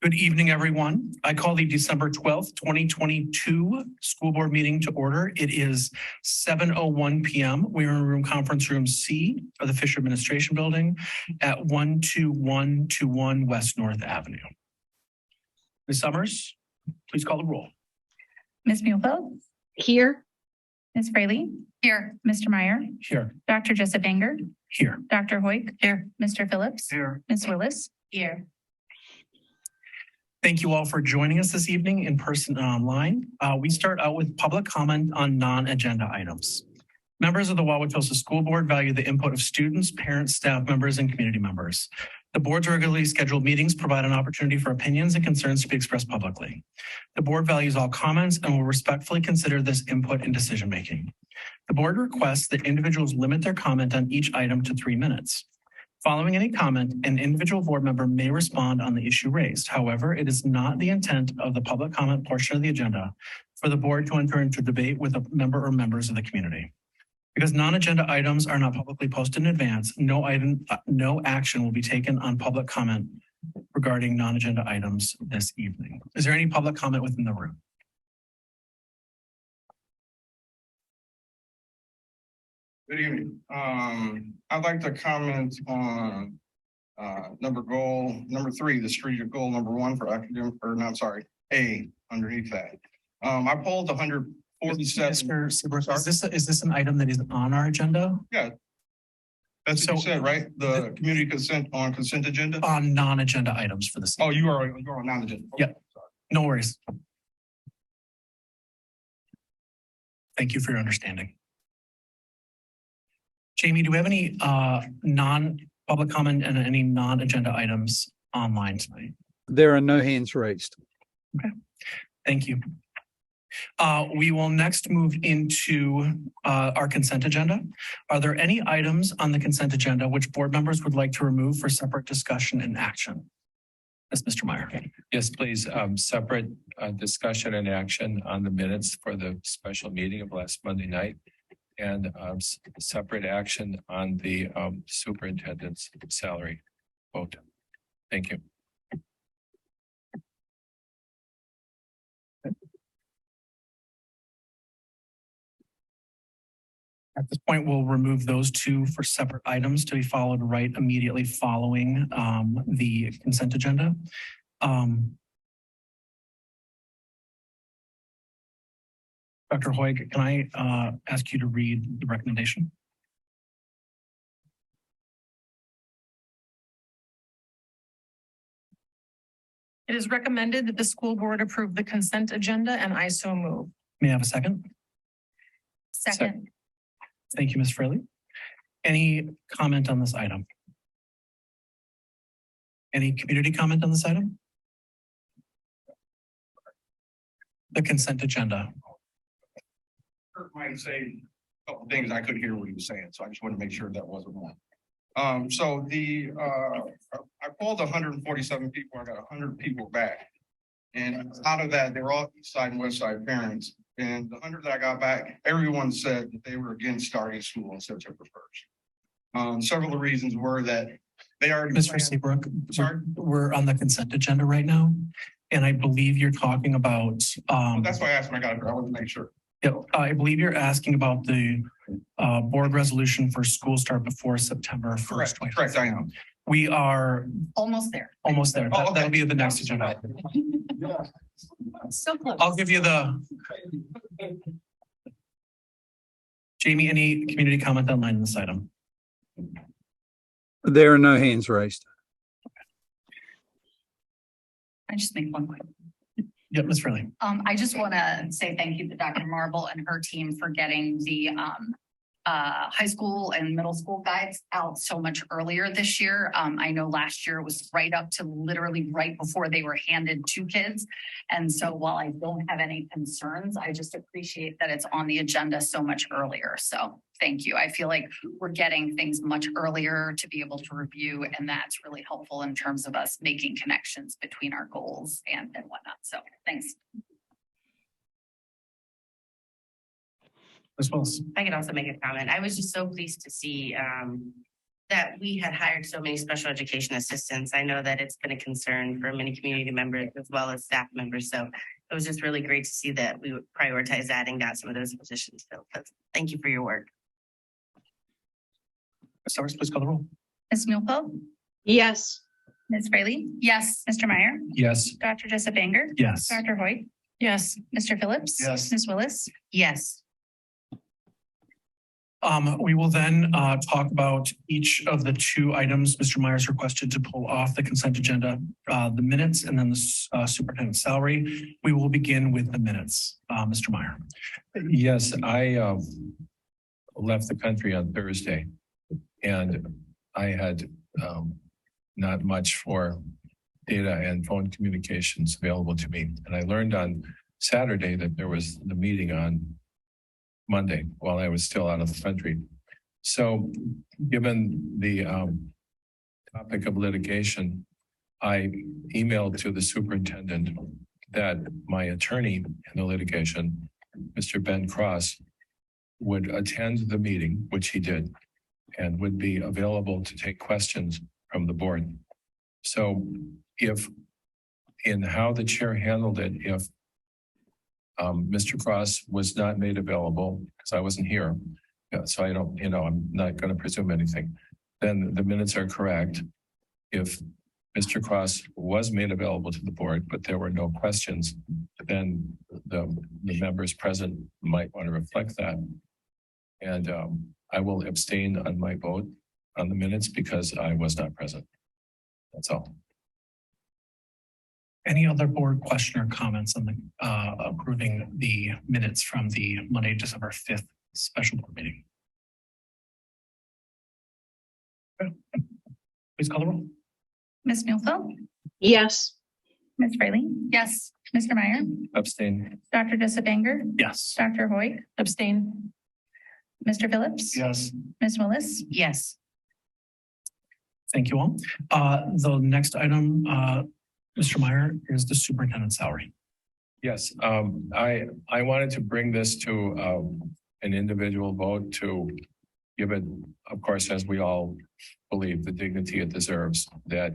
Good evening, everyone. I call the December 12th, 2022 school board meeting to order. It is 7:01 p.m. We're in room conference room C of the Fisher Administration Building at 12121 West North Avenue. Ms. Summers, please call the roll. Ms. Muehlfeld? Here. Ms. Fraley? Here. Mr. Meyer? Here. Dr. Jessup Banger? Here. Dr. Hoyk? Here. Mr. Phillips? Here. Ms. Willis? Here. Thank you all for joining us this evening in person and online. We start out with public comment on non-agenda items. Members of the Wauwatosa School Board value the input of students, parents, staff members, and community members. The board's regularly scheduled meetings provide an opportunity for opinions and concerns to be expressed publicly. The board values all comments and will respectfully consider this input in decision-making. The board requests that individuals limit their comment on each item to 3 minutes. Following any comment, an individual board member may respond on the issue raised. However, it is not the intent of the public comment portion of the agenda for the board to enter into debate with a member or members of the community. Because non-agenda items are not publicly posted in advance, no action will be taken on public comment regarding non-agenda items this evening. Is there any public comment within the room? Good evening. I'd like to comment on number 3, the strategic goal number 1 for academic, or no, I'm sorry, A underneath that. I pulled 147. Mr. Seabrook, is this an item that is on our agenda? Yeah. That's what you said, right? The community consent on consent agenda? On non-agenda items for this. Oh, you're on non-agenda. Okay. Yep. No worries. Thank you for your understanding. Jamie, do we have any non-public comment and any non-agenda items online tonight? There are no hands raised. Okay, thank you. We will next move into our consent agenda. Are there any items on the consent agenda which board members would like to remove for separate discussion and action? Yes, Mr. Meyer. Yes, please. Separate discussion and action on the minutes for the special meeting of last Monday night, and separate action on the superintendent's salary vote. Thank you. At this point, we'll remove those two for separate items to be followed right immediately following the consent agenda. Dr. Hoyk, can I ask you to read the recommendation? It is recommended that the school board approve the consent agenda, and I so move. May I have a second? Second. Thank you, Ms. Fraley. Any comment on this item? Any community comment on this item? The consent agenda. Kurt might say a couple things. I couldn't hear what he was saying, so I just wanted to make sure that wasn't one. So I called 147 people. I got 100 people back, and out of that, they're all East Side and West Side parents. And the 100 that I got back, everyone said that they were against starting school on September 1st. Several of the reasons were that they already. Mr. Seabrook, we're on the consent agenda right now, and I believe you're talking about. That's why I asked when I got it. I wanted to make sure. Yeah, I believe you're asking about the board resolution for school start before September 1st. Correct, I am. We are Almost there. almost there. Oh, okay. That'll be the next agenda. So close. I'll give you the. Jamie, any community comment online on this item? There are no hands raised. I just make one quick. Yep, Ms. Fraley. I just want to say thank you to Dr. Marble and her team for getting the high school and middle school guides out so much earlier this year. I know last year it was right up to literally right before they were handed to kids. And so while I don't have any concerns, I just appreciate that it's on the agenda so much earlier. So thank you. I feel like we're getting things much earlier to be able to review, and that's really helpful in terms of us making connections between our goals and whatnot. So thanks. Ms. Willis. I can also make a comment. I was just so pleased to see that we had hired so many special education assistants. I know that it's been a concern for many community members as well as staff members. So it was just really great to see that we would prioritize that and got some of those positions filled. So thank you for your work. Ms. Towers, please call the roll. Ms. Muehlfeld, Yes. Ms. Fraley, Yes. Mr. Meyer, Yes. Dr. Jessup Banger, Yes. Dr. Hoyt, Yes. Mr. Phillips. Yes. Ms. Willis, Yes. We will then talk about each of the two items Mr. Myers requested to pull off the consent agenda, the minutes and then the superintendent's salary. We will begin with the minutes. Mr. Meyer. Yes, I left the country on Thursday and I had not much for data and phone communications available to me. And I learned on Saturday that there was the meeting on Monday while I was still out of the country. So given the topic of litigation, I emailed to the superintendent that my attorney in the litigation, Mr. Ben Cross, would attend the meeting, which he did, and would be available to take questions from the board. So if in how the chair handled it, if Mr. Cross was not made available because I wasn't here, so I don't, I'm not going to presume anything, then the minutes are correct. If Mr. Cross was made available to the board, but there were no questions, then the members present might want to reflect that. And I will abstain on my vote on the minutes because I was not present. That's all. Any other board question or comments on the approving the minutes from the Monday, December 5th special board meeting? Okay. Please call the roll. Ms. Muehlfeld, Yes. Ms. Fraley, Yes. Mr. Meyer, Abstain. Dr. Jessup Banger, Yes. Dr. Hoyt, Abstain. Mr. Phillips. Yes. Ms. Willis, Yes. Thank you all. The next item, Mr. Meyer, is the superintendent's salary. Yes, I wanted to bring this to an individual vote to give it, of course, as we all believe, the dignity it deserves, that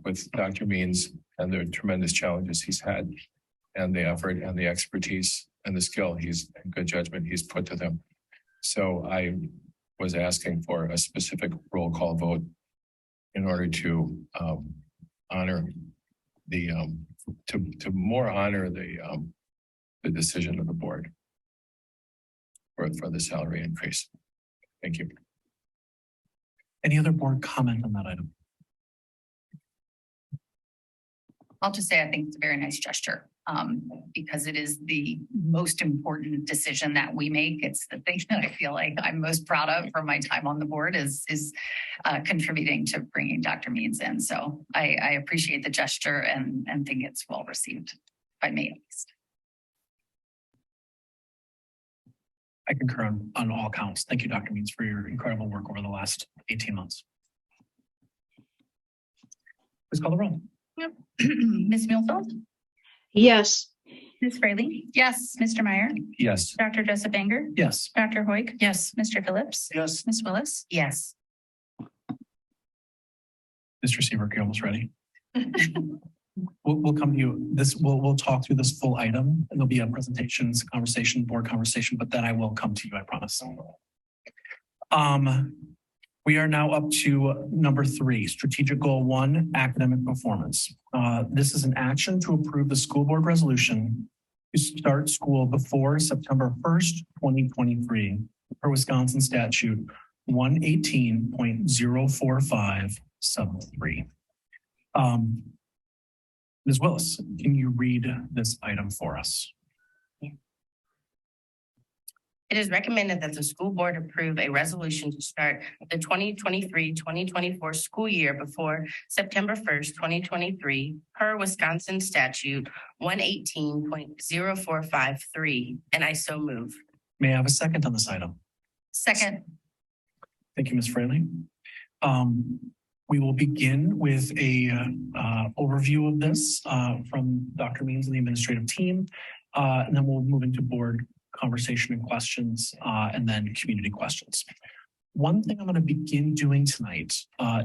with Dr. Means and the tremendous challenges he's had and the effort and the expertise and the skill and good judgment he's put to them. So I was asking for a specific roll call vote in order to honor the to more honor the decision of the board for the salary increase. Thank you. Any other board comment on that item? I'll just say I think it's a very nice gesture because it is the most important decision that we make. It's the thing that I feel like I'm most proud of from my time on the board is contributing to bringing Dr. Means in. So I appreciate the gesture and think it's well received by me at least. I concur on all counts. Thank you, Dr. Means, for your incredible work over the last 18 months. Please call the roll. Ms. Muehlfeld, Yes. Ms. Fraley, Yes. Mr. Meyer, Yes. Dr. Jessup Banger, Yes. Dr. Hoyt, Yes. Mr. Phillips, Yes. Ms. Willis, Yes. Mr. Seabrook, you almost ready? We'll come to you. We'll talk through this full item and there'll be a presentation, conversation, board conversation, but then I will come to you, I promise. We are now up to number 3, strategic goal 1, academic performance. This is an action to approve the school board resolution to start school before September 1st, 2023 per Wisconsin statute 118.045 sub 3. Ms. Willis, can you read this item for us? It is recommended that the school board approve a resolution to start the 2023-2024 school year before September 1st, 2023 per Wisconsin statute 118.0453, and I so move. May I have a second on this item? Second. Thank you, Ms. Fraley. We will begin with a overview of this from Dr. Means and the administrative team, and then we'll move into board conversation and questions, and then community questions. One thing I'm going to begin doing tonight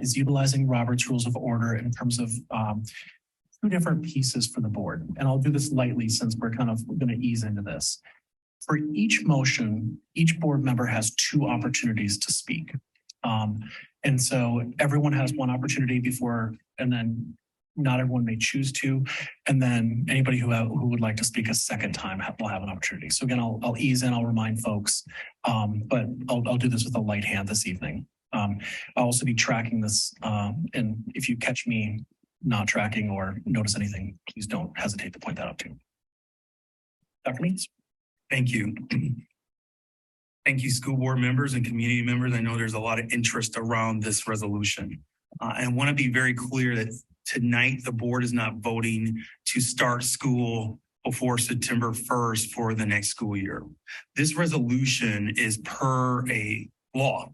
is utilizing Robert's Rules of Order in terms of two different pieces for the board. And I'll do this lightly since we're kind of going to ease into this. For each motion, each board member has two opportunities to speak. And so everyone has one opportunity before, and then not everyone may choose to. And then anybody who would like to speak a second time will have an opportunity. So again, I'll ease in, I'll remind folks, but I'll do this with a light hand this evening. I'll also be tracking this. And if you catch me not tracking or notice anything, please don't hesitate to point that out too. Dr. Means. Thank you. Thank you, school board members and community members. I know there's a lot of interest around this resolution. I want to be very clear that tonight the board is not voting to start school before September 1st for the next school year. This resolution is per a law,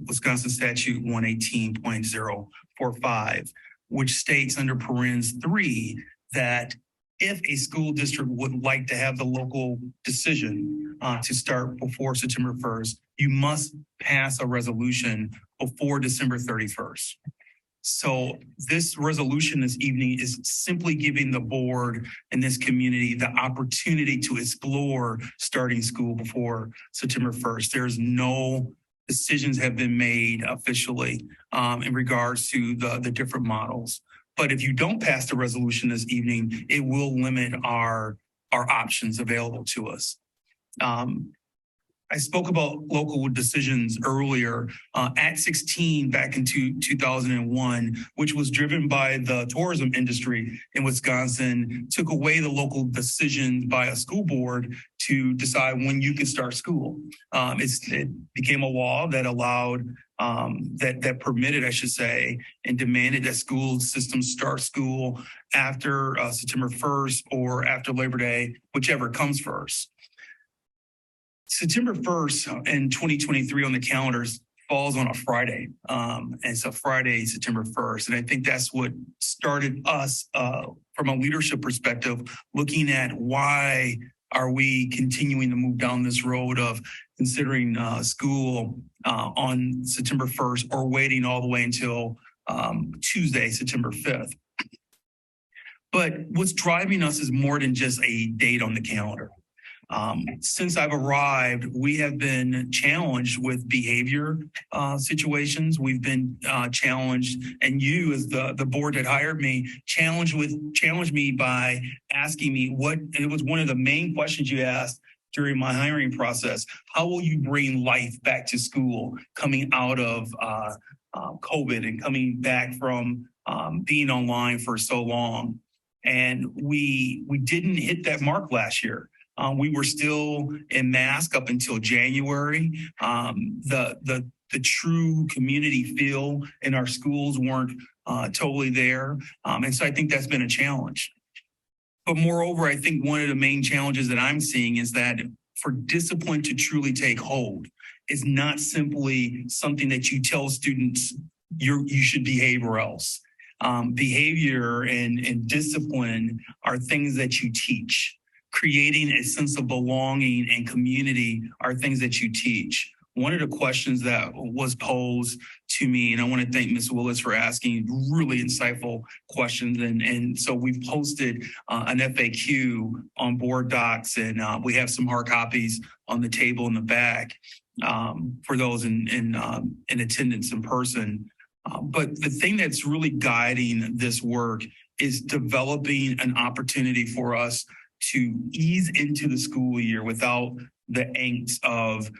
Wisconsin Statute 118.045, which states under parens 3 that if a school district would like to have the local decision to start before September 1st, you must pass a resolution before December 31st. So this resolution this evening is simply giving the board and this community the opportunity to explore starting school before September 1st. There's no decisions have been made officially in regards to the different models. But if you don't pass the resolution this evening, it will limit our options available to us. I spoke about local decisions earlier. Act 16 back in 2001, which was driven by the tourism industry in Wisconsin, took away the local decision by a school board to decide when you could start school. It became a law that allowed that permitted, I should say, and demanded that school systems start school after September 1st or after Labor Day, whichever comes first. September 1st in 2023 on the calendars falls on a Friday. And it's a Friday, September 1st. And I think that's what started us from a leadership perspective, looking at why are we continuing to move down this road of considering school on September 1st or waiting all the way until Tuesday, September 5th. But what's driving us is more than just a date on the calendar. Since I've arrived, we have been challenged with behavior situations. We've been challenged, and you, as the board that hired me, challenged me by asking me it was one of the main questions you asked during my hiring process. How will you bring life back to school coming out of COVID and coming back from being online for so long? And we didn't hit that mark last year. We were still in mask up until January. The true community feel in our schools weren't totally there. And so I think that's been a challenge. But moreover, I think one of the main challenges that I'm seeing is that for discipline to truly take hold, it's not simply something that you tell students you should behave or else. Behavior and discipline are things that you teach. Creating a sense of belonging and community are things that you teach. One of the questions that was posed to me, and I want to thank Ms. Willis for asking really insightful questions. And so we've posted an FAQ on board docs, and we have some hard copies on the table in the back for those in attendance in person. But the thing that's really guiding this work is developing an opportunity for us to ease into the school year without the angst of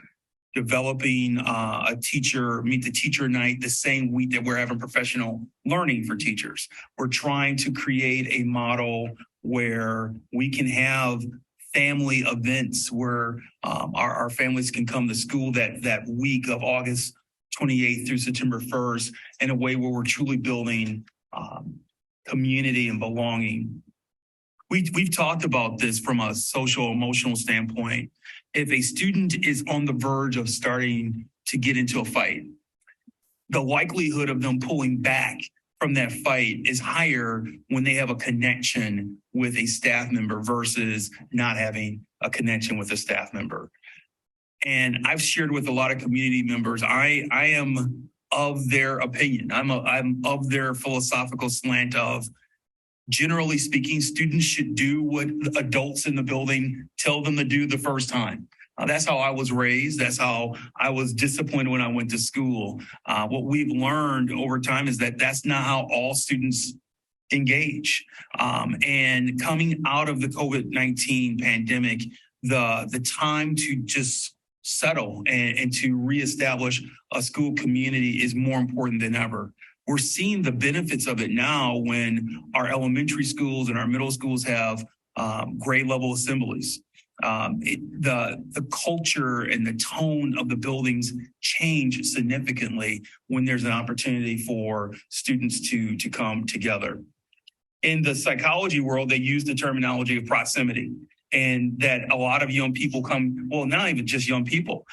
developing a teacher, meet the teacher night the same week that we're having professional learning for teachers. We're trying to create a model where we can have family events where our families can come to school that week of August 28th through September 1st in a way where we're truly building community and belonging. We've talked about this from a social emotional standpoint. If a student is on the verge of starting to get into a fight, the likelihood of them pulling back from that fight is higher when they have a connection with a staff member versus not having a connection with a staff member. And I've shared with a lot of community members, I am of their opinion. I'm of their philosophical slant of, generally speaking, students should do what adults in the building tell them to do the first time. That's how I was raised. That's how I was disciplined when I went to school. What we've learned over time is that that's not how all students engage. And coming out of the COVID-19 pandemic, the time to just settle and to reestablish a school community is more important than ever. We're seeing the benefits of it now when our elementary schools and our middle schools have grade level assemblies. The culture and the tone of the buildings change significantly when there's an opportunity for students to come together. In the psychology world, they use the terminology of proximity, and that a lot of young people come, well, not even just young people,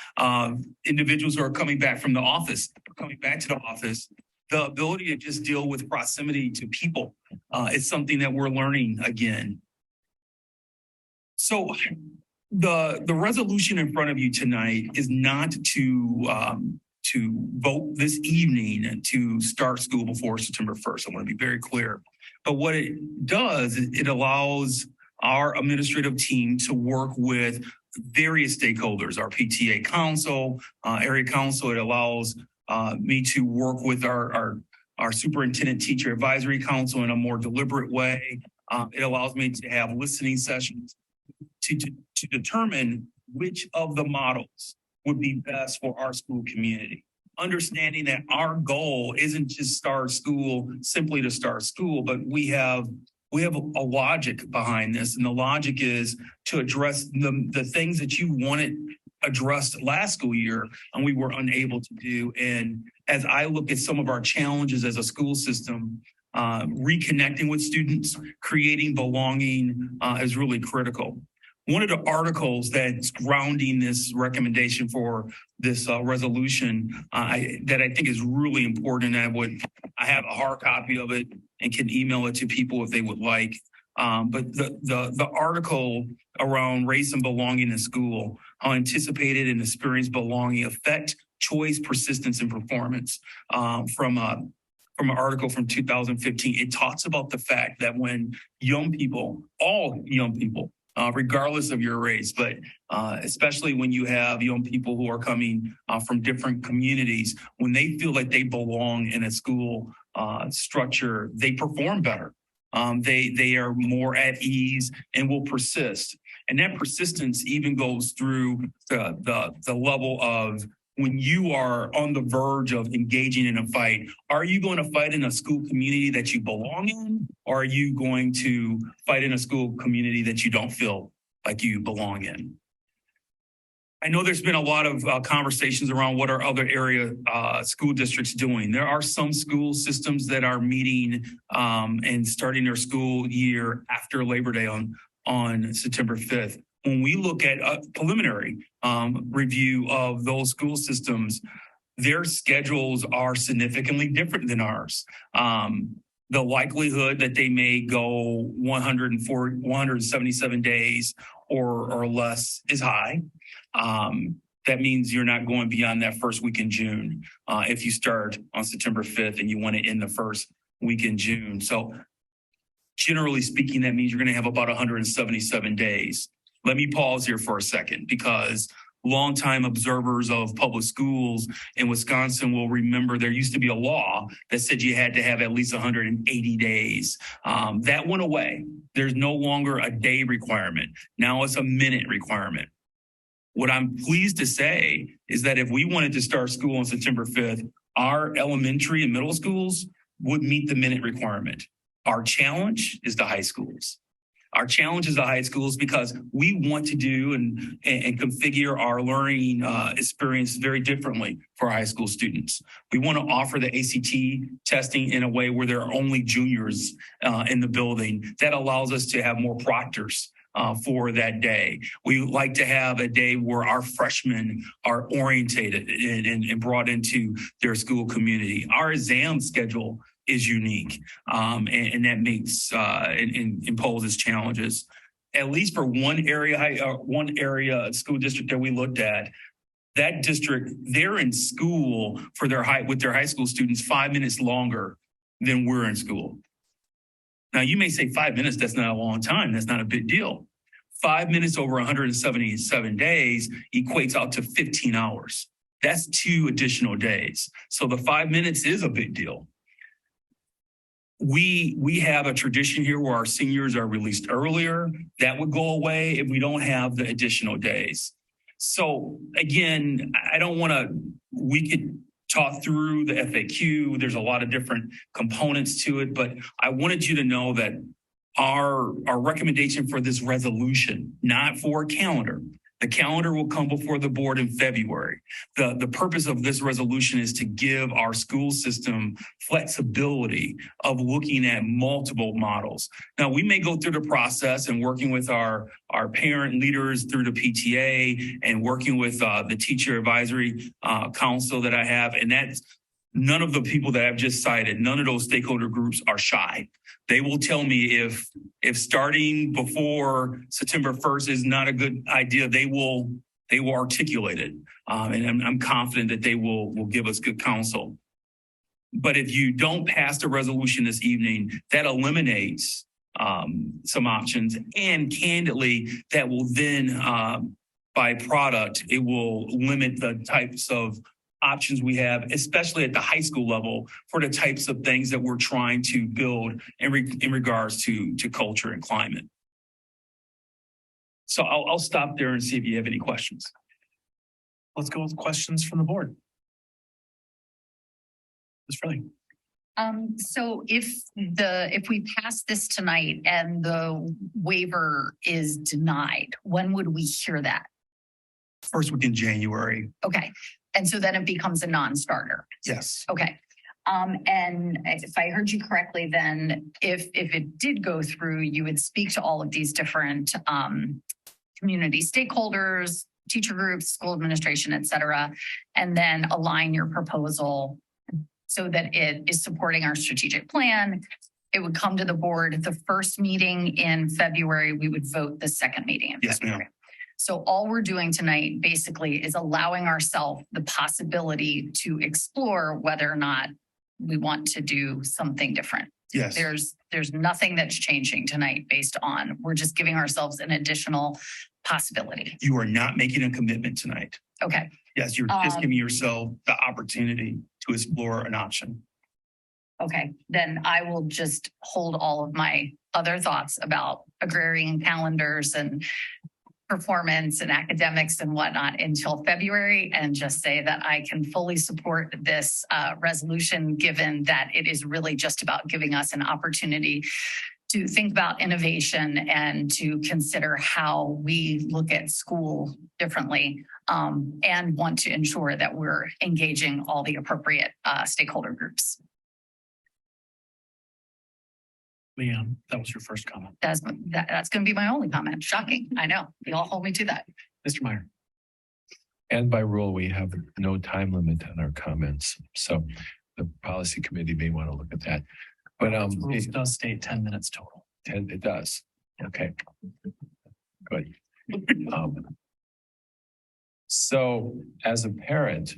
individuals who are coming back from the office, coming back to the office. The ability to just deal with proximity to people is something that we're learning again. So the resolution in front of you tonight is not to vote this evening to start school before September 1st. I want to be very clear. But what it does, it allows our administrative team to work with various stakeholders, our PTA council, area council. It allows me to work with our superintendent teacher advisory council in a more deliberate way. It allows me to have listening sessions to determine which of the models would be best for our school community. Understanding that our goal isn't just start school simply to start school, but we have a logic behind this. And the logic is to address the things that you wanted addressed last school year and we were unable to do. And as I look at some of our challenges as a school system, reconnecting with students, creating belonging is really critical. One of the articles that's grounding this recommendation for this resolution that I think is really important, I have a hard copy of it and can email it to people if they would like. But the article around race and belonging in school, how anticipated and experienced belonging affect choice, persistence, and performance from an article from 2015. It talks about the fact that when young people, all young people, regardless of your race, but especially when you have young people who are coming from different communities, when they feel like they belong in a school structure, they perform better. They are more at ease and will persist. And that persistence even goes through the level of when you are on the verge of engaging in a fight. Are you going to fight in a school community that you belong in? Or are you going to fight in a school community that you don't feel like you belong in? I know there's been a lot of conversations around what are other area school districts doing. There are some school systems that are meeting and starting their school year after Labor Day on September 5th. When we look at a preliminary review of those school systems, their schedules are significantly different than ours. The likelihood that they may go 177 days or less is high. That means you're not going beyond that first week in June if you start on September 5th and you want to end the first week in June. So generally speaking, that means you're going to have about 177 days. Let me pause here for a second because longtime observers of public schools in Wisconsin will remember there used to be a law that said you had to have at least 180 days. That went away. There's no longer a day requirement. Now it's a minute requirement. What I'm pleased to say is that if we wanted to start school on September 5th, our elementary and middle schools would meet the minute requirement. Our challenge is the high schools. Our challenge is the high schools because we want to do and configure our learning experience very differently for high school students. We want to offer the ACT testing in a way where there are only juniors in the building. That allows us to have more proctors for that day. We like to have a day where our freshmen are orientated and brought into their school community. Our exam schedule is unique, and that makes and imposes challenges. At least for one area school district that we looked at, That district, they're in school for with their high school students 5 minutes longer than we're in school. Now, you may say 5 minutes, that's not a long time. That's not a big deal. 5 minutes over 177 days equates out to 15 hours. That's 2 additional days. So the 5 minutes is a big deal. We have a tradition here where our seniors are released earlier. That would go away if we don't have the additional days. So again, I don't want to, we could talk through the FAQ. There's a lot of different components to it, but I wanted you to know that our recommendation for this resolution, not for a calendar. The calendar will come before the board in February. The purpose of this resolution is to give our school system flexibility of looking at multiple models. Now, we may go through the process and working with our parent leaders through the PTA and working with the teacher advisory council that I have. And that's none of the people that I've just cited, none of those stakeholder groups are shy. They will tell me if starting before September 1st is not a good idea, they will articulate it. And I'm confident that they will give us good counsel. But if you don't pass the resolution this evening, that eliminates some options. And candidly, that will then, by product, it will limit the types of options we have, especially at the high school level, for the types of things that we're trying to build in regards to culture and climate. So I'll stop there and see if you have any questions. Let's go with questions from the board. Ms. Freley. So if we pass this tonight and the waiver is denied, when would we hear that? First week in January. Okay. And so then it becomes a non-starter. Yes. Okay. And if I heard you correctly, then if it did go through, you would speak to all of these different community stakeholders, teacher groups, school administration, et cetera, and then align your proposal so that it is supporting our strategic plan. It would come to the board the first meeting in February. We would vote the second meeting in February. Ma'am. So all we're doing tonight basically is allowing ourselves the possibility to explore whether or not we want to do something different. Yes. There's nothing that's changing tonight based on, we're just giving ourselves an additional possibility. You are not making a commitment tonight. Okay. Yes, you're just giving yourself the opportunity to explore an option. Okay, then I will just hold all of my other thoughts about agrarian calendars and performance and academics and whatnot until February, and just say that I can fully support this resolution, given that it is really just about giving us an opportunity to think about innovation and to consider how we look at school differently, and want to ensure that we're engaging all the appropriate stakeholder groups. Leanne, that was your first comment. That's going to be my only comment. Shocking. I know. You all hold me to that. Mr. Meyer. And by rule, we have no time limit on our comments. So the policy committee may want to look at that. But It does state 10 minutes total. it does. Okay. Good. So as a parent,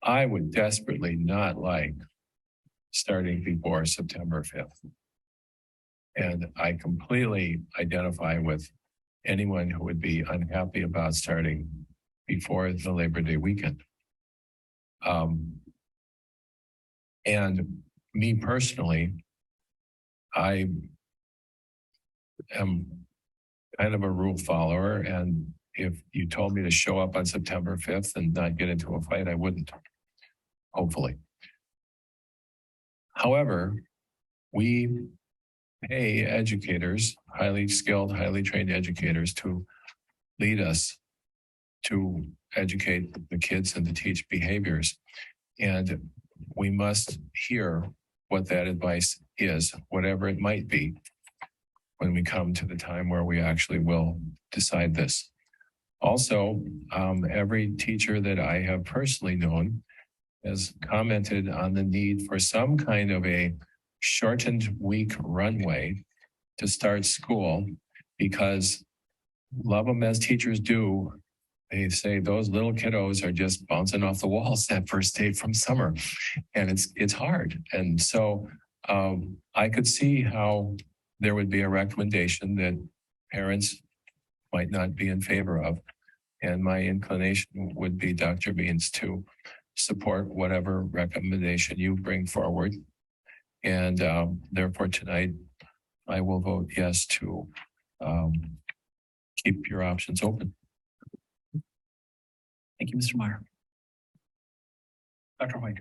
I would desperately not like starting before September 5th. And I completely identify with anyone who would be unhappy about starting before the Labor Day weekend. And me personally, I am kind of a rule follower. And if you told me to show up on September 5th and not get into a fight, I wouldn't, hopefully. However, we pay educators, highly skilled, highly trained educators, to lead us to educate the kids and to teach behaviors. And we must hear what that advice is, whatever it might be, when we come to the time where we actually will decide this. Also, every teacher that I have personally known has commented on the need for some kind of a shortened week runway to start school, because love them as teachers do, they say those little kiddos are just bouncing off the walls that first day from summer, and it's hard. And so I could see how there would be a recommendation that parents might not be in favor of. And my inclination would be, Dr. Beans, to support whatever recommendation you bring forward. And therefore tonight, I will vote yes to keep your options open. Thank you, Mr. Meyer. Dr. White.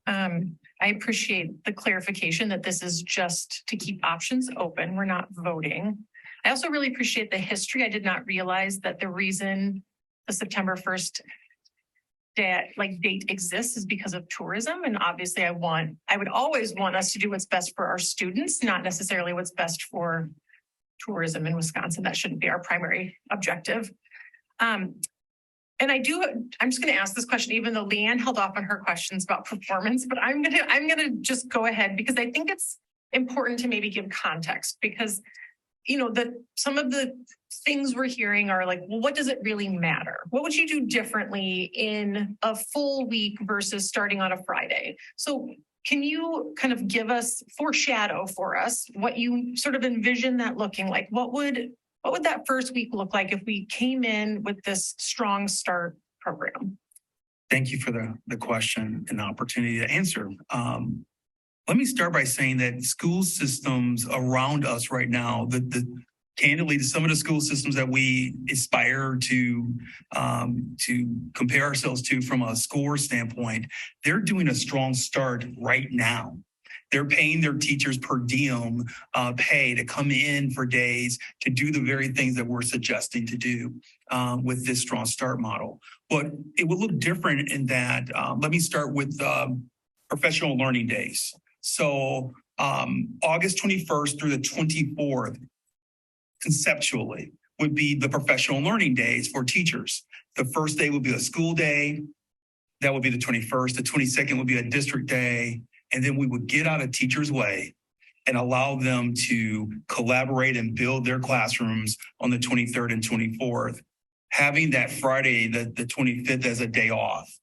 I appreciate the clarification that this is just to keep options open. We're not voting. I also really appreciate the history. I did not realize that the reason the September 1st date exists is because of tourism. And obviously I would always want us to do what's best for our students, not necessarily what's best for tourism in Wisconsin. That shouldn't be our primary objective. And I'm just going to ask this question, even though Leanne held off on her questions about performance, but I'm going to just go ahead because I think it's important to maybe give context because, you know, some of the things we're hearing are like, well, what does it really matter? What would you do differently in a full week versus starting on a Friday? So can you kind of foreshadow for us what you sort of envision that looking like? What would that first week look like if we came in with this strong start program? Thank you for the question and the opportunity to answer. Let me start by saying that school systems around us right now, candidly, some of the school systems that we aspire to compare ourselves to from a score standpoint, they're doing a strong start right now. They're paying their teachers per diem pay to come in for days to do the very things that we're suggesting to do with this strong start model. But it will look different in that, let me start with professional learning days. So August 21st through the 24th, conceptually, would be the professional learning days for teachers. The first day would be a school day. That would be the 21st. The 22nd would be a district day. And then we would get out of teachers' way and allow them to collaborate and build their classrooms on the 23rd and 24th, having that Friday, the 25th, as a day off.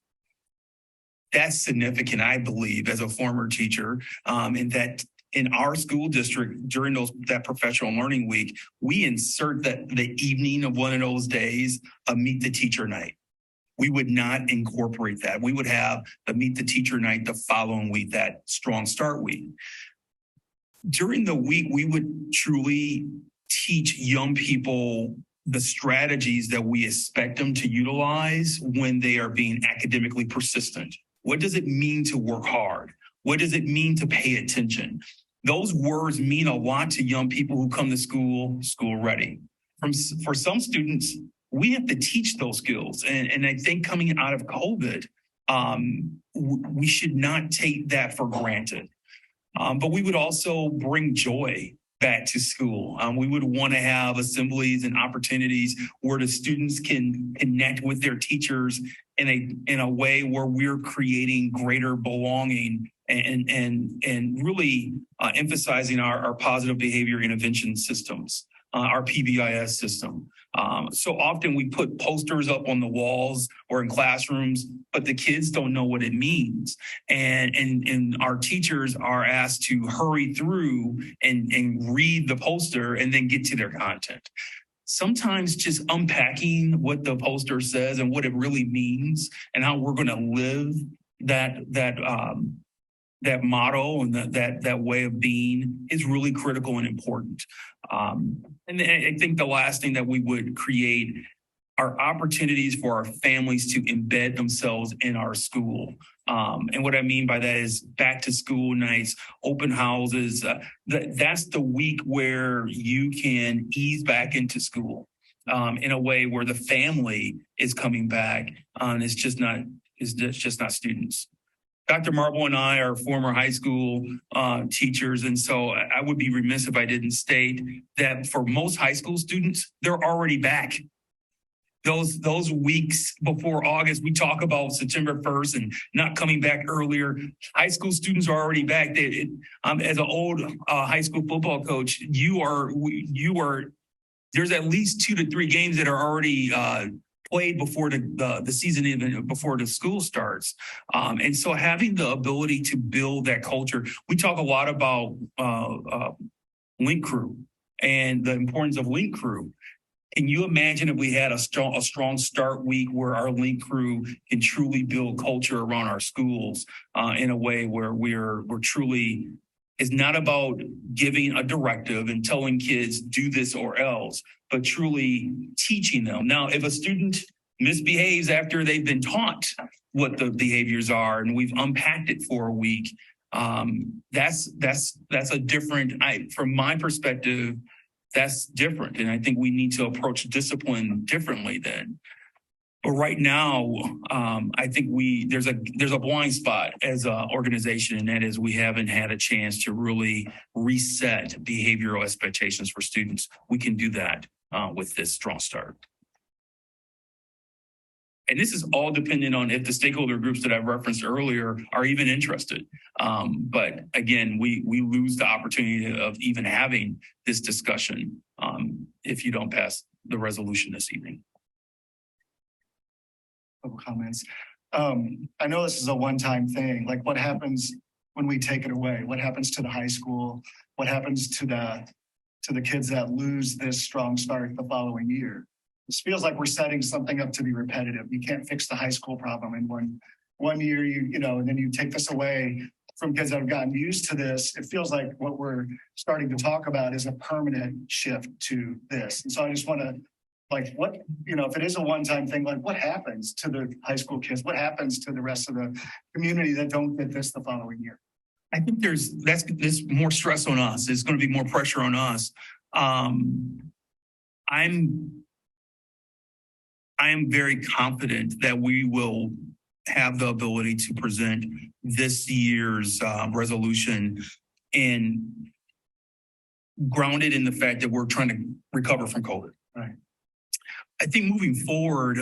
That's significant, I believe, as a former teacher, in that in our school district during that professional learning week, we insert the evening of one of those days a meet the teacher night. We would not incorporate that. We would have the meet the teacher night the following week, that strong start week. During the week, we would truly teach young people the strategies that we expect them to utilize when they are being academically persistent. What does it mean to work hard? What does it mean to pay attention? Those words mean a lot to young people who come to school ready. For some students, we have to teach those skills. And I think coming out of COVID, we should not take that for granted. But we would also bring joy back to school. We would want to have assemblies and opportunities where the students can connect with their teachers in a way where we're creating greater belonging and really emphasizing our positive behavior intervention systems, our PBIS system. So often we put posters up on the walls or in classrooms, but the kids don't know what it means. And our teachers are asked to hurry through and read the poster and then get to their content. Sometimes just unpacking what the poster says and what it really means and how we're going to live that motto and that way of being is really critical and important. And I think the last thing that we would create are opportunities for our families to embed themselves in our school. And what I mean by that is back to school nights, open houses. That's the week where you can ease back into school in a way where the family is coming back. It's just not students. Dr. Marble and I are former high school teachers, and so I would be remiss if I didn't state that for most high school students, they're already back. Those weeks before August, we talk about September 1st and not coming back earlier. High school students are already back. As an old high school football coach, you are there's at least 2 to 3 games that are already played before the season, even before the school starts. And so having the ability to build that culture, we talk a lot about link crew and the importance of link crew. Can you imagine if we had a strong start week where our link crew can truly build culture around our schools in a way where we're truly, it's not about giving a directive and telling kids do this or else, but truly teaching them. Now, if a student misbehaves after they've been taught what the behaviors are and we've unpacked it for a week, that's a different, from my perspective, that's different. And I think we need to approach discipline differently then. But right now, I think there's a blind spot as an organization, and that is we haven't had a chance to really reset behavioral expectations for students. We can do that with this strong start. And this is all dependent on if the stakeholder groups that I referenced earlier are even interested. But again, we lose the opportunity of even having this discussion if you don't pass the resolution this evening. Comments. I know this is a one-time thing. Like, what happens when we take it away? What happens to the high school? What happens to the kids that lose this strong start the following year? This feels like we're setting something up to be repetitive. You can't fix the high school problem in one year, and then you take this away from kids that have gotten used to this. It feels like what we're starting to talk about is a permanent shift to this. And so I just want to, like, what, if it is a one-time thing, like, what happens to the high school kids? What happens to the rest of the community that don't get this the following year? I think there's more stress on us. There's going to be more pressure on us. I am very confident that we will have the ability to present this year's resolution and grounded in the fact that we're trying to recover from COVID. Right. I think moving forward,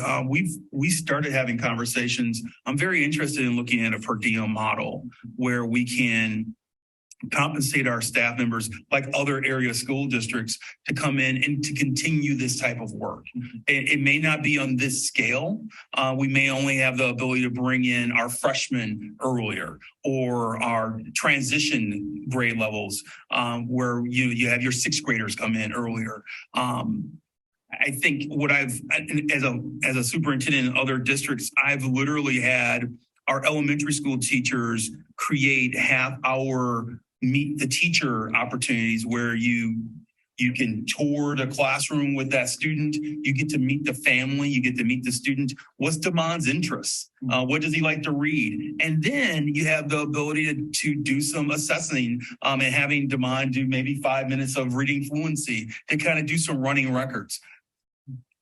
we started having conversations. I'm very interested in looking at a per diem model where we can compensate our staff members like other area school districts to come in and to continue this type of work. It may not be on this scale. We may only have the ability to bring in our freshmen earlier or our transition grade levels where you have your 6th graders come in earlier. I think what as a superintendent in other districts, I've literally had our elementary school teachers create half-hour meet the teacher opportunities where you can tour the classroom with that student. You get to meet the family. You get to meet the student. What's Damon's interests? What does he like to read? And then you have the ability to do some assessing and having Damon do maybe 5 minutes of reading fluency to kind of do some running records.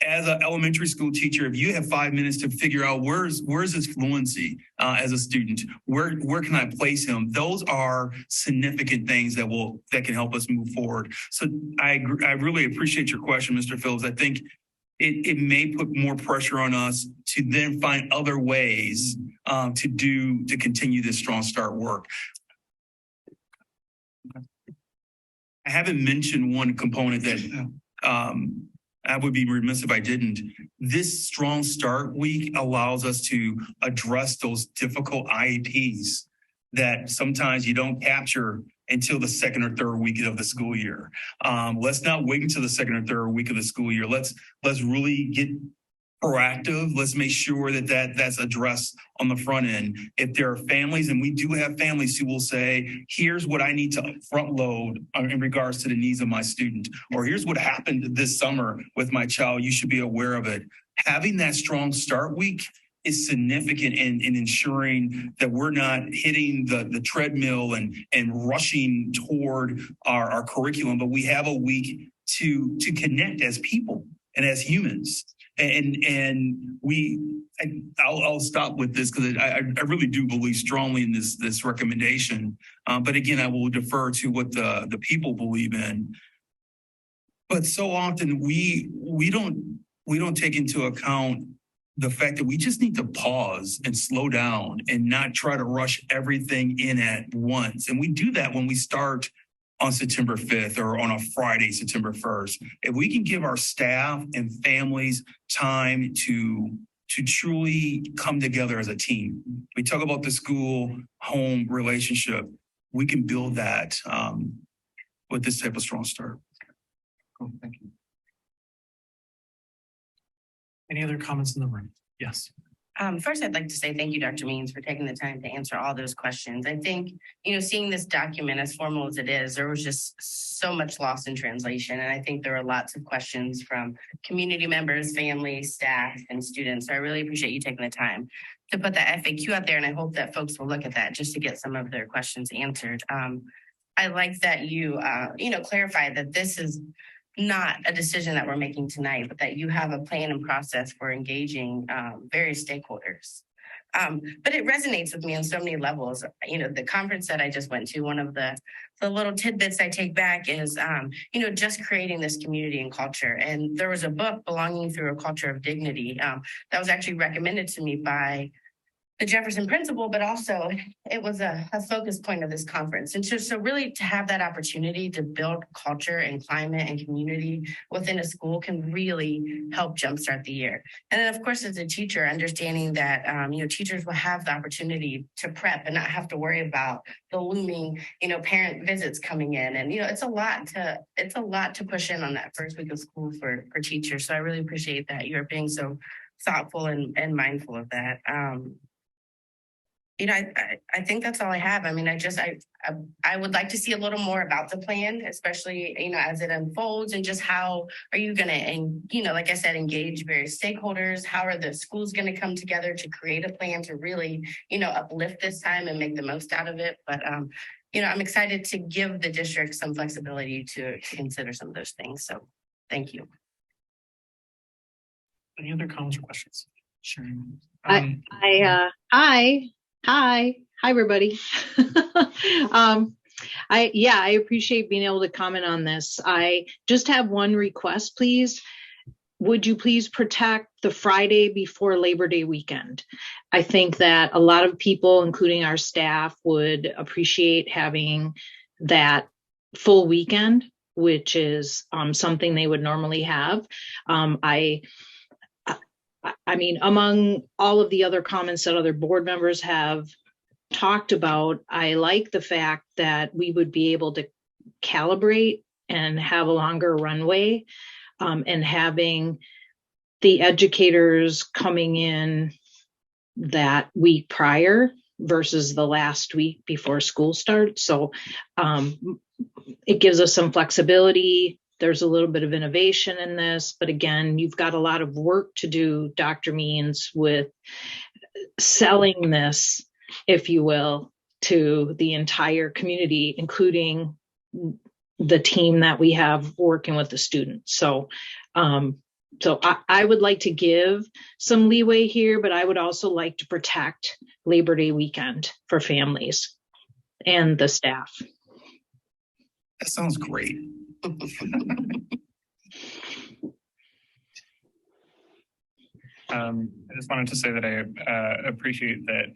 As an elementary school teacher, if you have 5 minutes to figure out where's his fluency as a student, where can I place him? Those are significant things that can help us move forward. So I really appreciate your question, Mr. Phillips. I think it may put more pressure on us to then find other ways to continue this strong start work. I haven't mentioned one component that I would be remiss if I didn't. This strong start week allows us to address those difficult IEPs that sometimes you don't capture until the 2nd or 3rd week of the school year. Let's not wait until the 2nd or 3rd week of the school year. Let's really get proactive. Let's make sure that's addressed on the front end. If there are families, and we do have families who will say, here's what I need to front load in regards to the needs of my student, or here's what happened this summer with my child, you should be aware of it. Having that strong start week is significant in ensuring that we're not hitting the treadmill and rushing toward our curriculum, but we have a week to connect as people and as humans. I'll stop with this because I really do believe strongly in this recommendation. But again, I will defer to what the people believe in. But so often we don't take into account the fact that we just need to pause and slow down and not try to rush everything in at once. And we do that when we start on September 5th or on a Friday, September 1st. If we can give our staff and families time to truly come together as a team. We talk about the school-home relationship. We can build that with this type of strong start. Cool, thank you. Any other comments in the room? Yes. First, I'd like to say thank you, Dr. Means, for taking the time to answer all those questions. I think, seeing this document, as formal as it is, there was just so much lost in translation. And I think there are lots of questions from community members, families, staff, and students. So I really appreciate you taking the time to put that FAQ out there. And I hope that folks will look at that just to get some of their questions answered. I like that you, clarified that this is not a decision that we're making tonight, but that you have a plan and process for engaging various stakeholders. But it resonates with me on so many levels. The conference that I just went to, one of the little tidbits I take back is, just creating this community and culture. And there was a book, Belonging Through a Culture of Dignity, that was actually recommended to me by the Jefferson principal, but also it was a focus point of this conference. And so really to have that opportunity to build culture and climate and community within a school can really help jumpstart the year. And then of course, as a teacher, understanding that, teachers will have the opportunity to prep and not have to worry about the looming, parent visits coming in. And, it's a lot to push in on that first week of school for teachers. So I really appreciate that you're being so thoughtful and mindful of that. I think that's all I have. I mean, I would like to see a little more about the plan, especially, as it unfolds, and just how are you going to, like I said, engage various stakeholders? How are the schools going to come together to create a plan to really, uplift this time and make the most out of it? But, I'm excited to give the district some flexibility to consider some of those things. So thank you. Any other comments or questions? Sure. Hi, everybody. I appreciate being able to comment on this. I just have one request, please. Would you please protect the Friday before Labor Day weekend? I think that a lot of people, including our staff, would appreciate having that full weekend, which is something they would normally have. I mean, among all of the other comments that other board members have talked about, I like the fact that we would be able to calibrate and have a longer runway, and having the educators coming in that week prior versus the last week before school starts. So it gives us some flexibility. There's a little bit of innovation in this, but again, you've got a lot of work to do, Dr. Means, with selling this, if you will, to the entire community, including the team that we have working with the students. So, I would like to give some leeway here, but I would also like to protect Labor Day weekend for families and the staff. That sounds great. I just wanted to say that I appreciate that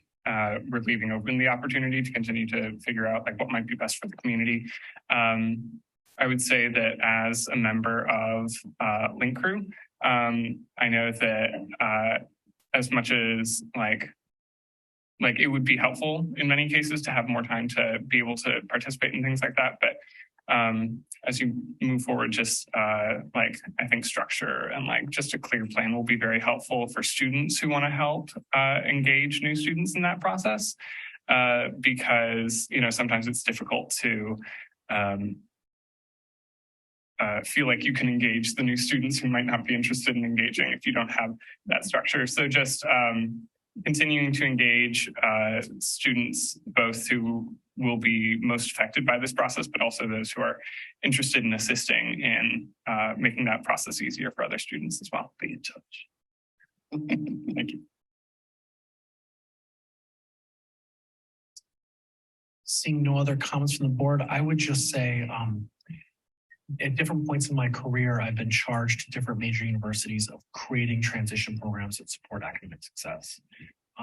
we're leaving open the opportunity to continue to figure out what might be best for the community. I would say that as a member of Link Crew, I know that as much as it would be helpful in many cases to have more time to be able to participate in things like that, but as you move forward, just I think structure and just a clear plan will be very helpful for students who want to help engage new students in that process, because sometimes it's difficult to feel like you can engage the new students who might not be interested in engaging if you don't have that structure. So just continuing to engage students, both who will be most affected by this process, but also those who are interested in assisting in making that process easier for other students as well. Be in touch. Thank you. Seeing no other comments from the board, I would just say, at different points in my career, I've been charged to different major universities of creating transition programs that support academic success.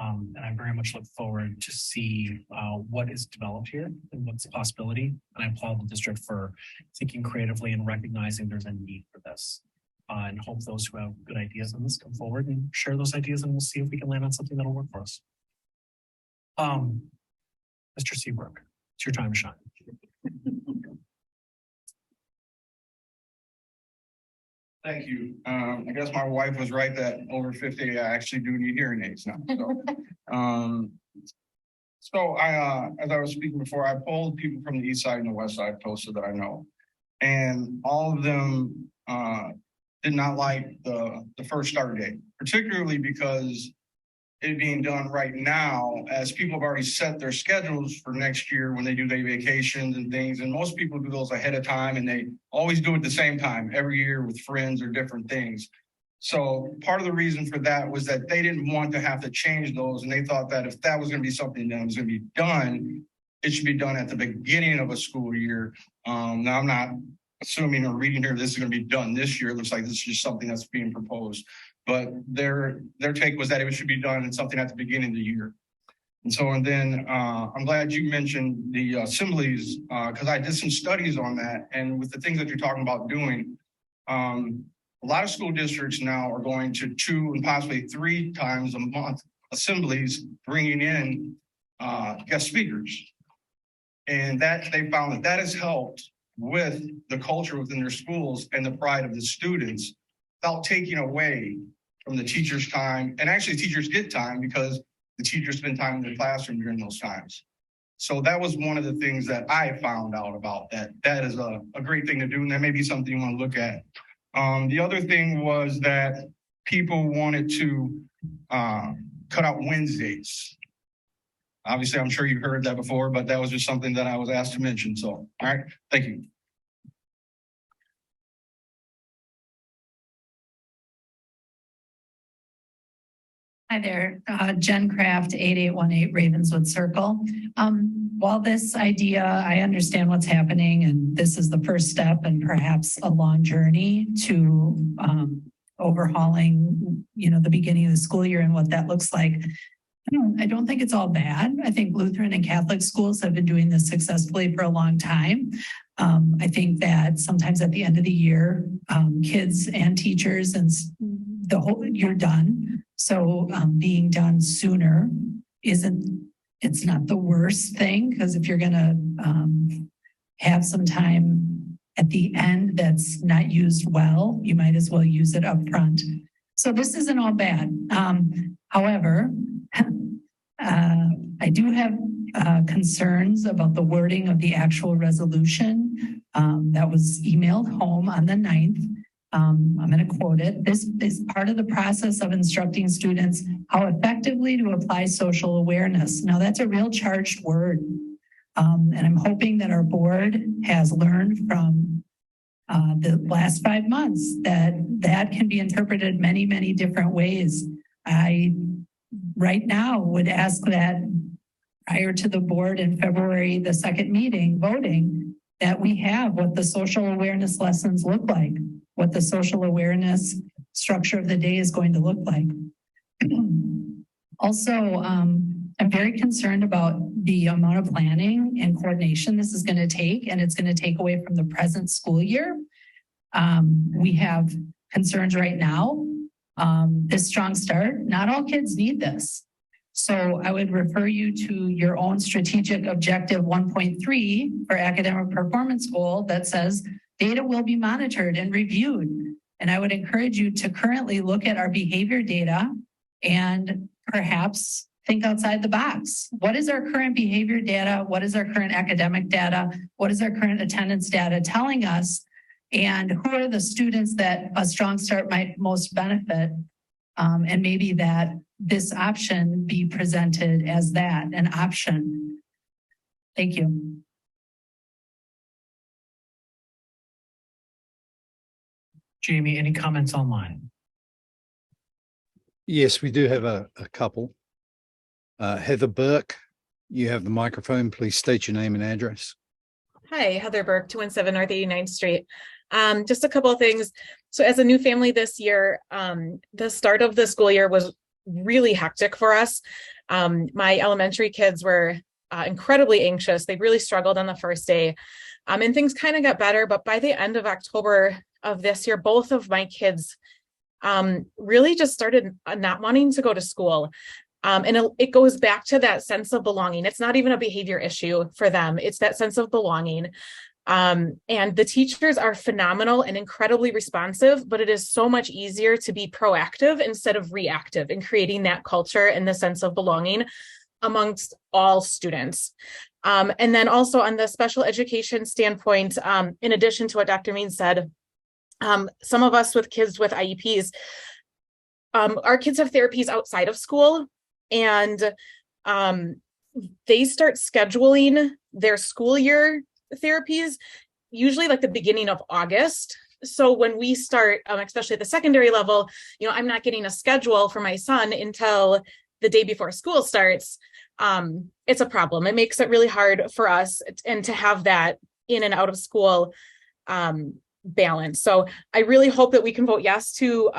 And I very much look forward to see what is developed here and what's a possibility. And I applaud the district for thinking creatively and recognizing there's a need for this. And hope those who have good ideas on this come forward and share those ideas, and we'll see if we can land on something that'll work for us. Mr. Seabrook, it's your time to shine. Thank you. I guess my wife was right that over 50, I actually do need hearing aids now. So as I was speaking before, I polled people from the east side and the west side coast that I know, and all of them did not like the first start date, particularly because it being done right now, as people have already set their schedules for next year when they do their vacations and things. And most people do those ahead of time, and they always do it at the same time every year with friends or different things. So part of the reason for that was that they didn't want to have to change those. And they thought that if that was going to be something that was going to be done, it should be done at the beginning of a school year. Now I'm not assuming or reading here this is going to be done this year. It looks like this is just something that's being proposed. But their take was that it should be done in something at the beginning of the year. And then I'm glad you mentioned the assemblies, because I did some studies on that. And with the things that you're talking about doing, a lot of school districts now are going to 2 and possibly 3 times a month assemblies, bringing in guest speakers. And that they found that has helped with the culture within their schools and the pride of the students without taking away from the teachers' time. And actually teachers get time because the teachers spend time in the classroom during those times. So that was one of the things that I found out about that. That is a great thing to do. And that may be something you want to look at. The other thing was that people wanted to cut out Wednesdays. Obviously, I'm sure you've heard that before, but that was just something that I was asked to mention. So, all right, thank you. Hi there, Jen Craft, 8818 Ravenswood Circle. While this idea, I understand what's happening, and this is the first step and perhaps a long journey to overhauling, the beginning of the school year and what that looks like. I don't think it's all bad. I think Lutheran and Catholic schools have been doing this successfully for a long time. I think that sometimes at the end of the year, kids and teachers and you're done. So being done sooner it's not the worst thing, because if you're going to have some time at the end that's not used well, you might as well use it up front. So this isn't all bad. However, I do have concerns about the wording of the actual resolution that was emailed home on the 9th. I'm going to quote it. This is part of the process of instructing students how effectively to apply social awareness. Now, that's a real charged word. And I'm hoping that our board has learned from the last 5 months that can be interpreted many, many different ways. I right now would ask that prior to the board in February, the second meeting voting, that we have what the social awareness lessons look like, what the social awareness structure of the day is going to look like. Also, I'm very concerned about the amount of planning and coordination this is going to take, and it's going to take away from the present school year. We have concerns right now. This strong start, not all kids need this. So I would refer you to your own strategic objective 1.3 for academic performance goal that says data will be monitored and reviewed. And I would encourage you to currently look at our behavior data and perhaps think outside the box. What is our current behavior data? What is our current academic data? What is our current attendance data telling us? And who are the students that a strong start might most benefit? And maybe that this option be presented as that, an option. Thank you. Jamie, any comments online? Yes, we do have a couple. Heather Burke, you have the microphone. Please state your name and address. Hi, Heather Burke, 217 North 89th Street. Just a couple of things. So as a new family this year, the start of the school year was really hectic for us. My elementary kids were incredibly anxious. They really struggled on the first day. And things kind of got better, but by the end of October of this year, both of my kids really just started not wanting to go to school. And it goes back to that sense of belonging. It's not even a behavior issue for them. It's that sense of belonging. And the teachers are phenomenal and incredibly responsive, but it is so much easier to be proactive instead of reactive in creating that culture and the sense of belonging amongst all students. And then also on the special education standpoint, in addition to what Dr. Means said, some of us with kids with IEPs, our kids have therapies outside of school, and they start scheduling their school year therapies usually like the beginning of August. So when we start, especially at the secondary level, I'm not getting a schedule for my son until the day before school starts. It's a problem. It makes it really hard for us and to have that in and out of school balance. So I really hope that we can vote yes to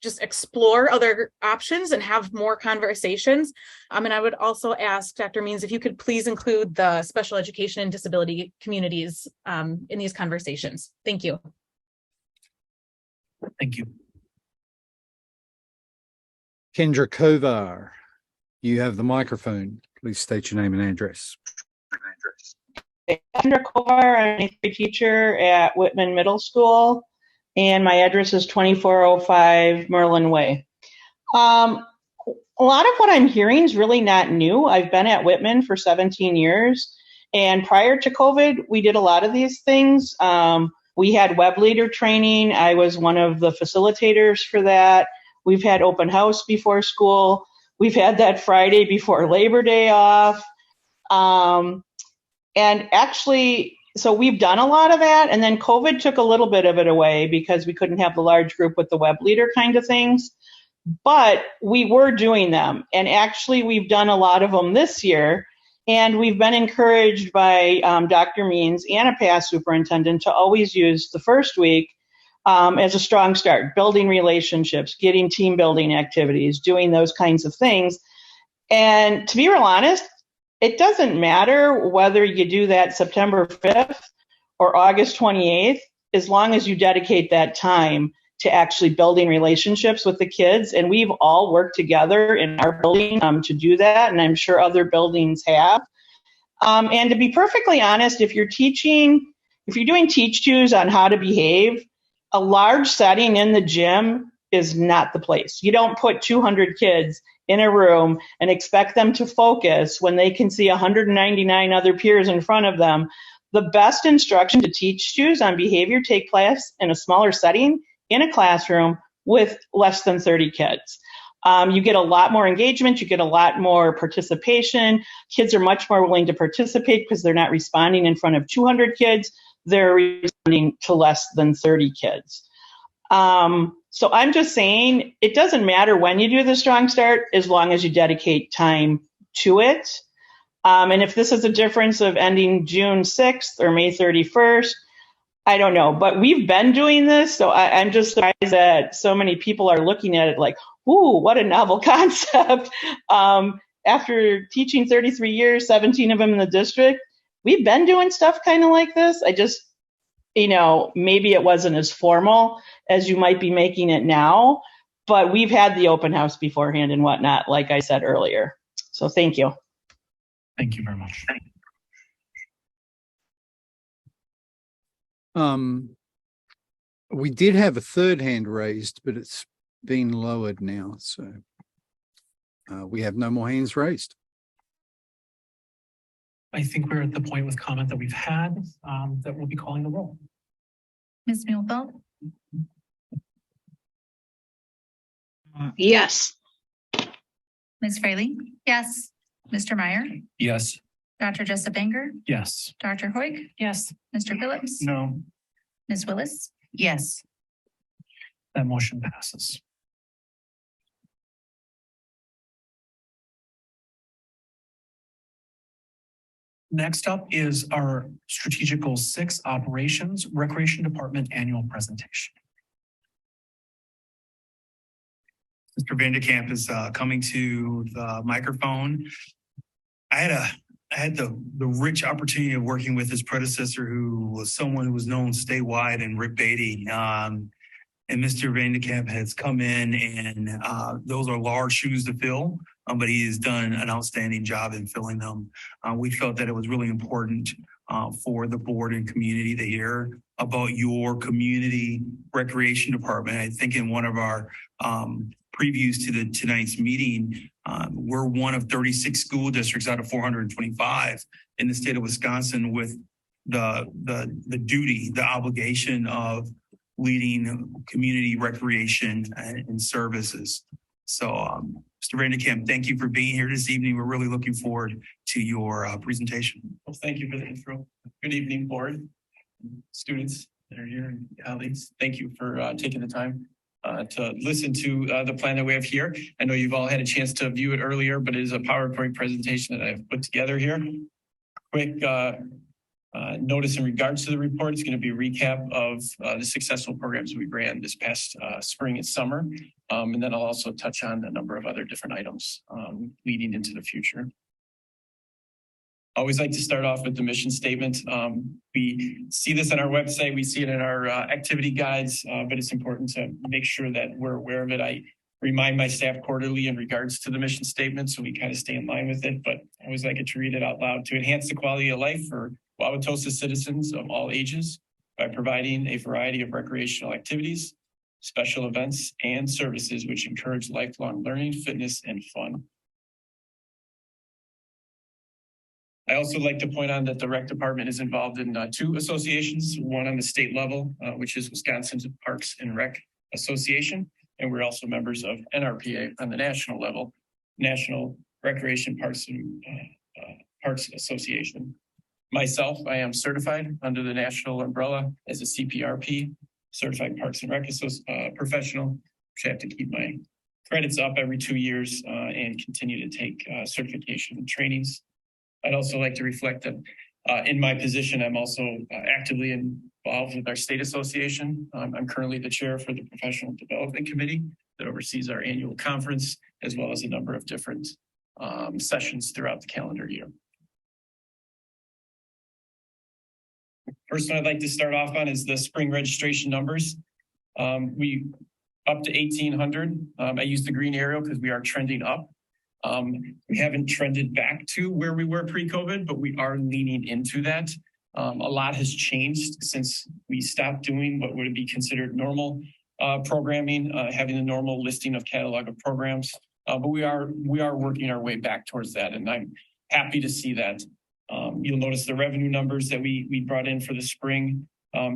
just explore other options and have more conversations. And I would also ask Dr. Means if you could please include the special education and disability communities in these conversations. Thank you. Thank you. Kendra Kovar, you have the microphone. Please state your name and address. Kendra Kovar, I'm an 8th grade teacher at Whitman Middle School, and my address is 2405 Merlin Way. A lot of what I'm hearing is really not new. I've been at Whitman for 17 years, and prior to COVID, we did a lot of these things. We had web leader training. I was one of the facilitators for that. We've had open house before school. We've had that Friday before Labor Day off. And actually, so we've done a lot of that, and then COVID took a little bit of it away because we couldn't have the large group with the web leader kind of things. But we were doing them, and actually we've done a lot of them this year, and we've been encouraged by Dr. Means and a past superintendent to always use the first week as a strong start, building relationships, getting team building activities, doing those kinds of things. And to be real honest, it doesn't matter whether you do that September 5th or August 28th, as long as you dedicate that time to actually building relationships with the kids. And we've all worked together in our building to do that, and I'm sure other buildings have. And to be perfectly honest, if you're doing teach-tos on how to behave, a large setting in the gym is not the place. You don't put 200 kids in a room and expect them to focus when they can see 199 other peers in front of them. The best instruction to teach tos on behavior take place in a smaller setting, in a classroom with less than 30 kids. You get a lot more engagement, you get a lot more participation. Kids are much more willing to participate because they're not responding in front of 200 kids, they're responding to less than 30 kids. So I'm just saying, it doesn't matter when you do the Strong Start as long as you dedicate time to it. And if this is a difference of ending June 6th or May 31st, I don't know. But we've been doing this, so I'm just surprised that so many people are looking at it like, ooh, what a novel concept. After teaching 33 years, 17 of them in the district, we've been doing stuff kind of like this. I just, maybe it wasn't as formal as you might be making it now, but we've had the open house beforehand and whatnot, like I said earlier. So thank you. Thank you very much. We did have a third hand raised, but it's been lowered now. So we have no more hands raised. I think we're at the point with comment that we've had that we'll be calling the roll. Ms. Muehlfeld? Yes. Ms. Fraley? Yes. Mr. Meyer? Yes. Dr. Jessup Banger? Yes. Dr. Hoig? Yes. Mr. Phillips? No. Ms. Willis? Yes. That motion passes. Next up is our Strategic Goal 6 Operations Recreation Department Annual Presentation. Mr. Vanderkamp is coming to the microphone. I had the rich opportunity of working with his predecessor, who was someone who was known statewide, and Rick Beatty. And Mr. Vanderkamp has come in, and those are large shoes to fill, but he has done an outstanding job in filling them. We felt that it was really important for the board and community to hear about your community recreation department. I think in one of our previews to tonight's meeting, we're one of 36 school districts out of 425 in the state of Wisconsin with the duty, the obligation of leading community recreation and services. So, Mr. Vanderkamp, thank you for being here this evening. We're really looking forward to your presentation. Well, thank you for the intro. Good evening, board, students that are here, and colleagues. Thank you for taking the time to listen to the plan that we have here. I know you've all had a chance to view it earlier, but it is a PowerPoint presentation that I've put together here. Quick notice in regards to the report. It's going to be a recap of the successful programs we ran this past spring and summer. And then I'll also touch on a number of other different items leading into the future. I always like to start off with the mission statement. We see this on our website, we see it in our activity guides, but it's important to make sure that we're aware of it. I remind my staff quarterly in regards to the mission statement, so we kind of stay in line with it, but I always like it to read it out loud. To enhance the quality of life for Wauwatosa citizens of all ages by providing a variety of recreational activities, special events, and services which encourage lifelong learning, fitness, and fun. I also like to point out that the rec department is involved in two associations, one on the state level, which is Wisconsin's Parks and Rec Association, and we're also members of NRPA on the national level, National Recreation Parks and Parks Association. Myself, I am certified under the national umbrella as a CPRP, Certified Parks and Rec Professional, which I have to keep my credits up every 2 years and continue to take certification trainings. I'd also like to reflect that in my position, I'm also actively involved with our state association. I'm currently the chair for the Professional Development Committee that oversees our annual conference, as well as a number of different sessions throughout the calendar year. First one I'd like to start off on is the spring registration numbers. We up to 1,800. I use the green arrow because we are trending up. We haven't trended back to where we were pre-COVID, but we are leaning into that. A lot has changed since we stopped doing what would be considered normal programming, having a normal listing of catalog of programs. But we are working our way back towards that, and I'm happy to see that. You'll notice the revenue numbers that we brought in for the spring.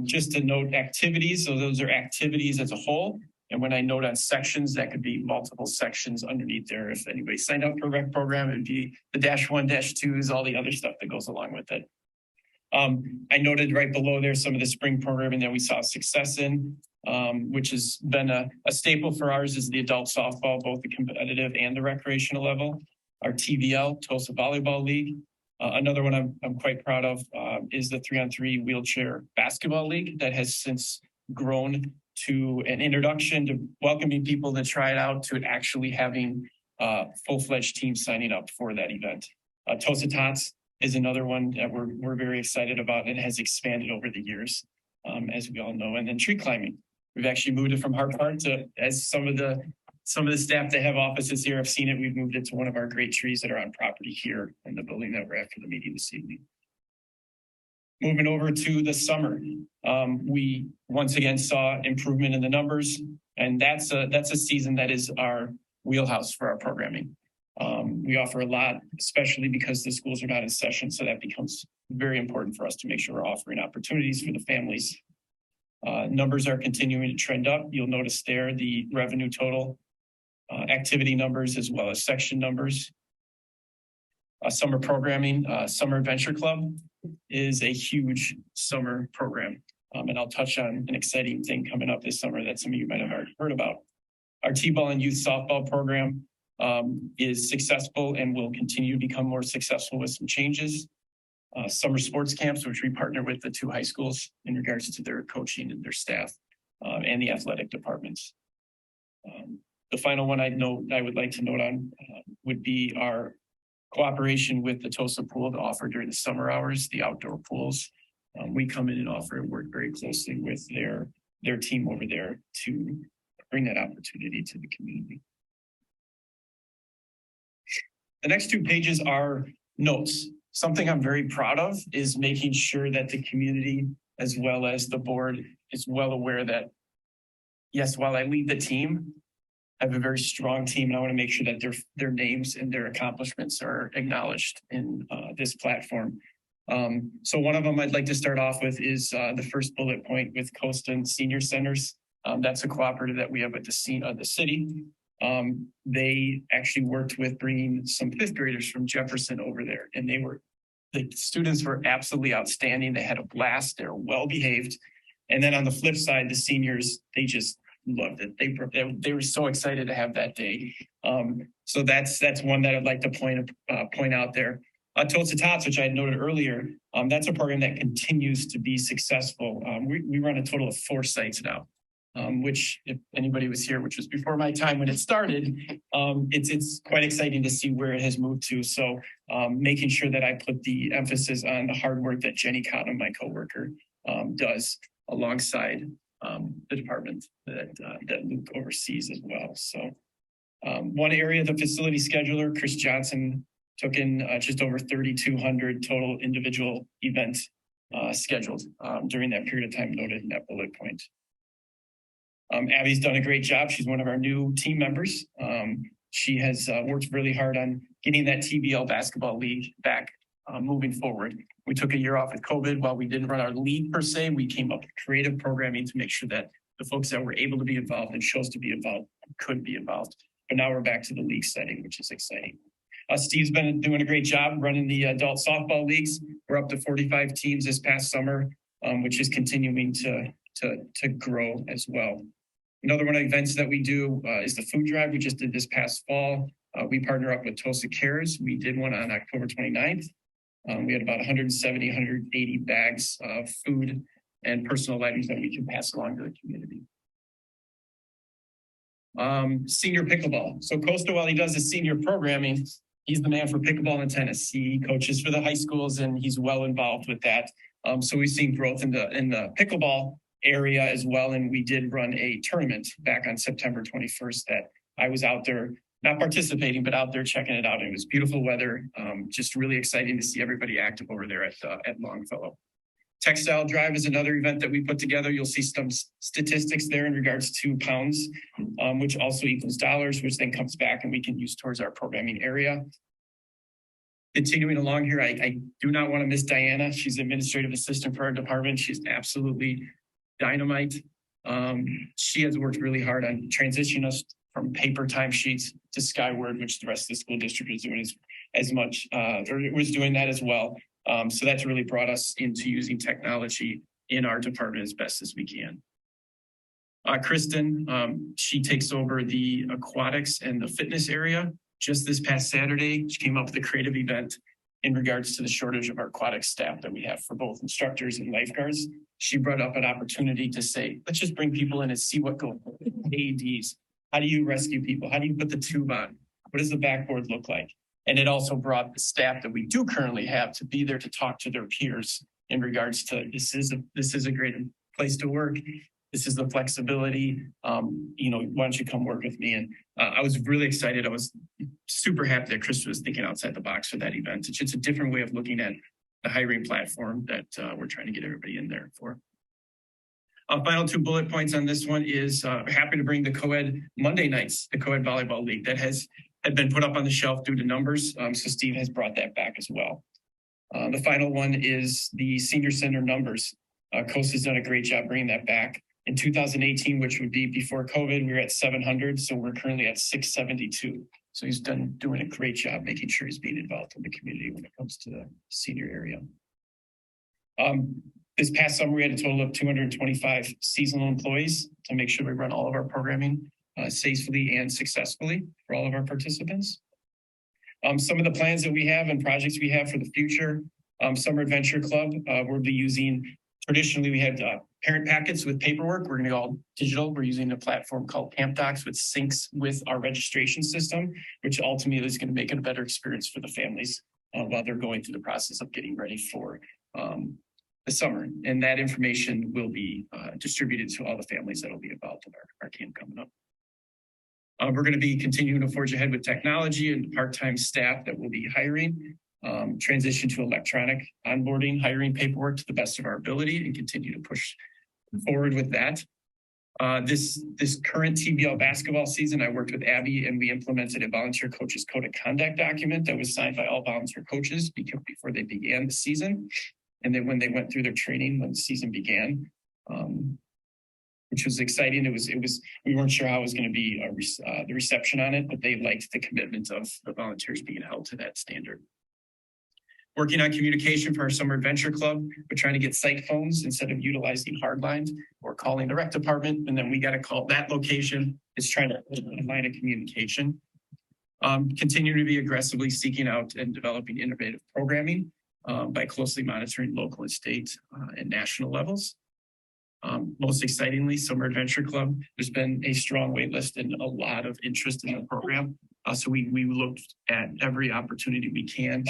Just to note activities, so those are activities as a whole. And when I note on sections, that could be multiple sections underneath there. If anybody signed up for a rec program, it'd be the -1, -2s, all the other stuff that goes along with it. I noted right below there some of the spring programming that we saw success in, which has been a staple for ours is the adult softball, both the competitive and the recreational level. Our TVL, Tulsa Volleyball League. Another one I'm quite proud of is the 3-on-3 wheelchair basketball league that has since grown to an introduction to welcoming people to try it out to actually having full-fledged teams signing up for that event. Tosa Tots is another one that we're very excited about and has expanded over the years, as we all know. And then tree climbing. We've actually moved it from Hart Park to, as some of the staff that have offices here have seen it, we've moved it to one of our great trees that are on property here in the building that we're at for the meeting this evening. Moving over to the summer, we once again saw improvement in the numbers, and that's a season that is our wheelhouse for our programming. We offer a lot, especially because the schools are not in session, so that becomes very important for us to make sure we're offering opportunities for the families. Numbers are continuing to trend up. You'll notice there the revenue total, activity numbers, as well as section numbers. Summer programming, Summer Adventure Club is a huge summer program. And I'll touch on an exciting thing coming up this summer that some of you might have already heard about. Our T-ball and youth softball program is successful and will continue to become more successful with some changes. Summer sports camps, which we partner with the two high schools in regards to their coaching and their staff and the athletic departments. The final one I would like to note on would be our cooperation with the Tosa Pool to offer during the summer hours, the outdoor pools. We come in and offer and work very closely with their team over there to bring that opportunity to the community. The next 2 pages are notes. Something I'm very proud of is making sure that the community as well as the board is well aware that, yes, while I lead the team, I have a very strong team, and I want to make sure that their names and their accomplishments are acknowledged in this platform. So one of them I'd like to start off with is the first bullet point with Coastal Senior Centers. That's a cooperative that we have with the city. They actually worked with bringing some 5th graders from Jefferson over there, and the students were absolutely outstanding. They had a blast. They're well behaved. And then on the flip side, the seniors, they just loved it. They were so excited to have that day. So that's one that I'd like to point out there. Toast to Tots, which I had noted earlier, that's a program that continues to be successful. We run a total of 4 sites now, which if anybody was here, which was before my time when it started, it's quite exciting to see where it has moved to. So making sure that I put the emphasis on the hard work that Jenny Cotton, my coworker, does alongside the department that Luke oversees as well. So one area, the facility scheduler, Chris Johnson, took in just over 3,200 total individual events scheduled during that period of time noted in that bullet point. Abby's done a great job. She's one of our new team members. She has worked really hard on getting that TBL basketball league back moving forward. We took a year off with COVID. While we didn't run our league per se, we came up with creative programming to make sure that the folks that were able to be involved and chose to be involved could be involved. But now we're back to the league setting, which is exciting. Steve's been doing a great job running the adult softball leagues. We're up to 45 teams this past summer, which is continuing to grow as well. Another one of the events that we do is the food drive. We just did this past fall. We partner up with Tulsa Cares. We did one on October 29th. We had about 170, 180 bags of food and personal items that we can pass along to the community. Senior pickleball. So Costa, while he does his senior programming, he's the man for pickleball and tennis. He coaches for the high schools and he's well involved with that. So we've seen growth in the pickleball area as well. And we did run a tournament back on September 21st that I was out there, not participating, but out there checking it out. It was beautiful weather. Just really exciting to see everybody active over there at Longfellow. Textile Drive is another event that we put together. You'll see some statistics there in regards to pounds, which also equals dollars, which then comes back and we can use towards our programming area. Continuing along here, I do not want to miss Diana. She's administrative assistant for our department. She's absolutely dynamite. She has worked really hard on transitioning us from paper timesheets to Skyward, which the rest of the school district is doing as much, or was doing that as well. So that's really brought us into using technology in our department as best as we can. Kristen, she takes over the aquatics and the fitness area. Just this past Saturday, she came up with a creative event in regards to the shortage of our aquatic staff that we have for both instructors and lifeguards. She brought up an opportunity to say, let's just bring people in and see what goes on. AEDs. How do you rescue people? How do you put the tube on? What does the backboard look like? And it also brought the staff that we do currently have to be there to talk to their peers in regards to this is a great place to work. This is the flexibility. Why don't you come work with me? And I was really excited. I was super happy that Chris was thinking outside the box for that event. It's just a different way of looking at the hiring platform that we're trying to get everybody in there for. Final 2 bullet points on this one is happy to bring the co-ed Monday nights, the co-ed volleyball league that had been put up on the shelf due to numbers. So Steve has brought that back as well. The final one is the senior center numbers. Coast has done a great job bringing that back. In 2018, which would be before COVID, we were at 700. So we're currently at 672. So he's doing a great job making sure he's being involved in the community when it comes to the senior area. This past summer, we had a total of 225 seasonal employees to make sure we run all of our programming safely and successfully for all of our participants. Some of the plans that we have and projects we have for the future, Summer Adventure Club, we'll be using, traditionally we had parent packets with paperwork. We're going to go all digital. We're using a platform called Camp Docs, which syncs with our registration system, which ultimately is going to make it a better experience for the families while they're going through the process of getting ready for the summer. And that information will be distributed to all the families that will be involved in our camp coming up. We're going to be continuing to forge ahead with technology and part-time staff that we'll be hiring. Transition to electronic onboarding, hiring paperwork to the best of our ability, and continue to push forward with that. This current TBL basketball season, I worked with Abby and we implemented a volunteer coaches code of conduct document that was signed by all volunteer coaches before they began the season. And then when they went through their training, when the season began, which was exciting. We weren't sure how it was going to be the reception on it, but they liked the commitment of the volunteers being held to that standard. Working on communication for our summer adventure club. We're trying to get site phones instead of utilizing hardlines or calling the rec department. And then we got to call that location. It's trying to hold a line of communication. Continue to be aggressively seeking out and developing innovative programming by closely monitoring local and state and national levels. Most excitingly, Summer Adventure Club, there's been a strong wait list and a lot of interest in the program. So we looked at every opportunity we can.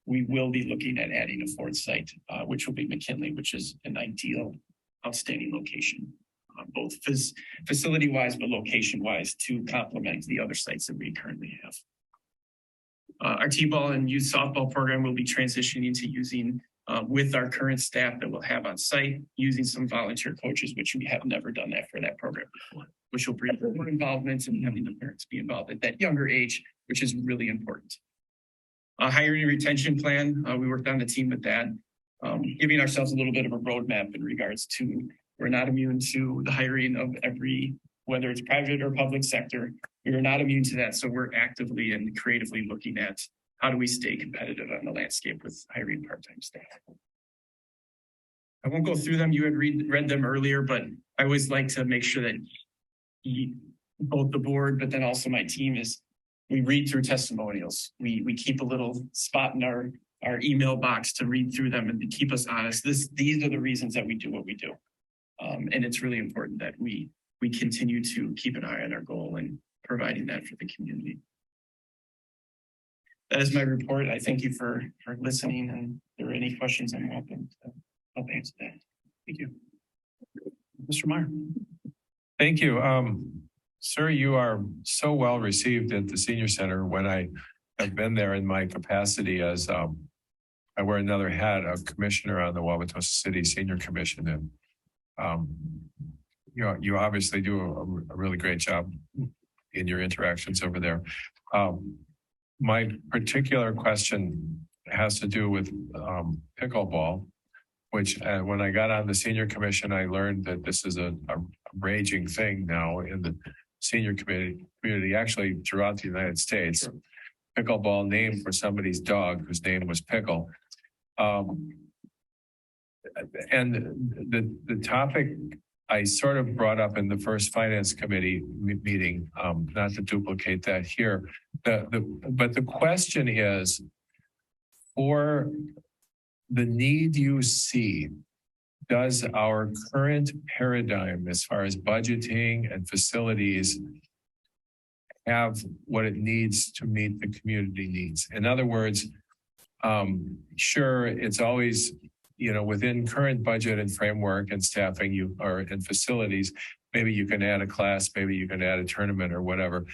We will be looking at adding a fourth site, which will be McKinley, which is an ideal, outstanding location, both facility-wise, but location-wise to complement the other sites that we currently have. Our T-ball and youth softball program will be transitioning to using with our current staff that we'll have on site, using some volunteer coaches, which we have never done that for that program before, which will bring more involvement and having the parents be involved at that younger age, which is really important. Hiring and retention plan, we worked on the team with that, giving ourselves a little bit of a roadmap in regards to we're not immune to the hiring of whether it's private or public sector, we are not immune to that. So we're actively and creatively looking at how do we stay competitive on the landscape with hiring part-time staff. I won't go through them. You had read them earlier, but I always like to make sure that both the board, but then also my team we read through testimonials. We keep a little spot in our email box to read through them and to keep us honest. These are the reasons that we do what we do. And it's really important that we continue to keep an eye on our goal and providing that for the community. That is my report. I thank you for listening, and if there are any questions, I'm welcome to help answer that. Thank you. Mr. Meyer. Thank you. Sir, you are so well received at the Senior Center. When I have been there in my capacity as I wear another hat of commissioner on the Wauwatosa City Senior Commission, and you obviously do a really great job in your interactions over there. My particular question has to do with pickleball, which when I got on the Senior Commission, I learned that this is a raging thing now in the senior community, actually throughout the United States. Pickleball named for somebody's dog whose name was Pickle. And the topic I sort of brought up in the first finance committee meeting, not to duplicate that here. But the question is, for the need you see, does our current paradigm as far as budgeting and facilities have what it needs to meet the community needs? In other words, sure, it's always, within current budget and framework and staffing and facilities, maybe you can add a class, maybe you can add a tournament or whatever.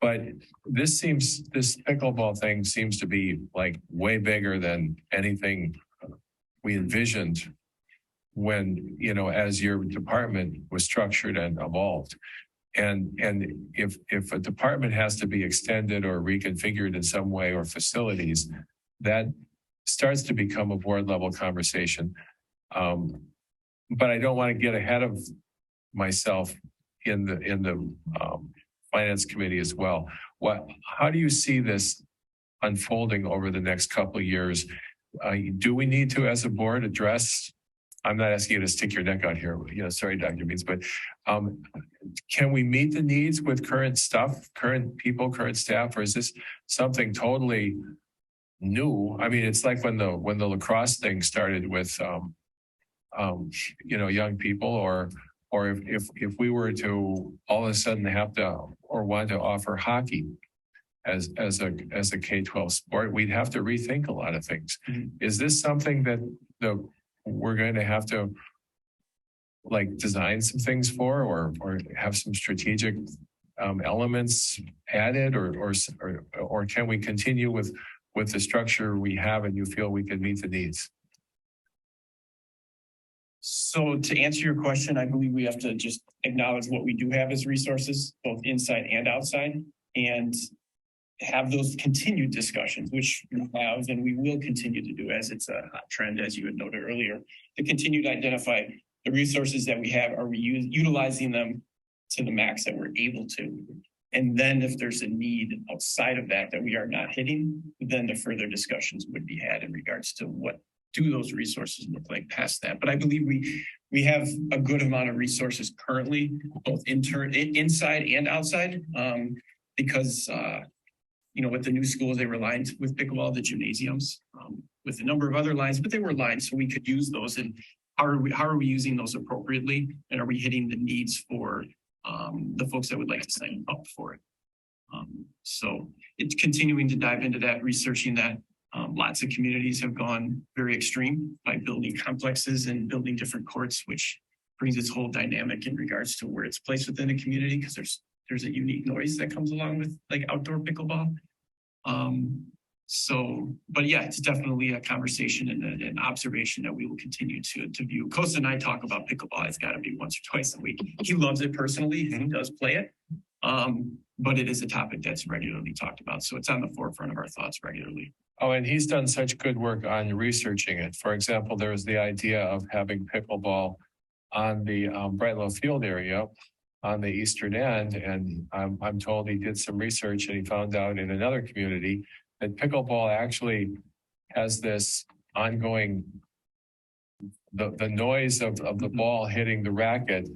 But this pickleball thing seems to be like way bigger than anything we envisioned when, as your department was structured and evolved. And if a department has to be extended or reconfigured in some way, or facilities, that starts to become a board level conversation. But I don't want to get ahead of myself in the finance committee as well. How do you see this unfolding over the next couple of years? Do we need to, as a board, address? I'm not asking you to stick your neck out here. Sorry, Dr. Means, but can we meet the needs with current stuff, current people, current staff, or is this something totally new? I mean, it's like when the lacrosse thing started with young people, or if we were to all of a sudden have to or want to offer hockey as a K-12 sport, we'd have to rethink a lot of things. Is this something that we're going to have to like design some things for, or have some strategic elements added, or can we continue with the structure we have and you feel we can meet the needs? So to answer your question, I believe we have to just acknowledge what we do have as resources, both inside and outside, and have those continued discussions, which we have and we will continue to do as it's a hot trend, as you had noted earlier, to continue to identify the resources that we have. Are we utilizing them to the max that we're able to? And then if there's a need outside of that we are not hitting, then the further discussions would be had in regards to what do those resources look like past that. But I believe we have a good amount of resources currently, both inside and outside, because with the new schools, they were lined with pickleball, the gymnasiums, with a number of other lines, but they were lined so we could use those. And how are we using those appropriately? And are we hitting the needs for the folks that would like to sign up for it? So it's continuing to dive into that, researching that. Lots of communities have gone very extreme by building complexes and building different courts, which brings its whole dynamic in regards to where it's placed within a community, because there's a unique noise that comes along with like outdoor pickleball. But yeah, it's definitely a conversation and an observation that we will continue to view. Costa and I talk about pickleball. It's got to be once or twice a week. He loves it personally. He does play it. But it is a topic that's regularly talked about. So it's on the forefront of our thoughts regularly. Oh, and he's done such good work on researching it. For example, there was the idea of having pickleball on the Brightlow Field area on the eastern end. And I'm told he did some research and he found out in another community that pickleball actually has this ongoing, the noise of the ball hitting the racket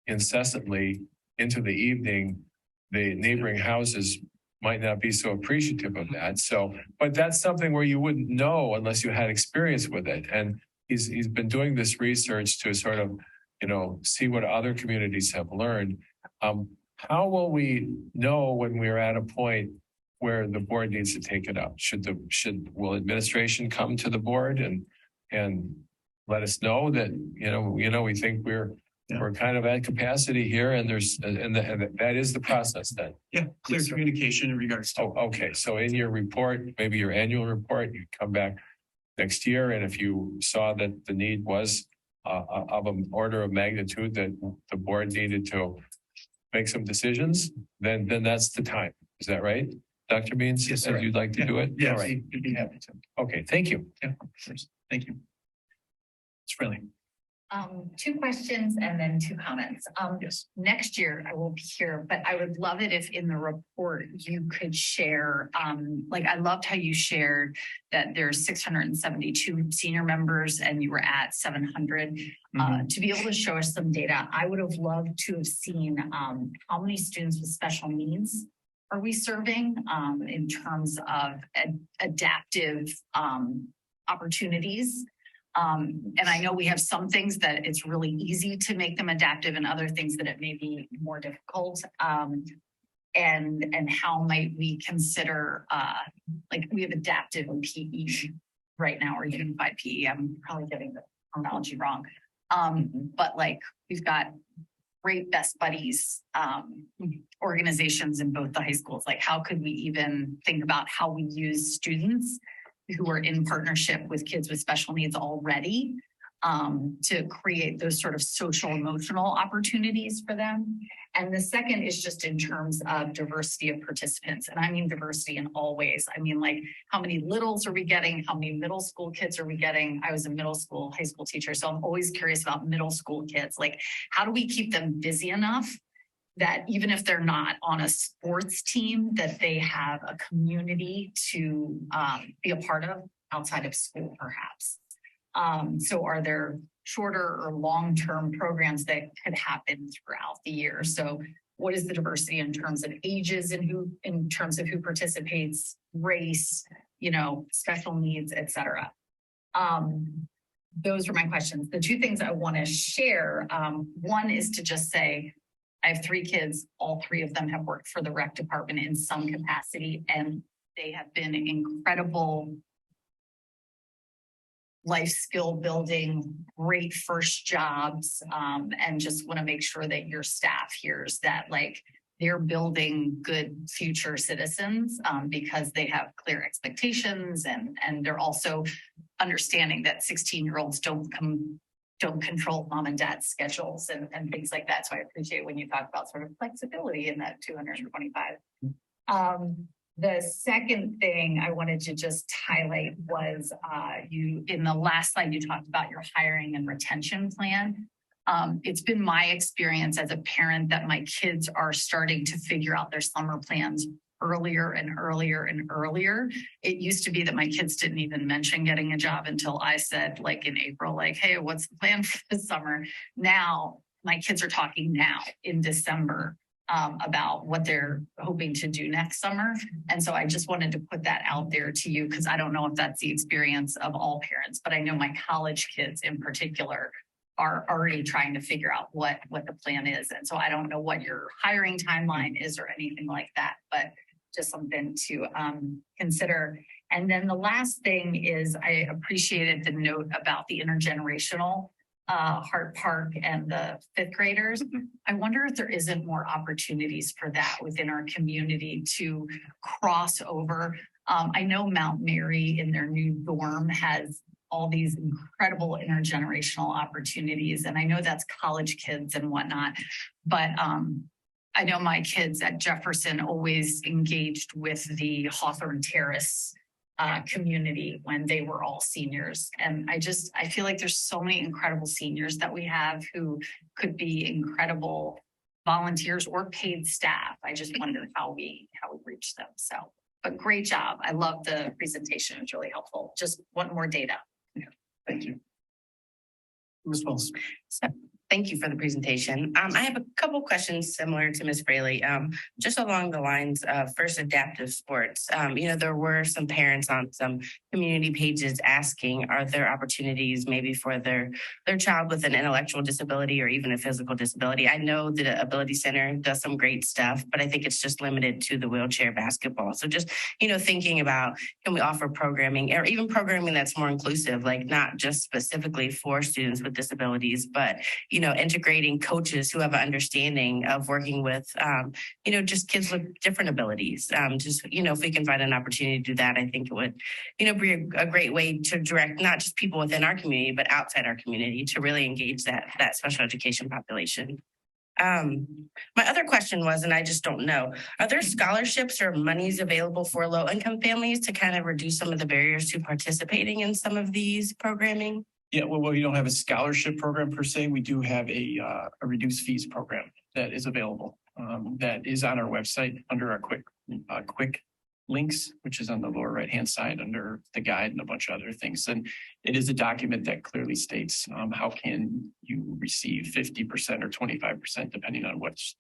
incessantly into the evening. The neighboring houses might not be so appreciative of that. So, but that's something where you wouldn't know unless you had experience with it. And he's been doing this research to sort of, see what other communities have learned. How will we know when we're at a point where the board needs to take it up? Will administration come to the board and let us know that, we think we're kind of at capacity here, and that is the process then. Yeah, clear communication in regards to. Oh, okay. So in your report, maybe your annual report, you come back next year, and if you saw that the need was of an order of magnitude that the board needed to make some decisions, then that's the time. Is that right, Dr. Means? Yes, sir. You'd like to do it? Yes, All right. you'd be happy to. Okay, thank you. Yeah, of course. Thank you. It's really. Two questions and then two comments. Yes. Next year I will be here, but I would love it if in the report you could share, I loved how you shared that there's 672 senior members and you were at 700. To be able to show us some data, I would have loved to have seen how many students with special needs are we serving in terms of adaptive opportunities. And I know we have some things that it's really easy to make them adaptive and other things that it may be more difficult. And how might we consider, we have adaptive in PE right now, or unified PE. I'm probably getting the terminology wrong. But we've got great best buddies organizations in both the high schools. How could we even think about how we use students who are in partnership with kids with special needs already to create those sort of social emotional opportunities for them. And the second is just in terms of diversity of participants. And I mean diversity in all ways. I mean, how many littles are we getting? How many middle school kids are we getting? I was a middle school, high school teacher, so I'm always curious about middle school kids. How do we keep them busy enough that even if they're not on a sports team, that they have a community to be a part of outside of school, perhaps? So are there shorter or long-term programs that could happen throughout the year? So what is the diversity in terms of ages and in terms of who participates, race, special needs, et cetera? those were my questions. The two things I want to share, one is to just say, I have 3 kids. All 3 of them have worked for the rec department in some capacity, and they have been incredible life skill building, great first jobs, and just want to make sure that your staff hears that, like, they're building good future citizens because they have clear expectations, and they're also understanding that 16-year-olds don't control mom and dad's schedules and things like that. So I appreciate when you talk about sort of flexibility in that 225. The second thing I wanted to just highlight was you, in the last slide, you talked about your hiring and retention plan. It's been my experience as a parent that my kids are starting to figure out their summer plans earlier and earlier and earlier. It used to be that my kids didn't even mention getting a job until I said, like in April, like, hey, what's the plan for this summer? Now, my kids are talking now in December about what they're hoping to do next summer. And so I just wanted to put that out there to you, because I don't know if that's the experience of all parents, but I know my college kids in particular are already trying to figure out what the plan is. And so I don't know what your hiring timeline is or anything like that, but just something to consider. And then the last thing is, I appreciated the note about the intergenerational Hart Park and the 5th graders. I wonder if there isn't more opportunities for that within our community to cross over. I know Mount Mary in their new dorm has all these incredible intergenerational opportunities, and I know that's college kids and whatnot, but I know my kids at Jefferson always engaged with the Hawthorne Terrace community when they were all seniors. And I feel like there's so many incredible seniors that we have who could be incredible volunteers or paid staff. I just wonder how we reach them. So, but great job. I love the presentation. It's really helpful. Just want more data. Yeah, thank you. Ms. Wells. So, thank you for the presentation. I have a couple questions similar to Ms. Fraley, just along the lines of first adaptive sports. There were some parents on some community pages asking, are there opportunities maybe for their child with an intellectual disability or even a physical disability? I know the Ability Center does some great stuff, but I think it's just limited to the wheelchair basketball. So just, thinking about, can we offer programming or even programming that's more inclusive, like not just specifically for students with disabilities, but integrating coaches who have an understanding of working with, just kids with different abilities. If we can find an opportunity to do that, I think it would, be a great way to direct not just people within our community, but outside our community to really engage that special education population. My other question was, and I just don't know, are there scholarships or monies available for low-income families to kind of reduce some of the barriers to participating in some of these programming? Yeah, well, we don't have a scholarship program per se. We do have a reduced fees program that is available. That is on our website under our quick links, which is on the lower right-hand side under the guide and a bunch of other things. And it is a document that clearly states how can you receive 50% or 25%, depending on which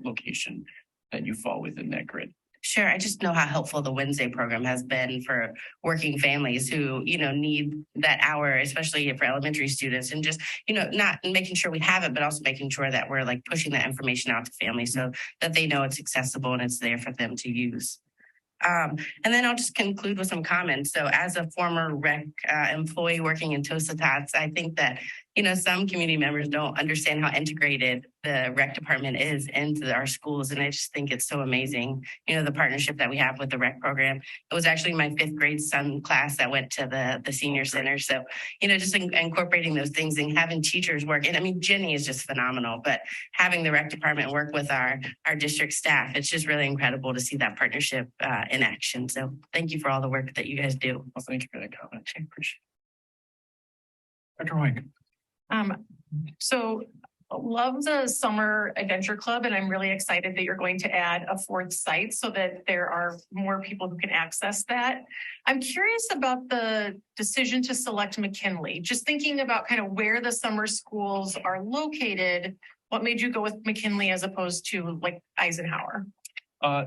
location that you fall within that grid. Sure. I just know how helpful the Wednesday program has been for working families who, need that hour, especially for elementary students, and just, not making sure we have it, but also making sure that we're like pushing that information out to families so that they know it's accessible and it's there for them to use. And then I'll just conclude with some comments. So as a former rec employee working in Tosa Tots, I think that, some community members don't understand how integrated the rec department is into our schools. And I just think it's so amazing, the partnership that we have with the rec program. It was actually my 5th grade son class that went to the senior center. So, just incorporating those things and having teachers work. And I mean, Jenny is just phenomenal, but having the rec department work with our district staff, it's just really incredible to see that partnership in action. So thank you for all the work that you guys do. Well, thank you for that comment. I appreciate it. Dr. White. So love the Summer Adventure Club, and I'm really excited that you're going to add a 4th site so that there are more people who can access that. I'm curious about the decision to select McKinley, just thinking about kind of where the summer schools are located. What made you go with McKinley as opposed to like Eisenhower?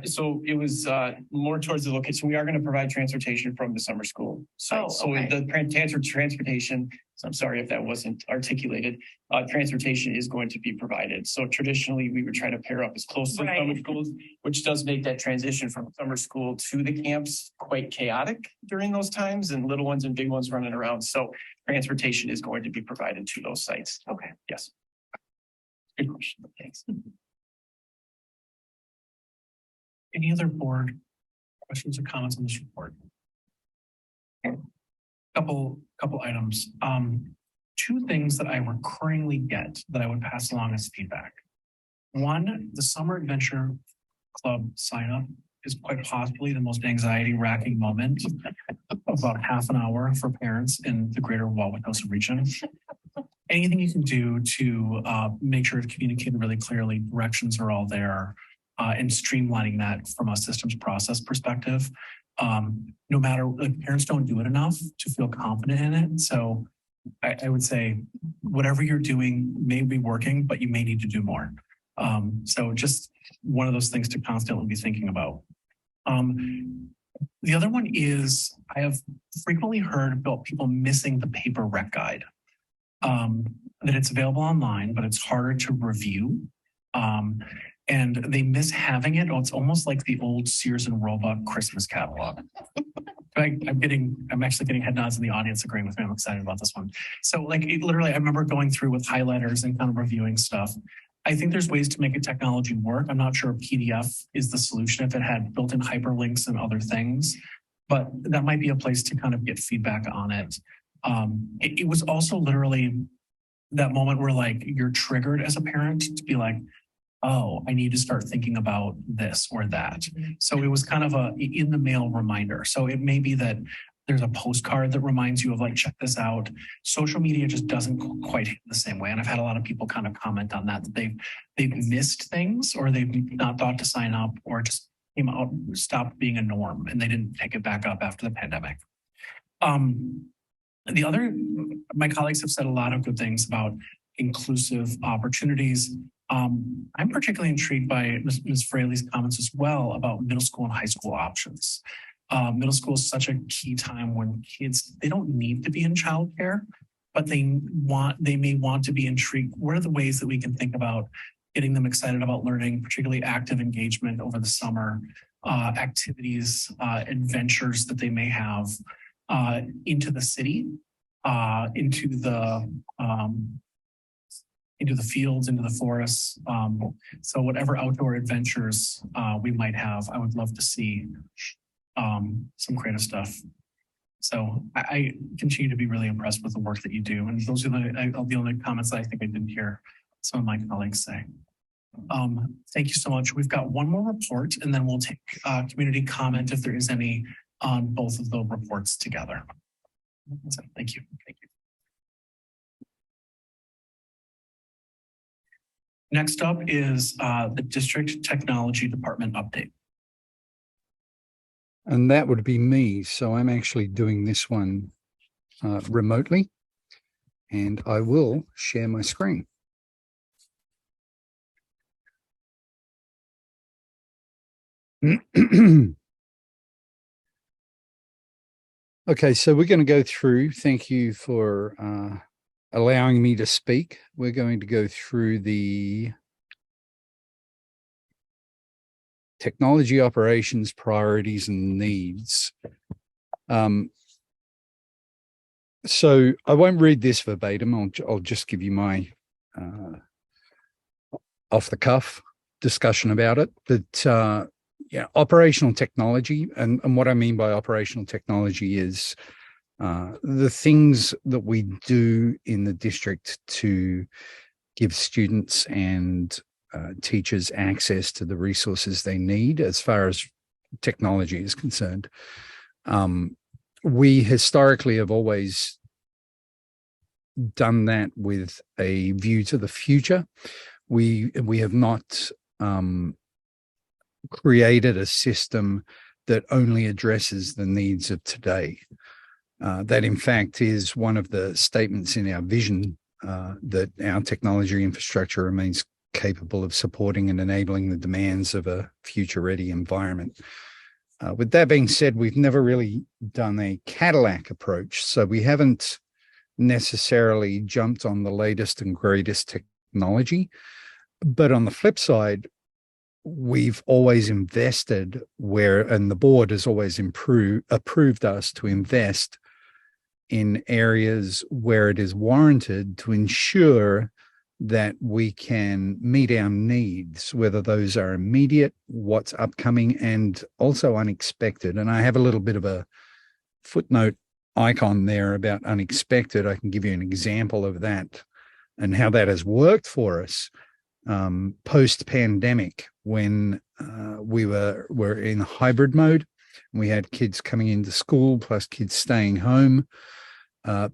So it was more towards the location. We are going to provide transportation from the summer school site. Okay. The transportation So I'm sorry if that wasn't articulated. Transportation is going to be provided. So traditionally, we would try to pair up as close to Right. summer schools, which does make that transition from summer school to the camps quite chaotic during those times, and little ones and big ones running around. So transportation is going to be provided to those sites. Okay. Yes. Good question. Thanks. Any other board questions or comments on this report? Couple items. Two things that I recurringly get that I would pass along as feedback. One, the Summer Adventure Club sign up is quite possibly the most anxiety racking moment of about half an hour for parents in the greater Wauwatosa region. Anything you can do to make sure it's communicated really clearly, directions are all there, and streamlining that from a systems process perspective. No matter, like, parents don't do it enough to feel confident in it. So I would say whatever you're doing may be working, but you may need to do more. So just one of those things to constantly be thinking about. The other one is I have frequently heard about people missing the paper rec guide. That it's available online, but it's harder to review. And they miss having it. Oh, it's almost like the old Sears and Roebuck Christmas catalog. I'm actually getting head nods in the audience agreeing with me. I'm excited about this one. So like literally, I remember going through with highlighters and kind of reviewing stuff. I think there's ways to make a technology work. I'm not sure a PDF is the solution if it had built-in hyperlinks and other things, but that might be a place to kind of get feedback on it. It was also literally that moment where like you're triggered as a parent to be like, oh, I need to start thinking about this or that. So it was kind of a in the mail reminder. So it may be that there's a postcard that reminds you of like, check this out. Social media just doesn't quite hit the same way. And I've had a lot of people kind of comment on that they've missed things, or they've not thought to sign up, or just came out, stopped being a norm, and they didn't pick it back up after the pandemic. My colleagues have said a lot of good things about inclusive opportunities. I'm particularly intrigued by Ms. Fraley's comments as well about middle school and high school options. Middle school is such a key time when kids, they don't need to be in childcare, but they may want to be intrigued. What are the ways that we can think about getting them excited about learning, particularly active engagement over the summer, activities, adventures that they may have into the city, into the fields, into the forests. So whatever outdoor adventures we might have, I would love to see some creative stuff. So I continue to be really impressed with the work that you do. And those are the only comments that I think I didn't hear some of my colleagues say. Thank you so much. We've got one more report, and then we'll take community comment if there is any on both of the reports together. So, thank you. Thank you. Next up is the District Technology Department update. And that would be me. So I'm actually doing this one remotely, and I will share my screen. Okay, so we're going to go through. Thank you for allowing me to speak. We're going to go through the technology operations priorities and needs. So I won't read this verbatim. I'll just give you my off the cuff discussion about it. But yeah, operational technology, and what I mean by operational technology is the things that we do in the district to give students and teachers access to the resources they need as far as technology is concerned. We historically have always done that with a view to the future. We have not created a system that only addresses the needs of today. That, in fact, is one of the statements in our vision, that our technology infrastructure remains capable of supporting and enabling the demands of a future-ready environment. With that being said, we've never really done a Cadillac approach. So we haven't necessarily jumped on the latest and greatest technology. But on the flip side, we've always invested and the board has always approved us to invest in areas where it is warranted to ensure that we can meet our needs, whether those are immediate, what's upcoming, and also unexpected. And I have a little bit of a footnote icon there about unexpected. I can give you an example of that and how that has worked for us post-pandemic when we were in hybrid mode. We had kids coming into school plus kids staying home.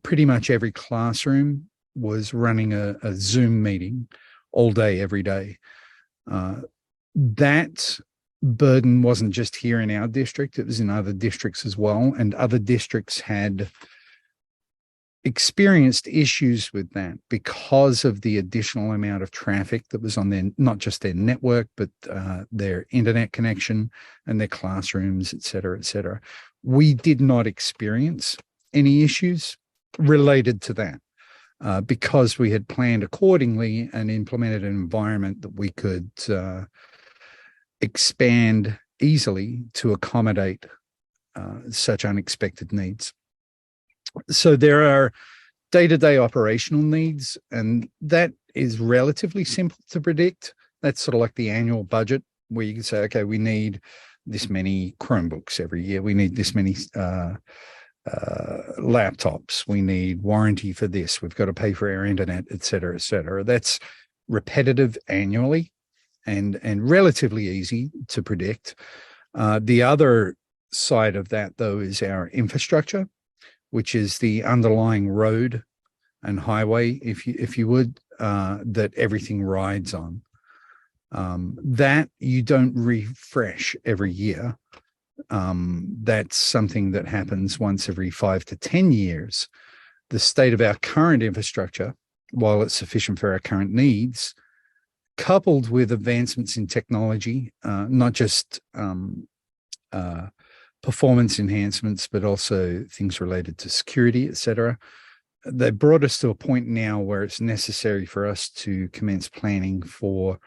Pretty much every classroom was running a Zoom meeting all day, every day. That burden wasn't just here in our district, it was in other districts as well. And other districts had experienced issues with that because of the additional amount of traffic that was on not just their network, but their internet connection and their classrooms, et cetera, et cetera. We did not experience any issues related to that. Because we had planned accordingly and implemented an environment that we could expand easily to accommodate such unexpected needs. So there are day-to-day operational needs, and that is relatively simple to predict. That's sort of like the annual budget where you can say, okay, we need this many Chromebooks every year. We need this many laptops, we need warranty for this, we've got to pay for our internet, et cetera, et cetera. That's repetitive annually and relatively easy to predict. The other side of that, though, is our infrastructure, which is the underlying road and highway, if you would, that everything rides on. That you don't refresh every year. That's something that happens once every 5 to 10 years. The state of our current infrastructure, while it's sufficient for our current needs, coupled with advancements in technology, not just performance enhancements, but also things related to security, et cetera, they brought us to a point now where it's necessary for us to commence planning for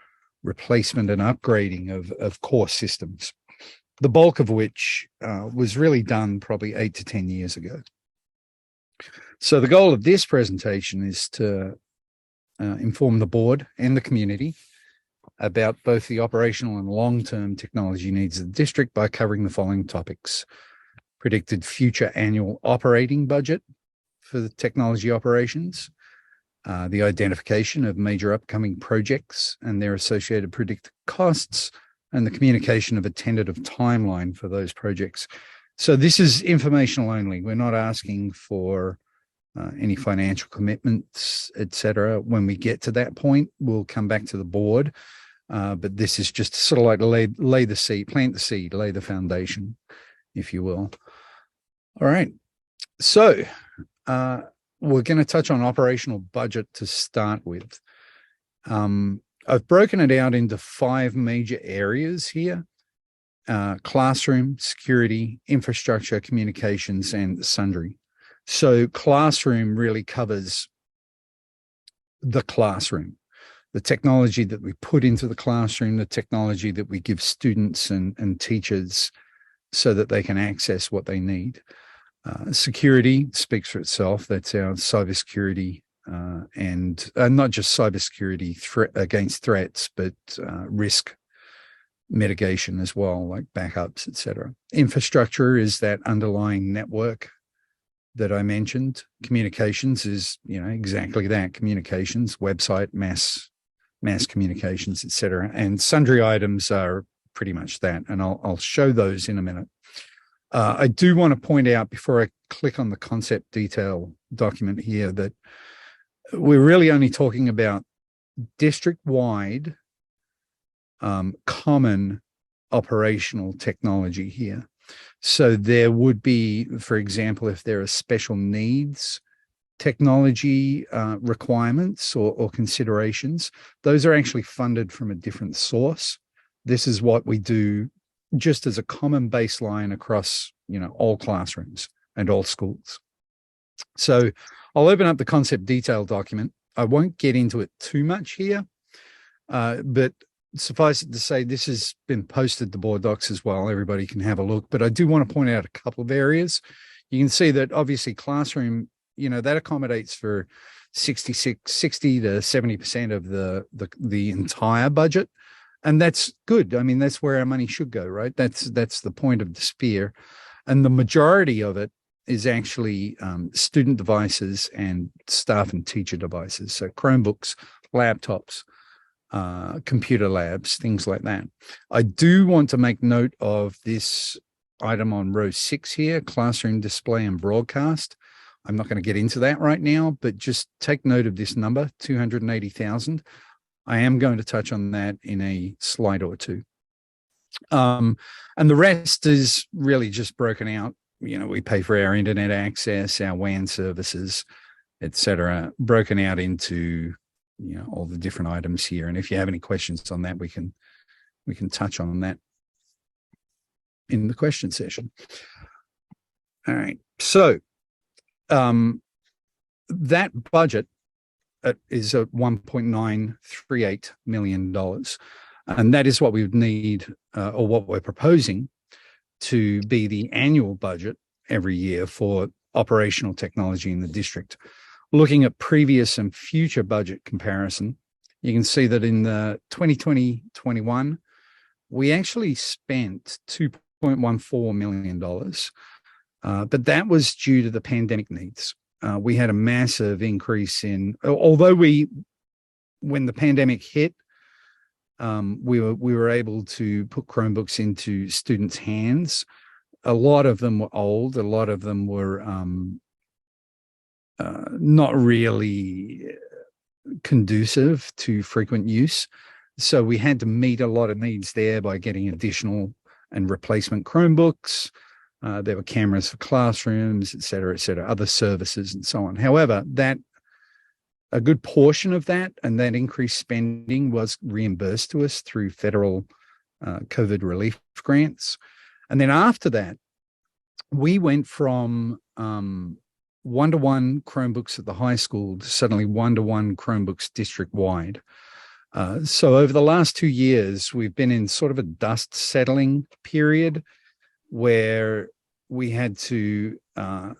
replacement and upgrading of core systems, the bulk of which was really done probably 8 to 10 years ago. So the goal of this presentation is to inform the board and the community about both the operational and long-term technology needs of the district by covering the following topics: predicted future annual operating budget for the technology operations, the identification of major upcoming projects and their associated predicted costs, and the communication of a tentative timeline for those projects. So this is informational only. We're not asking for any financial commitments, et cetera. When we get to that point, we'll come back to the board. But this is just sort of like lay the seed, plant the seed, lay the foundation, if you will. All right. So we're going to touch on operational budget to start with. I've broken it out into 5 major areas here: classroom, security, infrastructure, communications, and sundry. So classroom really covers the classroom, the technology that we put into the classroom, the technology that we give students and teachers so that they can access what they need. Security speaks for itself. That's our cybersecurity and not just cybersecurity against threats, but risk mitigation as well, like backups, et cetera. Infrastructure is that underlying network that I mentioned. Communications is, exactly that: communications, website, mass communications, et cetera. And sundry items are pretty much that. And I'll show those in a minute. I do want to point out before I click on the concept detail document here that we're really only talking about district-wide common operational technology here. So there would be, for example, if there are special needs technology requirements or considerations, those are actually funded from a different source. This is what we do just as a common baseline across, all classrooms and all schools. So I'll open up the concept detail document. I won't get into it too much here, but suffice it to say, this has been posted to board docs as well. Everybody can have a look, but I do want to point out a couple of areas. You can see that obviously classroom, that accommodates for 60 to 70% of the entire budget. And that's good. I mean, that's where our money should go, right? That's the point of the sphere. And the majority of it is actually student devices and staff and teacher devices. So Chromebooks, laptops, computer labs, things like that. I do want to make note of this item on row 6 here, classroom display and broadcast. I'm not going to get into that right now, but just take note of this number, 280,000. I am going to touch on that in a slide or two. And the rest is really just broken out. We pay for our internet access, our WAN services, etc., broken out into all the different items here. And if you have any questions on that, we can touch on that in the question session. All right. So that budget is at $1.938 million. And that is what we would need, or what we're proposing to be the annual budget every year for operational technology in the district. Looking at previous and future budget comparison, you can see that in the 2020-21, we actually spent $2.14 million, but that was due to the pandemic needs. We had a massive increase although when the pandemic hit, we were able to put Chromebooks into students' hands. A lot of them were old. A lot of them were not really conducive to frequent use. So we had to meet a lot of needs there by getting additional and replacement Chromebooks. There were cameras for classrooms, et cetera, other services and so on. However, a good portion of that and that increased spending was reimbursed to us through federal COVID relief grants. And then after that, we went from one-to-one Chromebooks at the high school to suddenly one-to-one Chromebooks district-wide. So over the last 2 years, we've been in sort of a dust settling period where we had to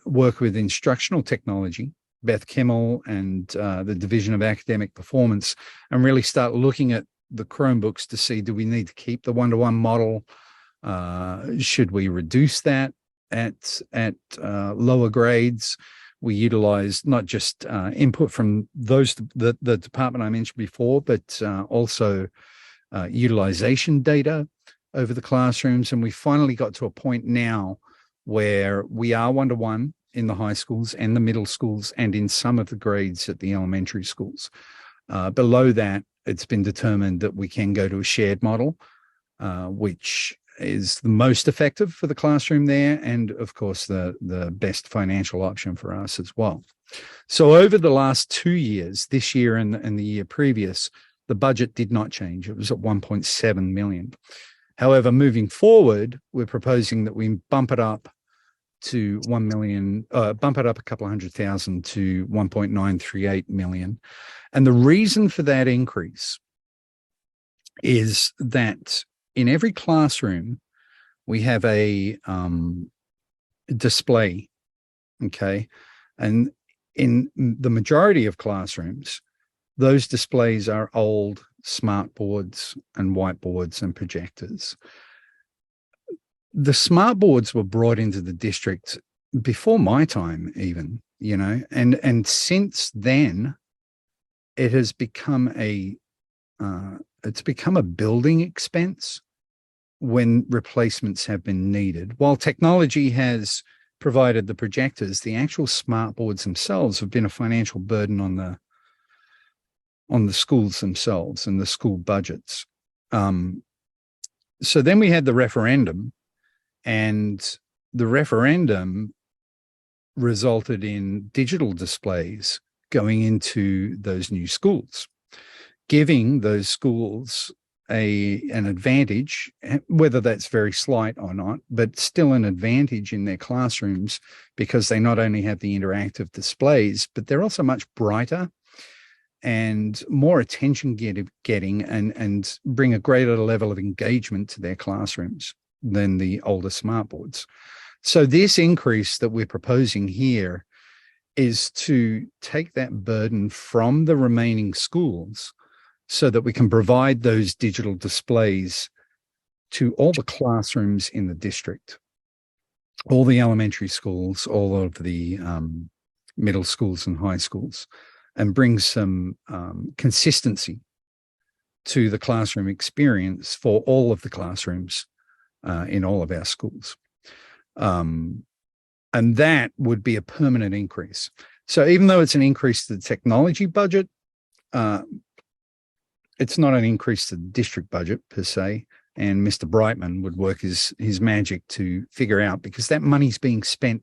work with instructional technology, Beth Kimmel and the Division of Academic Performance, and really start looking at the Chromebooks to see, do we need to keep the one-to-one model? Should we reduce that at lower grades? We utilized not just input from the department I mentioned before, but also utilization data over the classrooms. And we finally got to a point now where we are one-to-one in the high schools and the middle schools and in some of the grades at the elementary schools. Below that, it's been determined that we can go to a shared model, which is the most effective for the classroom there, and of course the best financial option for us as well. So over the last 2 years, this year and the year previous, the budget did not change. It was at 1.7 million. However, moving forward, we're proposing that we bump it up to 1 million, bump it up a couple of $100,000 to 1.938 million. And the reason for that increase is that in every classroom, we have a display, okay? And in the majority of classrooms, those displays are old smart boards and whiteboards and projectors. The smart boards were brought into the district before my time even, and since then, it has become it's become a building expense when replacements have been needed. While technology has provided the projectors, the actual smart boards themselves have been a financial burden on the schools themselves and the school budgets. So then we had the referendum, and the referendum resulted in digital displays going into those new schools, giving those schools an advantage, whether that's very slight or not, but still an advantage in their classrooms because they not only have the interactive displays, but they're also much brighter and more attention getting and bring a greater level of engagement to their classrooms than the older smartboards. So this increase that we're proposing here is to take that burden from the remaining schools so that we can provide those digital displays to all the classrooms in the district, all the elementary schools, all of the middle schools and high schools, and bring some consistency to the classroom experience for all of the classrooms in all of our schools. And that would be a permanent increase. So even though it's an increase to the technology budget, it's not an increase to the district budget per se. And Mr. Brightman would work his magic to figure out, because that money's being spent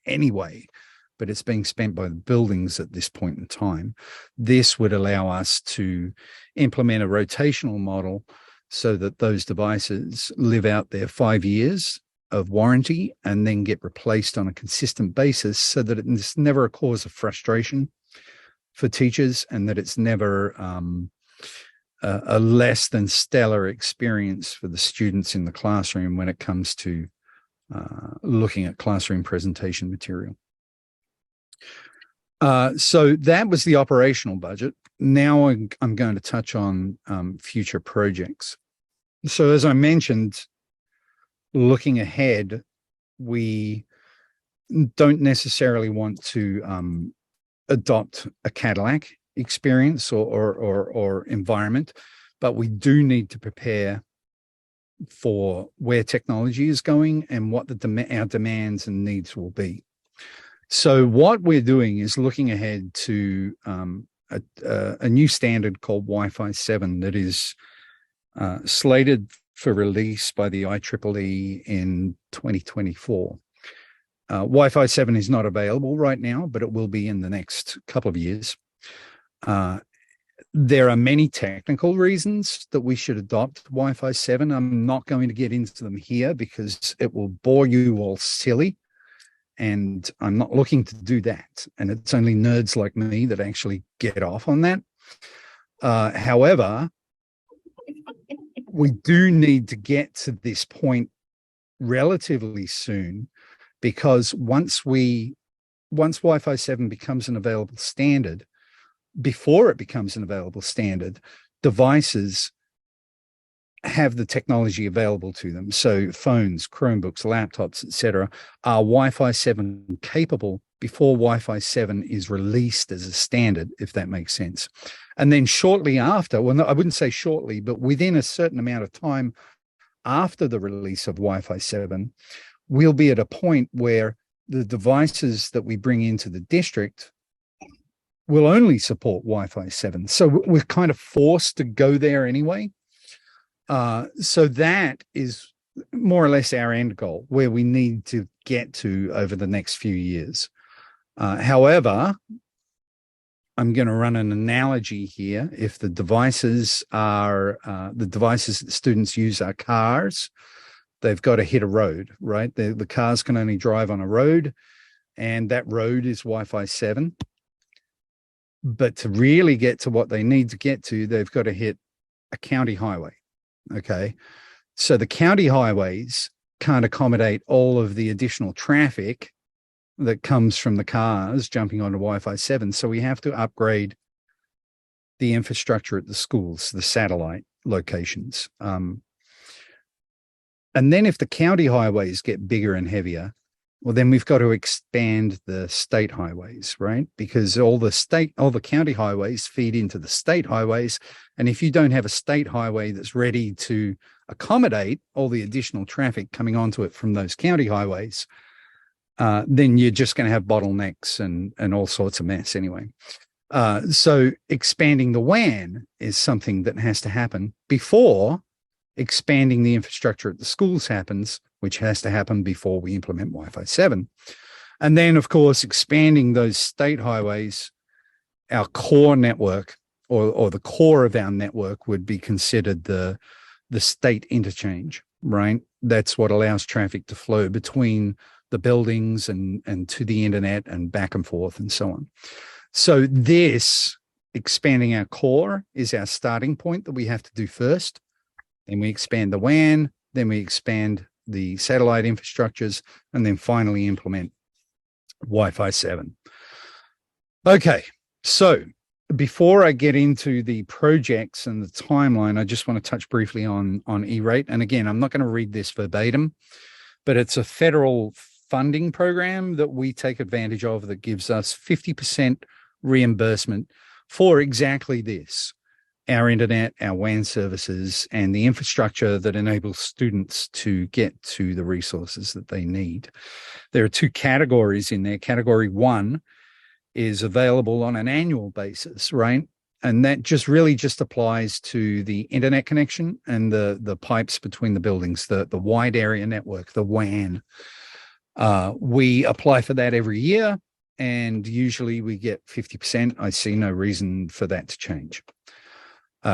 anyway, but it's being spent by the buildings at this point in time. This would allow us to implement a rotational model so that those devices live out their 5 years of warranty and then get replaced on a consistent basis, so that it's never a cause of frustration for teachers and that it's never a less than stellar experience for the students in the classroom when it comes to looking at classroom presentation material. So that was the operational budget. Now I'm going to touch on future projects. So as I mentioned, looking ahead, we don't necessarily want to adopt a Cadillac experience or environment, but we do need to prepare for where technology is going and what our demands and needs will be. So what we're doing is looking ahead to a new standard called Wi-Fi 7 that is slated for release by the IEEE in 2024. Wi-Fi 7 is not available right now, but it will be in the next couple of years. There are many technical reasons that we should adopt Wi-Fi 7. I'm not going to get into them here because it will bore you all silly, and I'm not looking to do that. And it's only nerds like me that actually get off on that. However, we do need to get to this point relatively soon, because once Wi-Fi 7 becomes an available standard, before it becomes an available standard, devices have the technology available to them. So phones, Chromebooks, laptops, etc., are Wi-Fi 7 capable before Wi-Fi 7 is released as a standard, if that makes sense. And then shortly after, well, no, I wouldn't say shortly, but within a certain amount of time after the release of Wi-Fi 7, we'll be at a point where the devices that we bring into the district will only support Wi-Fi 7. So we're kind of forced to go there anyway. So that is more or less our end goal, where we need to get to over the next few years. However, I'm going to run an analogy here. If the devices that students use are cars, they've got to hit a road, right? The cars can only drive on a road, and that road is Wi-Fi 7. But to really get to what they need to get to, they've got to hit a county highway. Okay. So the county highways can't accommodate all of the additional traffic that comes from the cars jumping onto Wi-Fi 7. So we have to upgrade the infrastructure at the schools, the satellite locations. And then if the county highways get bigger and heavier, well, then we've got to expand the state highways, right? Because all the county highways feed into the state highways. And if you don't have a state highway that's ready to accommodate all the additional traffic coming onto it from those county highways, then you're just going to have bottlenecks and all sorts of mess anyway. So expanding the WAN is something that has to happen before expanding the infrastructure at the schools happens, which has to happen before we implement Wi-Fi 7. And then, of course, expanding those state highways, our core network or the core of our network would be considered the state interchange, right? That's what allows traffic to flow between the buildings and to the internet and back and forth and so on. So this expanding our core is our starting point that we have to do first. Then we expand the WAN, then we expand the satellite infrastructures, and then finally implement Wi-Fi 7. Okay, so before I get into the projects and the timeline, I just want to touch briefly on E-rate. And again, I'm not going to read this verbatim, but it's a federal funding program that we take advantage of that gives us 50% reimbursement for exactly this: our internet, our WAN services, and the infrastructure that enables students to get to the resources that they need. There are two categories in there. Category 1 is available on an annual basis, right? And that just applies to the internet connection and the pipes between the buildings, the wide area network, the WAN. We apply for that every year, and usually we get 50%. I see no reason for that to change.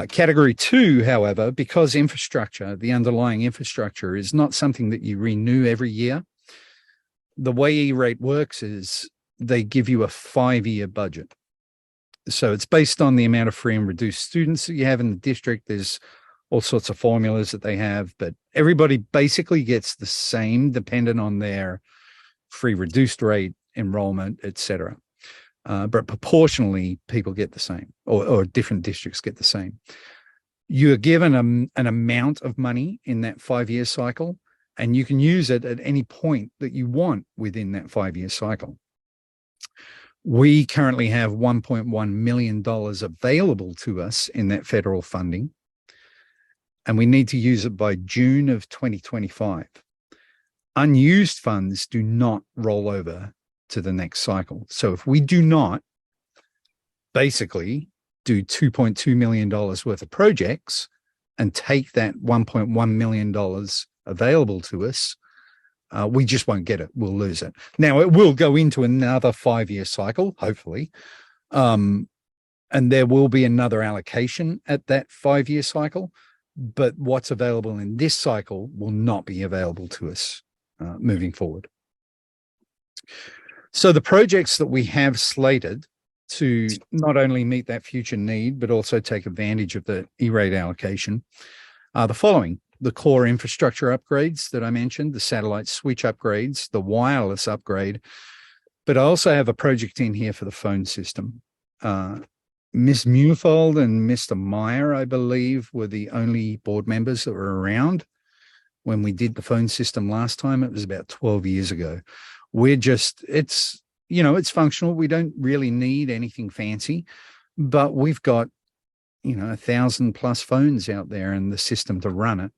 Category 2, however, because infrastructure, the underlying infrastructure, is not something that you renew every year, the way E-rate works is they give you a 5-year budget. So it's based on the amount of free and reduced students that you have in the district. There's all sorts of formulas that they have, but everybody basically gets the same dependent on their free reduced rate, enrollment, etc. But proportionally, people get the same, or different districts get the same. You are given an amount of money in that 5-year cycle, and you can use it at any point that you want within that 5-year cycle. We currently have $1.1 million available to us in that federal funding, and we need to use it by June of 2025. Unused funds do not roll over to the next cycle. So if we do not basically do $2.2 million worth of projects and take that $1.1 million available to us, we just won't get it. We'll lose it. Now, it will go into another 5-year cycle, hopefully. And there will be another allocation at that 5-year cycle. But what's available in this cycle will not be available to us moving forward. So the projects that we have slated to not only meet that future need, but also take advantage of the E-rate allocation are the following: the core infrastructure upgrades that I mentioned, the satellite switch upgrades, the wireless upgrade, but I also have a project in here for the phone system. Ms. Mufold and Mr. Meyer, I believe, were the only board members that were around when we did the phone system last time. It was about 12 years ago. It's functional. We don't really need anything fancy, but we've got, 1,000+ phones out there and the system to run it.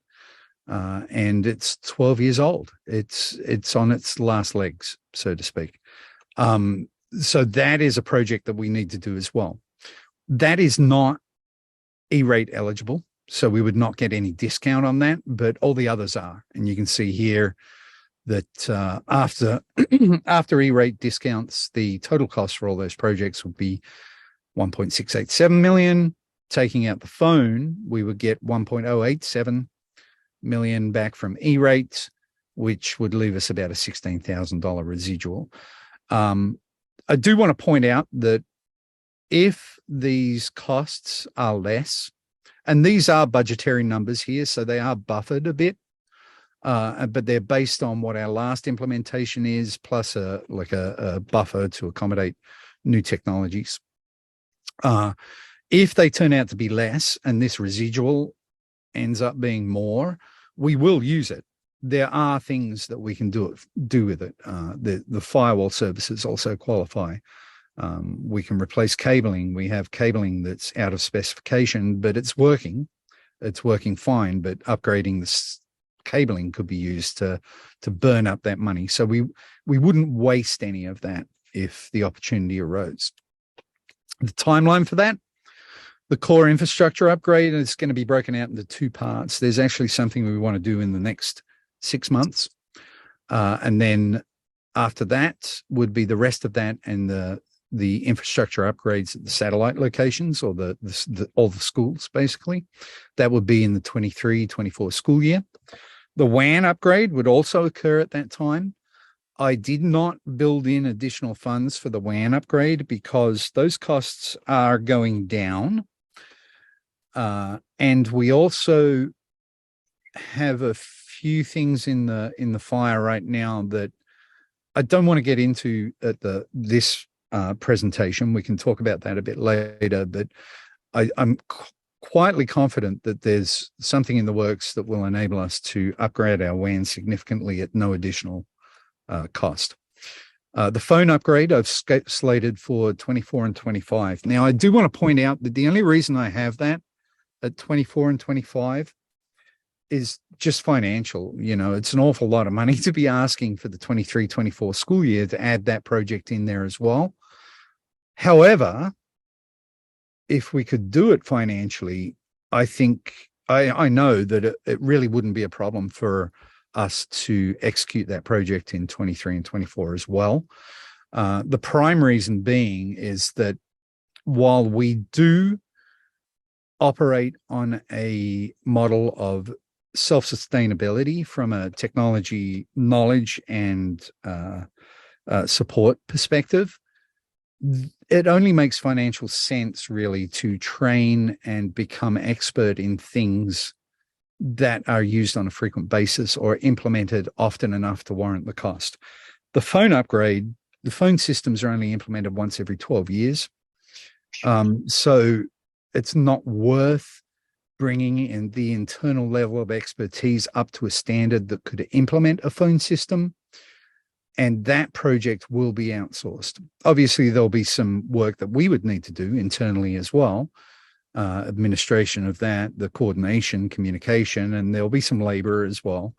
And it's 12 years old. It's on its last legs, so to speak. So that is a project that we need to do as well. That is not E-rate eligible, so we would not get any discount on that, but all the others are. And you can see here that after E-rate discounts, the total cost for all those projects would be $1.687 million. Taking out the phone, we would get $1.087 million back from E-rate, which would leave us about a $16,000 residual. I do want to point out that if these costs are less, and these are budgetary numbers here, so they are buffered a bit, but they're based on what our last implementation is, plus a buffer to accommodate new technologies. If they turn out to be less and this residual ends up being more, we will use it. There are things that we can do with it. The firewall services also qualify. We can replace cabling. We have cabling that's out of specification, but it's working. It's working fine, but upgrading the cabling could be used to burn up that money. So we wouldn't waste any of that if the opportunity arose. The timeline for that: the core infrastructure upgrade is going to be broken out into 2 parts. There's actually something we want to do in the next 6 months. And then after that would be the rest of that and the the infrastructure upgrades at the satellite locations or all the schools, basically. That would be in the 23-24 school year. The WAN upgrade would also occur at that time. I did not build in additional funds for the WAN upgrade because those costs are going down. And we also have a few things in the fire right now that I don't want to get into at this presentation. We can talk about that a bit later, but I'm quietly confident that there's something in the works that will enable us to upgrade our WAN significantly at no additional cost. The phone upgrade I've slated for 24 and 25. Now, I do want to point out that the only reason I have that at 24 and 25 is just financial. You know, it's an awful lot of money to be asking for the 23-24 school year to add that project in there as well. However, if we could do it financially, I think I know that it really wouldn't be a problem for us to execute that project in 23 and 24 as well. The prime reason being is that while we do operate on a model of self-sustainability from a technology knowledge and support perspective, it only makes financial sense really to train and become expert in things that are used on a frequent basis or implemented often enough to warrant the cost. The phone upgrade, the phone systems are only implemented once every 12 years. So it's not worth bringing in the internal level of expertise up to a standard that could implement a phone system. And that project will be outsourced. Obviously, there'll be some work that we would need to do internally as well. Administration of that, the coordination, communication, and there'll be some labor as well.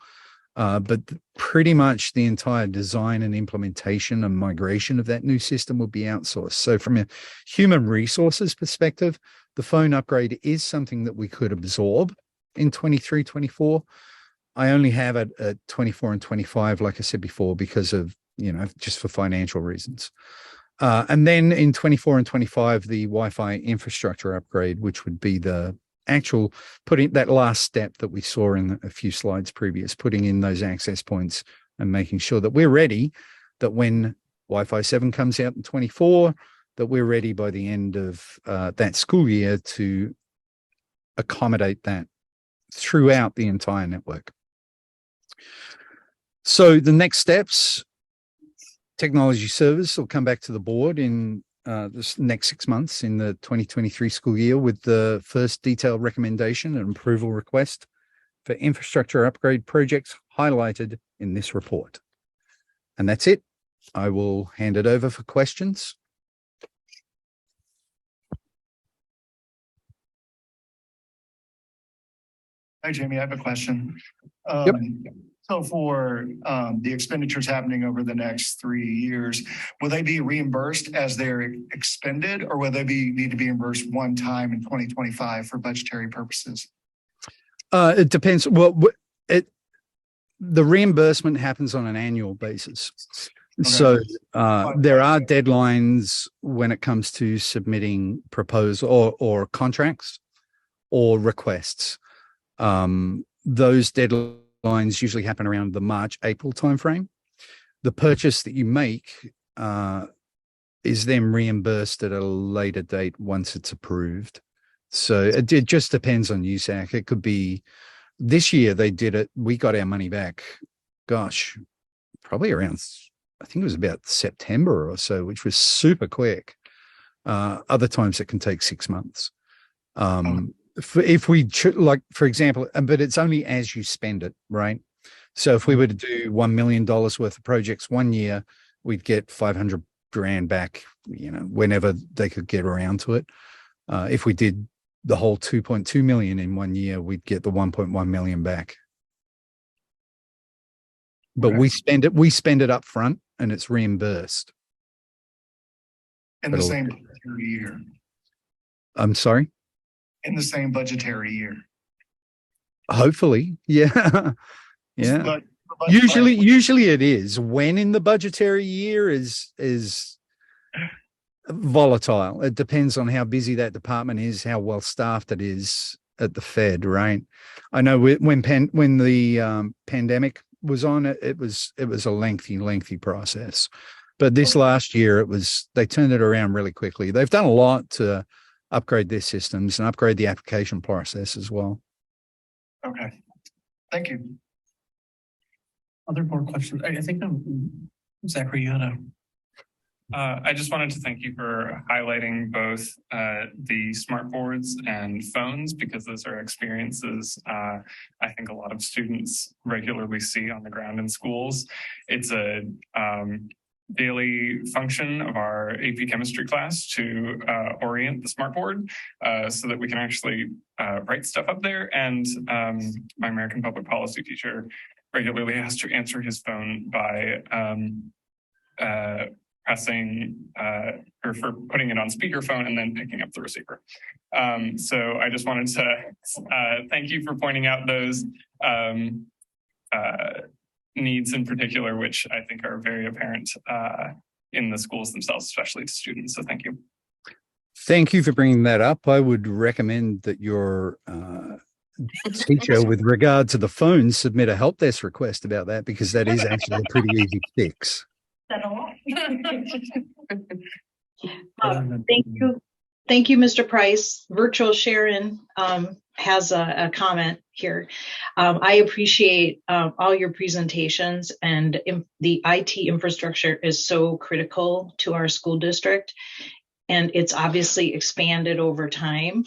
But pretty much the entire design and implementation and migration of that new system will be outsourced. So from a human resources perspective, the phone upgrade is something that we could absorb in 23, 24. I only have it at 24 and 25, like I said before, because of, just for financial reasons. And then in 24 and 25, the Wi-Fi infrastructure upgrade, which would be the actual putting that last step that we saw in a few slides previous, putting in those access points and making sure that we're ready, that when Wi-Fi 7 comes out in 24, that we're ready by the end of that school year to accommodate that throughout the entire network. So the next steps, technology service will come back to the board in this next 6 months in the 2023 school year with the first detailed recommendation and approval request for infrastructure upgrade projects highlighted in this report. And that's it. I will hand it over for questions. Hi, Jamie, I have a question. Yep. So for the expenditures happening over the next 3 years, will they be reimbursed as they're expended, or will they need to be reimbursed one time in 2025 for budgetary purposes? It depends. Well, the reimbursement happens on an annual basis. Okay. So there are deadlines when it comes to submitting proposal or contracts or requests. Those deadlines usually happen around the March-April timeframe. The purchase that you make is then reimbursed at a later date once it's approved. So it just depends on USAC. It could be this year they did it. We got our money back. Gosh, probably around, I think it was about September or so, which was super quick. Other times it can take 6 months. If we like, for example, but it's only as you spend it, right? So if we were to do $1 million worth of projects 1 year, we'd get 500 grand back, whenever they could get around to it. If we did the whole 2.2 million in 1 year, we'd get the 1.1 million back. But we spend it up front and it's reimbursed. In the same budgetary year. I'm sorry? In the same budgetary year. Hopefully, yeah. Yeah. But usually it is. When in the budgetary year is volatile. It depends on how busy that department is, how well staffed it is at the Fed, right? I know when the pandemic was on, it was a lengthy process. But this last year, they turned it around really quickly. They've done a lot to upgrade their systems and upgrade the application process as well. Okay, thank you. Other board questions? I think Zachary, you had a. I just wanted to thank you for highlighting both the smart boards and phones, because those are experiences I think a lot of students regularly see on the ground in schools. It's a daily function of our AP chemistry class to orient the smart board so that we can actually write stuff up there. And my American public policy teacher regularly has to answer his phone by pressing or for putting it on speakerphone and then picking up the receiver. So I just wanted to thank you for pointing out those needs in particular, which I think are very apparent in the schools themselves, especially to students. So thank you. Thank you for bringing that up. I would recommend that your teacher, with regard to the phone, submit a help desk request about that, because that is actually a pretty easy fix. Thank you, Mr. Price. Virtual Sharon has a comment here. I appreciate all your presentations, and the IT infrastructure is so critical to our school district, and it's obviously expanded over time.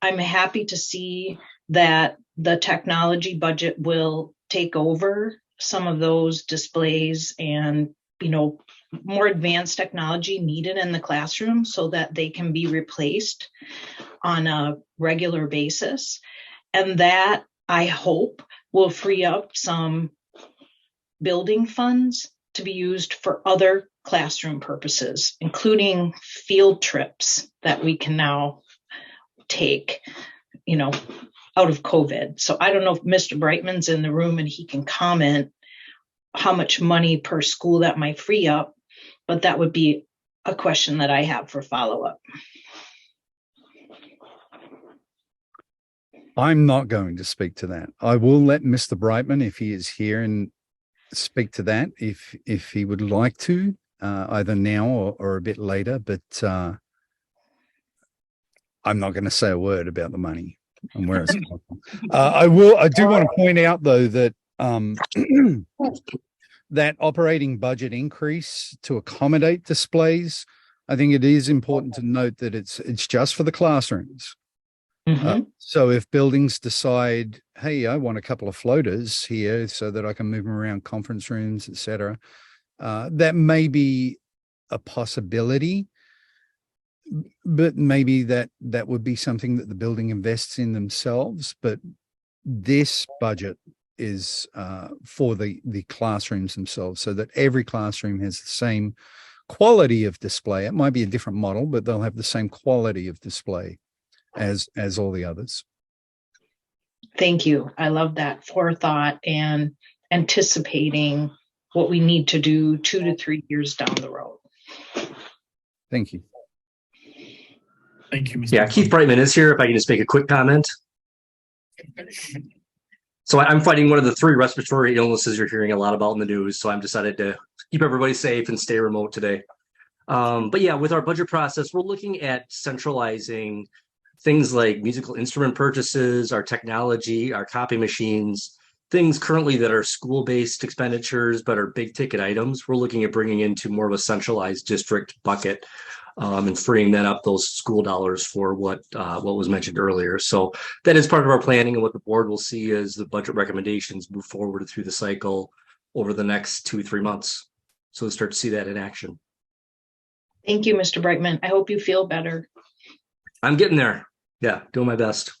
I'm happy to see that the technology budget will take over some of those displays and, more advanced technology needed in the classroom so that they can be replaced on a regular basis. And that, I hope, will free up some building funds to be used for other classroom purposes, including field trips that we can now take, out of COVID. So I don't know if Mr. Brightman's in the room and he can comment how much money per school that might free up, but that would be a question that I have for follow-up. I'm not going to speak to that. I will let Mr. Brightman, if he is here, and speak to that if he would like to, either now or a bit later, but I'm not going to say a word about the money and where it's coming from. I do want to point out, though, that that operating budget increase to accommodate displays, I think it is important to note that it's just for the classrooms. So if buildings decide, hey, I want a couple of floaters here so that I can move them around conference rooms, etc., that may be a possibility, but maybe that would be something that the building invests in themselves. But this budget is for the classrooms themselves, so that every classroom has the same quality of display. It might be a different model, but they'll have the same quality of display as all the others. Thank you. I love that forethought and anticipating what we need to do 2 to 3 years down the road. Thank you. Thank you, Mr. Yeah, Keith Brightman is here. If I can just make a quick comment. So I'm fighting one of the 3 respiratory illnesses you're hearing a lot about in the news. So I'm decided to keep everybody safe and stay remote today. But yeah, with our budget process, we're looking at centralizing things like musical instrument purchases, our technology, our copy machines, things currently that are school-based expenditures, but are big ticket items. We're looking at bringing into more of a centralized district bucket and freeing that up, those school dollars, for what was mentioned earlier. So that is part of our planning, and what the board will see as the budget recommendations move forward through the cycle over the next 2-3 months. So we'll start to see that in action. Thank you, Mr. Brightman. I hope you feel better. I'm getting there. Yeah, doing my best.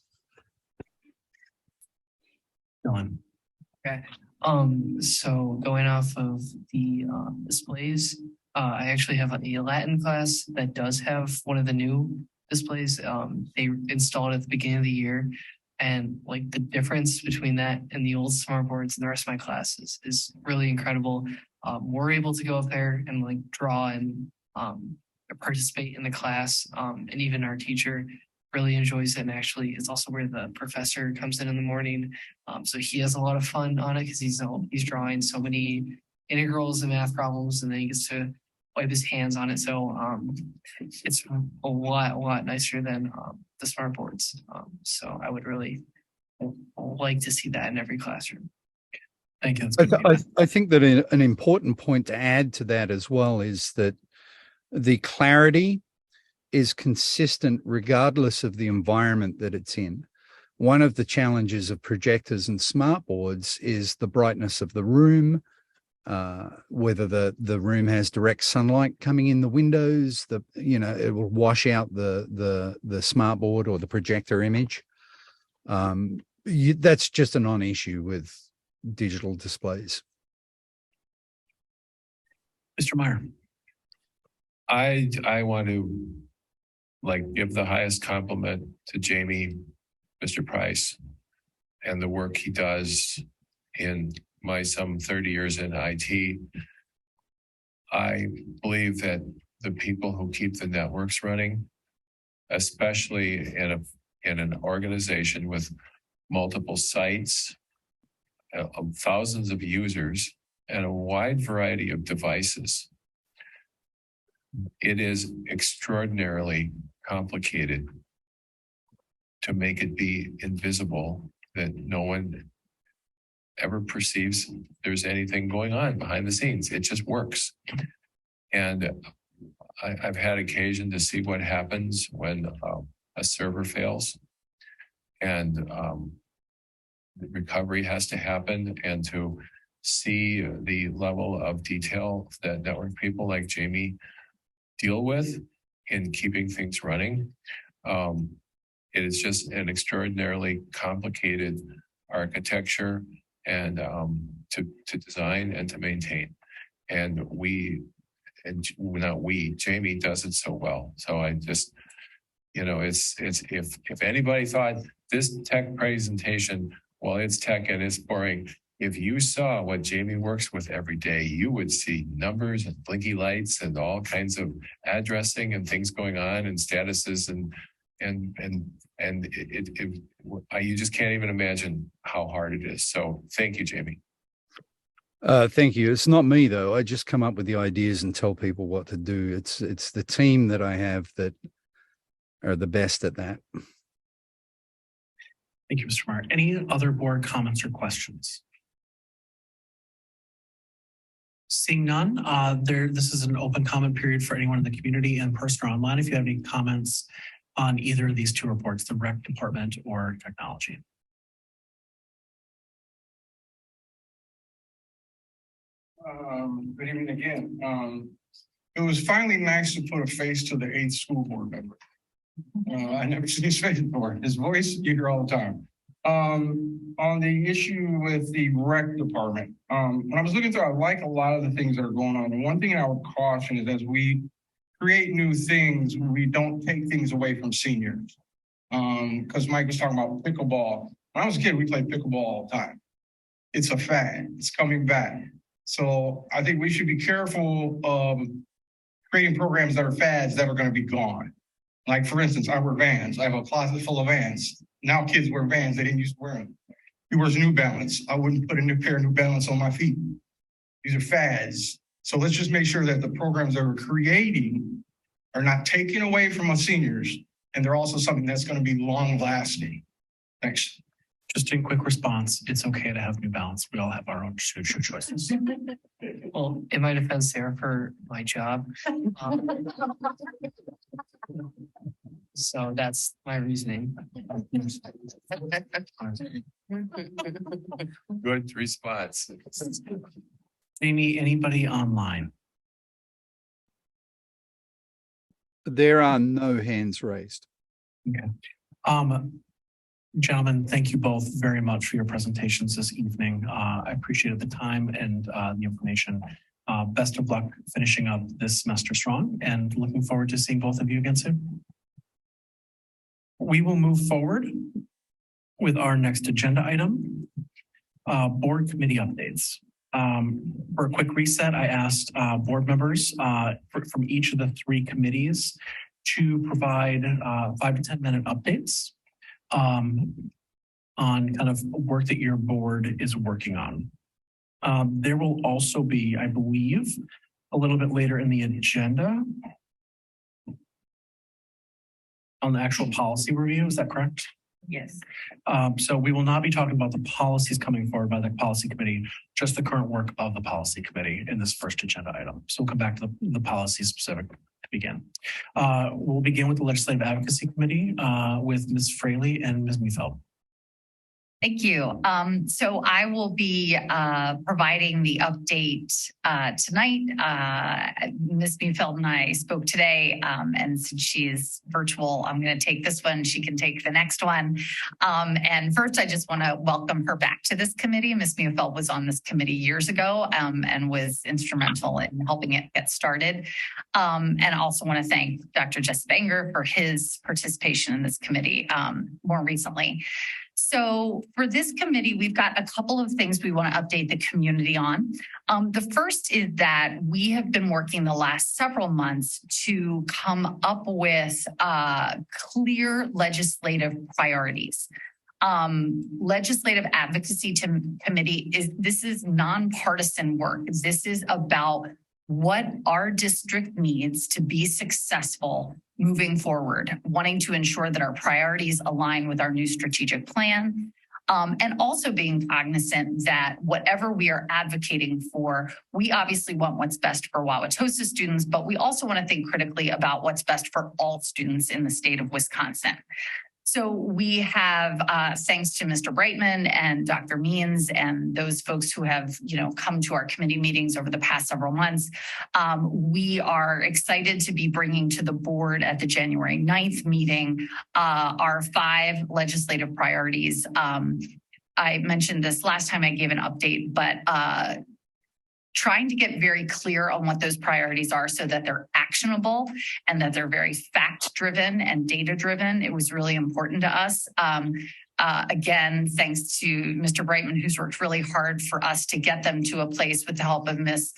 Dylan. Okay. So going off of the displays, I actually have a Latin class that does have one of the new displays. They installed it at the beginning of the year, and like the difference between that and the old smart boards and the rest of my classes is really incredible. We're able to go up there and like draw and participate in the class. And even our teacher really enjoys it. And actually, it's also where the professor comes in the morning. So he has a lot of fun on it because he's drawing so many integrals and math problems, and then he gets to wipe his hands on it. So it's a lot nicer than the smart boards. So I would really like to see that in every classroom. Thank you. I think that an important point to add to that as well is that the clarity is consistent regardless of the environment that it's in. One of the challenges of projectors and smart boards is the brightness of the room, whether the room has direct sunlight coming in the windows, it will wash out the smart board or the projector image. That's just a non-issue with digital displays. Mr. Meyer. I want to give the highest compliment to Jamie, Mr. Price, and the work he does in my some 30 years in IT. I believe that the people who keep the networks running, especially in an organization with multiple sites, thousands of users, and a wide variety of devices, it is extraordinarily complicated to make it be invisible, that no one ever perceives there's anything going on behind the scenes. It just works. And I've had occasion to see what happens when a server fails, and the recovery has to happen, and to see the level of detail that network people like Jamie deal with in keeping things running. It is just an extraordinarily complicated architecture and to design and to maintain. And Jamie does it so well. So I just, it's if anybody thought this tech presentation, well, it's tech and it's boring. If you saw what Jamie works with every day, you would see numbers and blinky lights and all kinds of addressing and things going on and statuses you just can't even imagine how hard it is. So thank you, Jamie. Thank you. It's not me though. I just come up with the ideas and tell people what to do. It's the team that I have that are the best at that. Thank you, Mr. Meyer. Any other board comments or questions? Seeing none, this is an open comment period for anyone in the community in person or online. If you have any comments on either of these two reports, the rec department or technology. Good evening again. It was finally nice to put a face to the 8th school board member. I never seen his face before. His voice, you hear all the time. On the issue with the rec department, when I was looking through, I like a lot of the things that are going on. And one thing I would caution is as we create new things, we don't take things away from seniors. Because Mike was talking about pickleball. When I was a kid, we played pickleball all the time. It's a fad. It's coming back. So I think we should be careful of creating programs that are fads that are going to be gone. Like, for instance, I wear Vans. I have a closet full of Vans. Now kids wear Vans. They didn't used to wear them. He wears New Balance. I wouldn't put a new pair of New Balance on my feet. These are fads. So let's just make sure that the programs that we're creating are not taken away from our seniors, and they're also something that's going to be long lasting. Thanks. Just a quick response. It's okay to have New Balance. We all have our own shoe choices. Well, in my defense there for my job. So that's my reasoning. Good response. Amy, anybody online? There are no hands raised. Okay. Gentlemen, thank you both very much for your presentations this evening. I appreciated the time and the information. Best of luck finishing up this semester strong, and looking forward to seeing both of you again soon. We will move forward with our next agenda item, board committee updates. For a quick reset, I asked board members from each of the three committees to provide 5 to 10 minute updates on kind of work that your board is working on. There will also be, I believe, a little bit later in the agenda on the actual policy review. Is that correct? Yes. So we will not be talking about the policies coming forward by the policy committee, just the current work of the policy committee in this first agenda item. So we'll come back to the policy specific to begin. We'll begin with the Legislative Advocacy Committee with Ms. Fraley and Ms. Meefeld. Thank you. So I will be providing the update tonight. Ms. Meefeld and I spoke today, and since she is virtual, I'm going to take this one. She can take the next one. And first, I just want to welcome her back to this committee. Ms. Meefeld was on this committee years ago and was instrumental in helping it get started. And I also want to thank Dr. Jess Banger for his participation in this committee more recently. So for this committee, we've got a couple of things we want to update the community on. The first is that we have been working the last several months to come up with clear legislative priorities. Legislative Advocacy Committee is nonpartisan work. This is about what our district needs to be successful moving forward, wanting to ensure that our priorities align with our new strategic plan, and also being cognizant that whatever we are advocating for, we obviously want what's best for Wauwatosa students, but we also want to think critically about what's best for all students in the state of Wisconsin. So we have, thanks to Mr. Brightman and Dr. Means and those folks who have, come to our committee meetings over the past several months, we are excited to be bringing to the board at the January 9th meeting our 5 legislative priorities. I mentioned this last time I gave an update, but trying to get very clear on what those priorities are so that they're actionable and that they're very fact-driven and data-driven. It was really important to us. Again, thanks to Mr. Brightman, who's worked really hard for us to get them to a place with the help of Ms.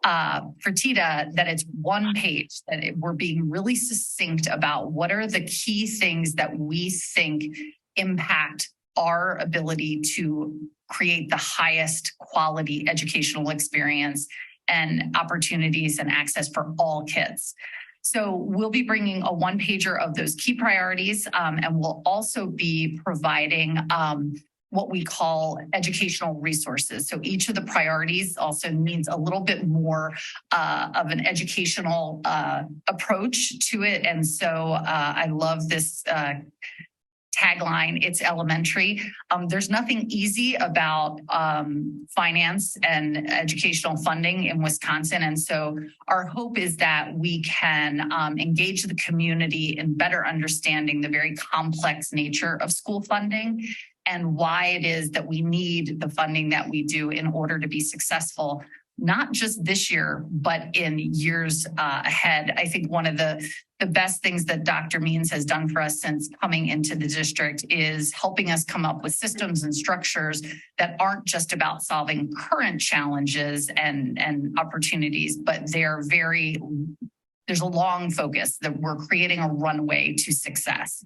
Fertitta, that it's one page, that we're being really succinct about what are the key things that we think impact our ability to create the highest quality educational experience and opportunities and access for all kids. So we'll be bringing a one-pager of those key priorities, and we'll also be providing what we call educational resources. So each of the priorities also needs a little bit more of an educational approach to it. And so I love this tagline, it's elementary. There's nothing easy about finance and educational funding in Wisconsin. And so our hope is that we can engage the community in better understanding the very complex nature of school funding and why it is that we need the funding that we do in order to be successful, not just this year, but in years ahead. I think one of the best things that Dr. Means has done for us since coming into the district is helping us come up with systems and structures that aren't just about solving current challenges and opportunities, but there's a long focus that we're creating a runway to success.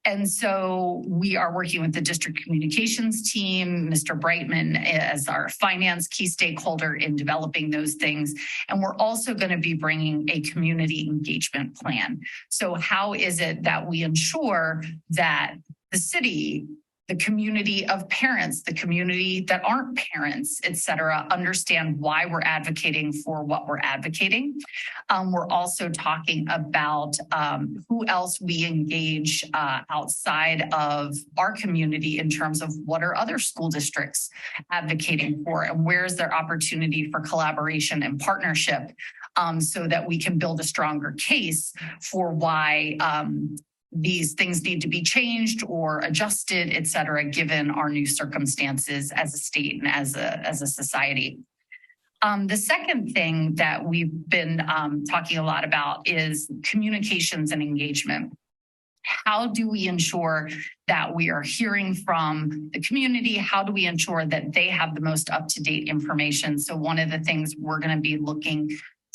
And so we are working with the district communications team, Mr. Brightman as our finance key stakeholder in developing those things. And we're also going to be bringing a community engagement plan. So how is it that we ensure that the city, the community of parents, the community that aren't parents, et cetera, understand why we're advocating for what we're advocating. We're also talking about who else we engage outside of our community in terms of what are other school districts advocating for and where's their opportunity for collaboration and partnership so that we can build a stronger case for why these things need to be changed or adjusted, et cetera, given our new circumstances as a state and as a society. The second thing that we've been talking a lot about is communications and engagement. how do we ensure that we are hearing from the community? How do we ensure that they have the most up-to-date information? So one of the things we're going to be looking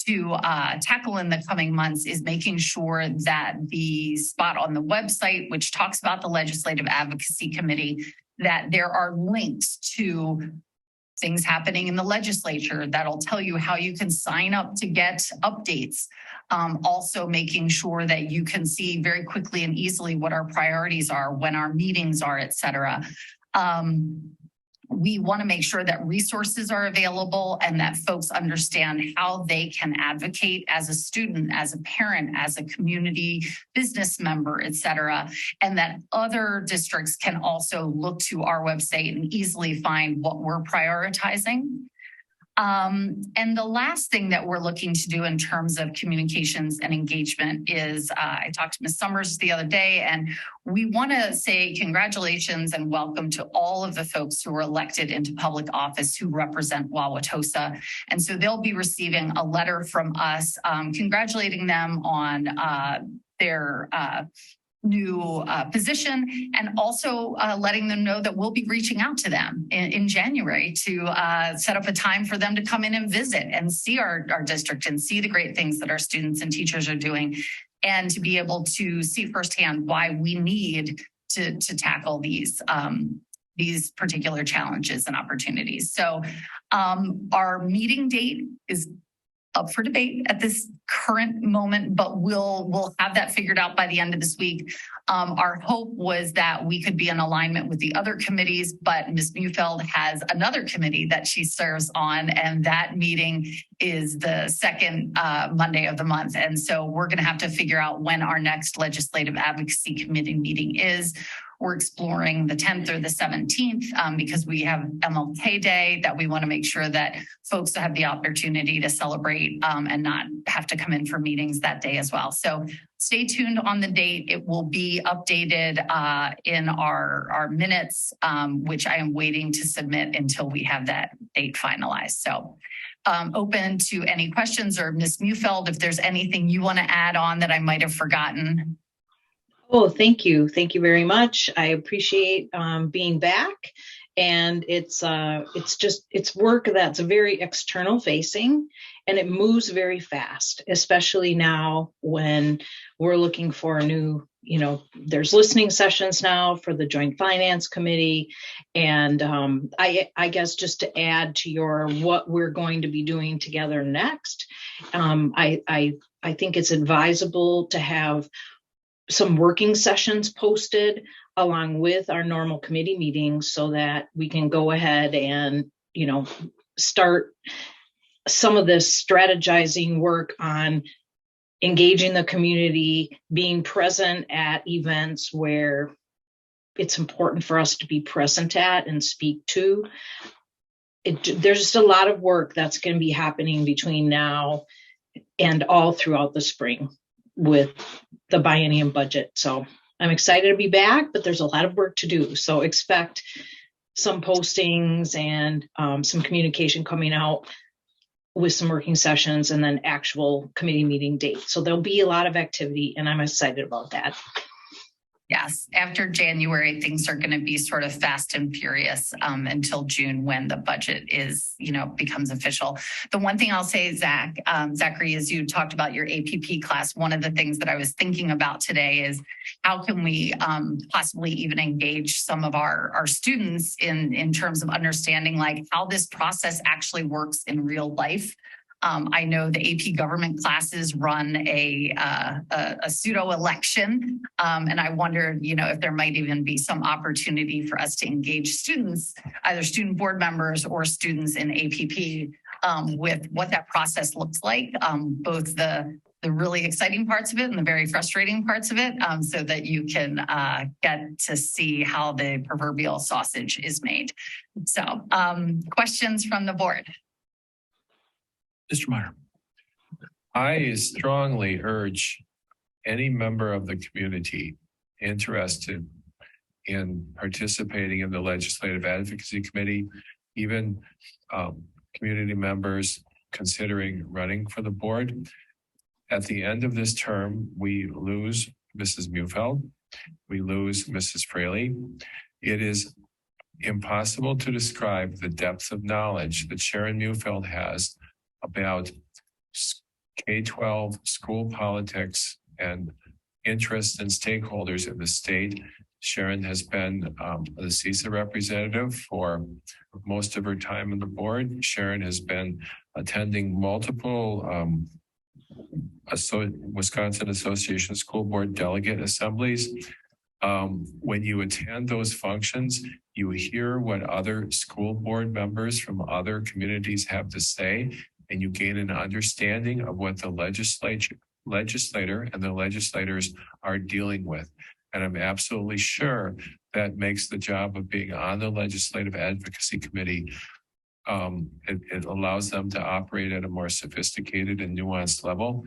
to tackle in the coming months is making sure that the spot on the website, which talks about the Legislative Advocacy Committee, that there are links to things happening in the legislature that'll tell you how you can sign up to get updates. Also making sure that you can see very quickly and easily what our priorities are, when our meetings are, et cetera. We want to make sure that resources are available and that folks understand how they can advocate as a student, as a parent, as a community business member, et cetera, and that other districts can also look to our website and easily find what we're prioritizing. And the last thing that we're looking to do in terms of communications and engagement is I talked to Ms. Summers the other day, and we want to say congratulations and welcome to all of the folks who were elected into public office who represent Wauwatosa. And so they'll be receiving a letter from us congratulating them on their new position, and also letting them know that we'll be reaching out to them in January to set up a time for them to come in and visit and see our district and see the great things that our students and teachers are doing, and to be able to see firsthand why we need to tackle these particular challenges and opportunities. So our meeting date is up for debate at this current moment, but we'll have that figured out by the end of this week. Our hope was that we could be in alignment with the other committees, but Ms. Mufeld has another committee that she serves on, and that meeting is the second Monday of the month. And so we're going to have to figure out when our next Legislative Advocacy Committee meeting is. We're exploring the 10th or the 17th because we have MLK Day that we want to make sure that folks have the opportunity to celebrate and not have to come in for meetings that day as well. So stay tuned on the date. It will be updated in our minutes, which I am waiting to submit until we have that date finalized. So open to any questions, or Ms. Mufeld, if there's anything you want to add on that I might have forgotten. Oh, thank you. Thank you very much. I appreciate being back. And it's work that's very external facing, and it moves very fast, especially now when we're looking for a new, there's listening sessions now for the Joint Finance Committee. And I guess just to add to what we're going to be doing together next, I think it's advisable to have some working sessions posted along with our normal committee meetings so that we can go ahead and, start some of this strategizing work on engaging the community, being present at events where it's important for us to be present at and speak to. There's just a lot of work that's going to be happening between now and all throughout the spring with the biennium budget. So I'm excited to be back, but there's a lot of work to do. So expect some postings and some communication coming out with some working sessions and then actual committee meeting dates. So there'll be a lot of activity, and I'm excited about that. Yes, after January, things are going to be sort of fast and furious until June, when the budget is, becomes official. The one thing I'll say, Zachary, is you talked about your APP class. One of the things that I was thinking about today is how can we possibly even engage some of our students in terms of understanding like how this process actually works in real life. I know the AP government classes run a pseudo election, and I wondered, if there might even be some opportunity for us to engage students, either student board members or students in APP, with what that process looks like, both the really exciting parts of it and the very frustrating parts of it, so that you can get to see how the proverbial sausage is made. So, questions from the board? Mr. Meyer. I strongly urge any member of the community interested in participating in the Legislative Advocacy Committee, even community members considering running for the board. At the end of this term, we lose Mrs. Mufeld. We lose Mrs. Fraley. It is impossible to describe the depth of knowledge that Sharon Mufeld has about K-12 school politics and interests and stakeholders in the state. Sharon has been the CISA representative for most of her time on the board. Sharon has been attending multiple Wisconsin Association School Board delegate assemblies. When you attend those functions, you hear what other school board members from other communities have to say, and you gain an understanding of what the legislator and the legislators are dealing with. And I'm absolutely sure that makes the job of being on the Legislative Advocacy Committee, it allows them to operate at a more sophisticated and nuanced level.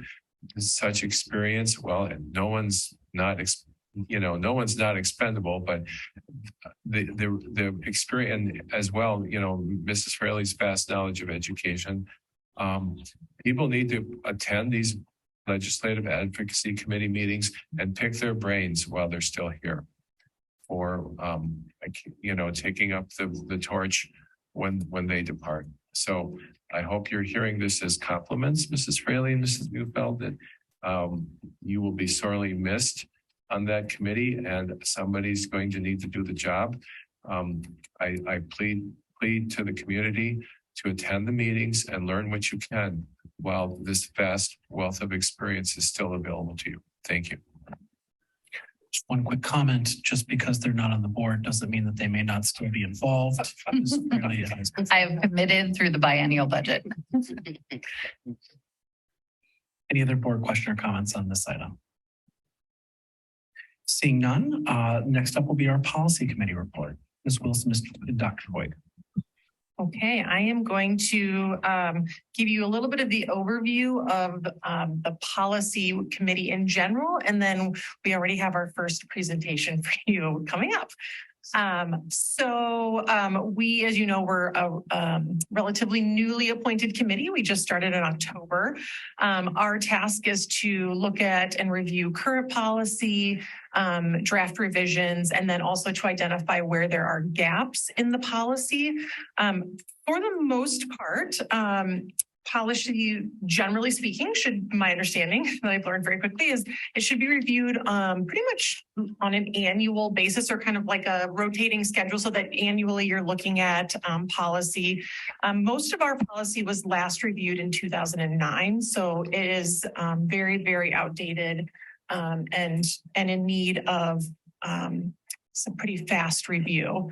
Such experience, well, no one's not expendable, but the experience as well, Mrs. Fraley's vast knowledge of education. People need to attend these Legislative Advocacy Committee meetings and pick their brains while they're still here, or taking up the torch when they depart. So I hope you're hearing this as compliments, Mrs. Fraley and Mrs. Mufeld, that you will be sorely missed on that committee, and somebody's going to need to do the job. I plead to the community to attend the meetings and learn what you can while this vast wealth of experience is still available to you. Thank you. Just one quick comment, just because they're not on the board doesn't mean that they may not still be involved. I have committed through the biennial budget. Any other board question or comments on this item? Seeing none, next up will be our policy committee report. Ms. Wilson, Dr. Hoyt. Okay, I am going to give you a little bit of the overview of the policy committee in general, and then we already have our first presentation for you coming up. We, as you know, we're a relatively newly appointed committee. We just started in October. Our task is to look at and review current policy, draft revisions, and then also to identify where there are gaps in the policy. For the most part, policy, generally speaking, my understanding that I've learned very quickly is it should be reviewed pretty much on an annual basis, or kind of like a rotating schedule, so that annually you're looking at policy. Most of our policy was last reviewed in 2009, so it is very, very outdated and in need of some pretty fast review.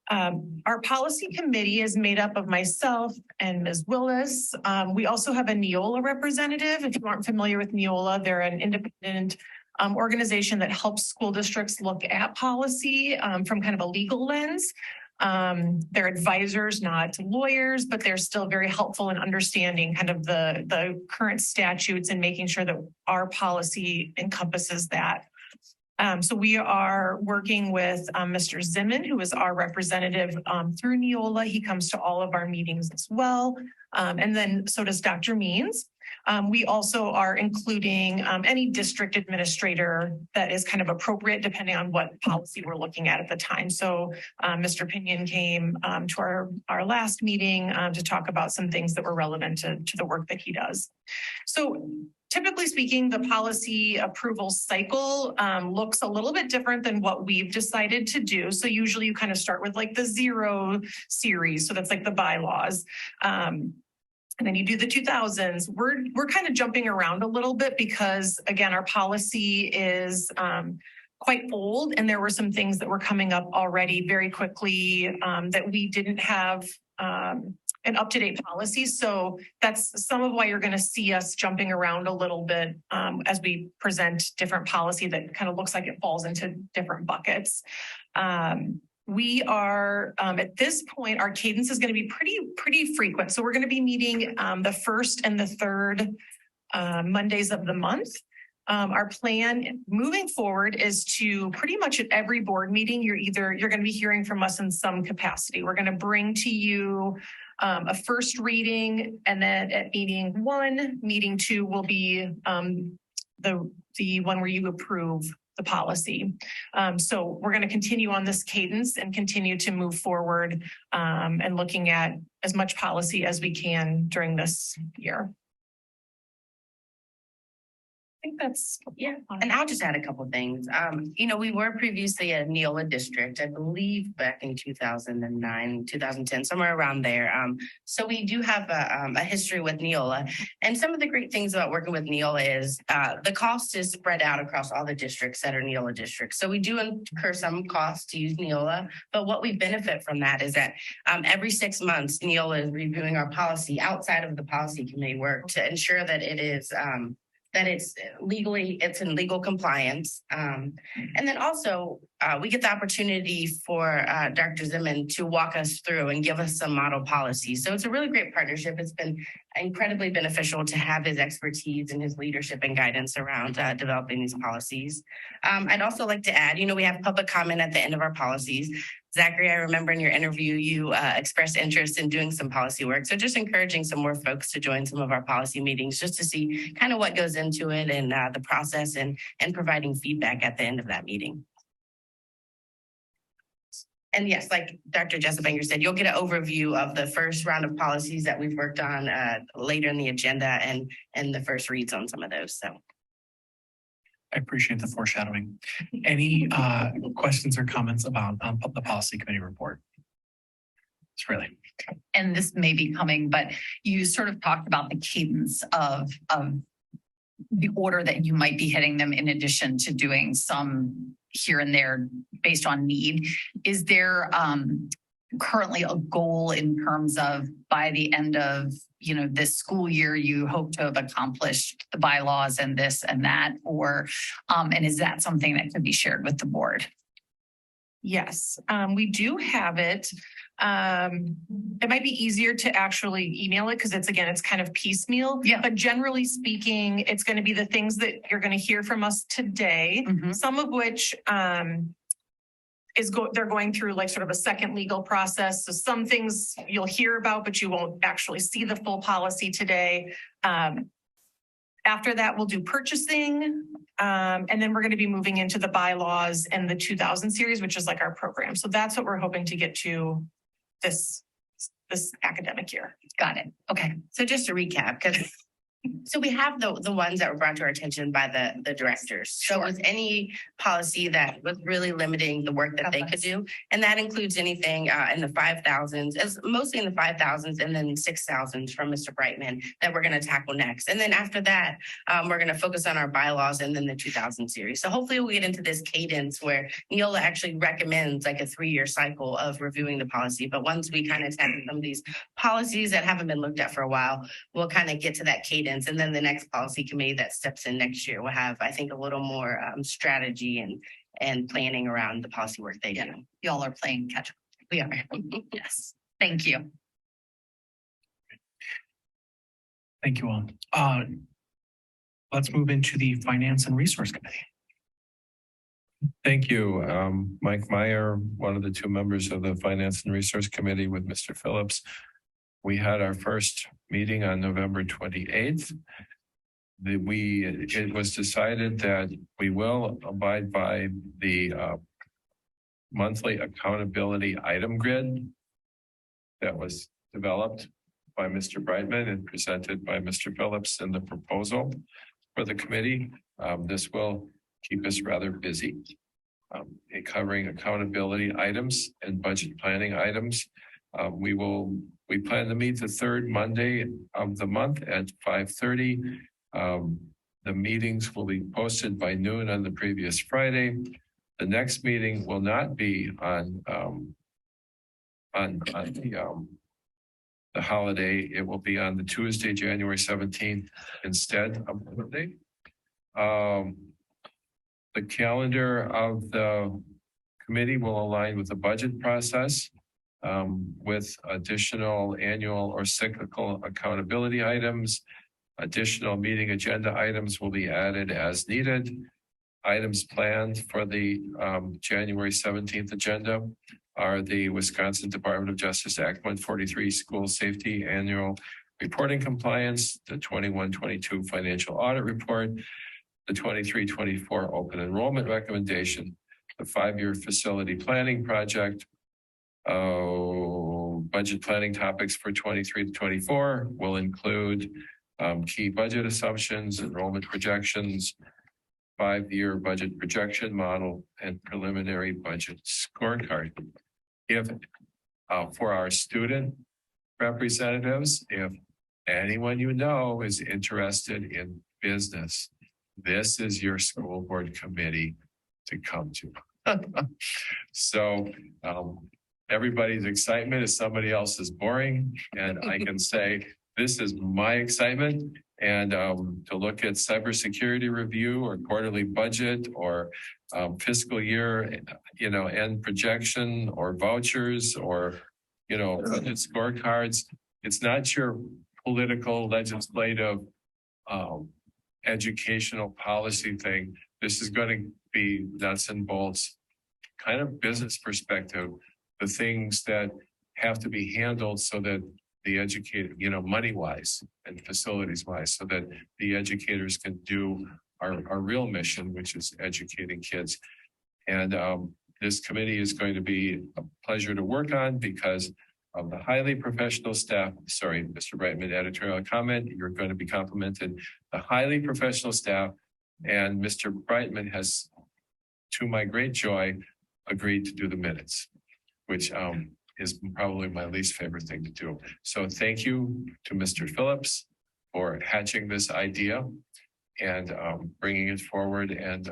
Our policy committee is made up of myself and Ms. Willis. We also have a Neola representative. If you aren't familiar with Neola, they're an independent organization that helps school districts look at policy from kind of a legal lens. They're advisors, not lawyers, but they're still very helpful in understanding kind of the current statutes and making sure that our policy encompasses that. So we are working with Mr. Zimmon, who is our representative through Neola. He comes to all of our meetings as well. And then so does Dr. Means. We also are including any district administrator that is kind of appropriate depending on what policy we're looking at the time. So Mr. Pinion came to our last meeting to talk about some things that were relevant to the work that he does. So typically speaking, the policy approval cycle looks a little bit different than what we've decided to do. So usually you kind of start with like the 0 series. So that's like the bylaws. And then you do the 2000s. We're kind of jumping around a little bit because, again, our policy is quite old, and there were some things that were coming up already very quickly that we didn't have an up-to-date policy. So that's some of why you're going to see us jumping around a little bit as we present different policy that kind of looks like it falls into different buckets. We are, at this point, our cadence is going to be pretty frequent. So we're going to be meeting the first and the third Mondays of the month. Our plan moving forward is to pretty much at every board meeting, you're going to be hearing from us in some capacity. We're going to bring to you a first reading, and then at meeting 1, meeting 2 will be the one where you approve the policy. So we're going to continue on this cadence and continue to move forward and looking at as much policy as we can during this year. I think that's, yeah. And I'll just add a couple of things. We were previously a Neola district, I believe back in 2009, 2010, somewhere around there. So we do have a history with Neola. And some of the great things about working with Neola is the cost is spread out across all the districts that are Neola districts. So we do incur some costs to use Neola, but what we benefit from that is that every 6 months, Neola is reviewing our policy outside of the policy committee work to ensure that it is that it's in legal compliance. And then also we get the opportunity for Dr. Zimmern to walk us through and give us some model policies. So it's a really great partnership. It's been incredibly beneficial to have his expertise and his leadership and guidance around developing these policies. I'd also like to add, we have public comment at the end of our policies. Zachary, I remember in your interview, you expressed interest in doing some policy work. So just encouraging some more folks to join some of our policy meetings just to see kind of what goes into it and the process and providing feedback at the end of that meeting. And yes, like Dr. Jessebanger said, you'll get an overview of the first round of policies that we've worked on later in the agenda and the first reads on some of those. So. I appreciate the foreshadowing. Any questions or comments about the policy committee report? It's really. And this may be coming, but you sort of talked about the cadence of the order that you might be hitting them in addition to doing some here and there based on need. Is there currently a goal in terms of by the end of this school year you hope to have accomplished the bylaws and this and that, or and is that something that could be shared with the board? Yes, we do have it. It might be easier to actually email it because it's kind of piecemeal. Yeah. But generally speaking, it's going to be the things that you're going to hear from us today, some of which they're going through like sort of a second legal process. So some things you'll hear about, but you won't actually see the full policy today. After that, we'll do purchasing. And then we're going to be moving into the bylaws and the 2000 series, which is like our program. So that's what we're hoping to get to this academic year. Got it. Okay. So just to recap, so we have the ones that were brought to our attention by the directors. So it was any policy that was really limiting the work that they could do. And that includes anything in the 5,000s, mostly in the 5,000s and then 6,000s from Mr. Brightman that we're going to tackle next. And then after that, we're going to focus on our bylaws and then the 2000 series. So hopefully we'll get into this cadence where Neola actually recommends like a 3-year cycle of reviewing the policy. But once we kind of tackle some of these policies that haven't been looked at for a while, we'll kind of get to that cadence. And then the next policy committee that steps in next year will have, I think, a little more strategy and planning around the policy work they do. Y'all are playing catch up. We are. Yes. Thank you. Thank you all. Let's move into the Finance and Resource Committee. Thank you. Mike Meyer, one of the 2 members of the Finance and Resource Committee with Mr. Phillips. We had our first meeting on November 28th. It was decided that we will abide by the monthly accountability item grid that was developed by Mr. Brightman and presented by Mr. Phillips in the proposal for the committee. This will keep us rather busy, covering accountability items and budget planning items. We plan to meet the 3rd Monday of the month at 5:30. The meetings will be posted by noon on the previous Friday. The next meeting will not be on the holiday. It will be on the Tuesday, January 17th instead of Monday. The calendar of the committee will align with the budget process. With additional annual or cyclical accountability items. Additional meeting agenda items will be added as needed. Items planned for the January 17th agenda are the Wisconsin Department of Justice Act 143 School Safety Annual Reporting Compliance, the 21-22 Financial Audit Report, the 23-24 open enrollment recommendation, the 5-year facility planning project, budget planning topics for 23-24 will include key budget assumptions, enrollment projections, 5-year budget projection model, and preliminary budget scorecard. If for our student representatives, if anyone you know is interested in business, this is your school board committee to come to. So everybody's excitement is somebody else's boring, and I can say this is my excitement. And to look at cybersecurity review or quarterly budget or fiscal year, end projection or vouchers or budget scorecards. It's not your political, legislative, educational policy thing. This is going to be nuts and bolts, kind of business perspective, the things that have to be handled so that the educator, money wise and facilities wise, so that the educators can do our real mission, which is educating kids. And this committee is going to be a pleasure to work on because of the highly professional staff. Sorry, Mr. Brightman, editorial comment. You're going to be complimented. The highly professional staff, and Mr. Brightman has, to my great joy, agreed to do the minutes, which is probably my least favorite thing to do. So thank you to Mr. Phillips for hatching this idea and bringing it forward and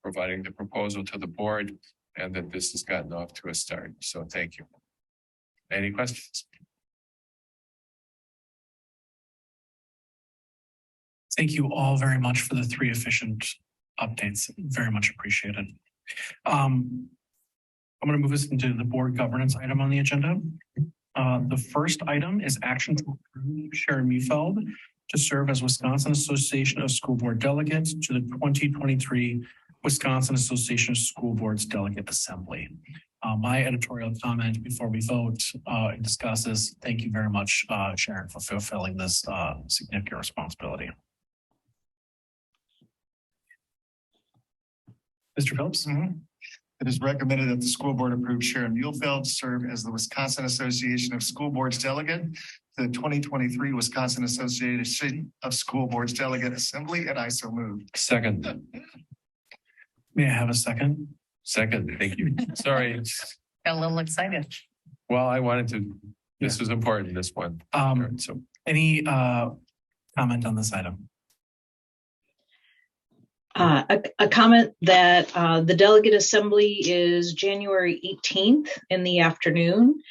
providing the proposal to the board, and that this has gotten off to a start. So thank you. Any questions? Thank you all very much for the 3 efficient updates. Very much appreciated. I'm going to move us into the board governance item on the agenda. The first item is action to approve Sharon Mufeld to serve as Wisconsin Association of School Board Delegates to the 2023 Wisconsin Association of School Boards Delegate Assembly. My editorial comment before we vote and discuss this, thank you very much, Sharon, for fulfilling this significant responsibility. Mr. Phillips? It is recommended that the school board approve Sharon Muhlfeld to serve as the Wisconsin Association of School Boards Delegate to the 2023 Wisconsin Association of School Boards Delegate Assembly, and I so move. Second. May I have a second? Second, thank you. Sorry. Got a little excited. Well, I wanted to, this was important, this one. So Any comment on this item? A comment that the delegate assembly is January 18th in the afternoon.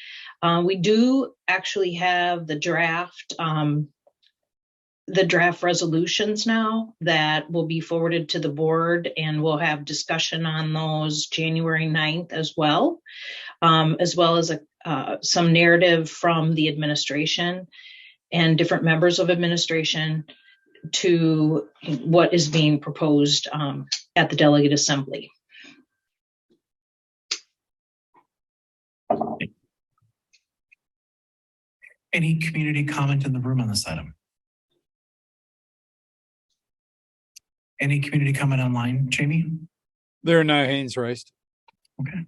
We do actually have the draft resolutions now that will be forwarded to the board, and we'll have discussion on those January 9th as well as some narrative from the administration and different members of administration to what is being proposed at the delegate assembly. Any community comment in the room on this item? Any community comment online, Jamie? There are no hands raised. Okay.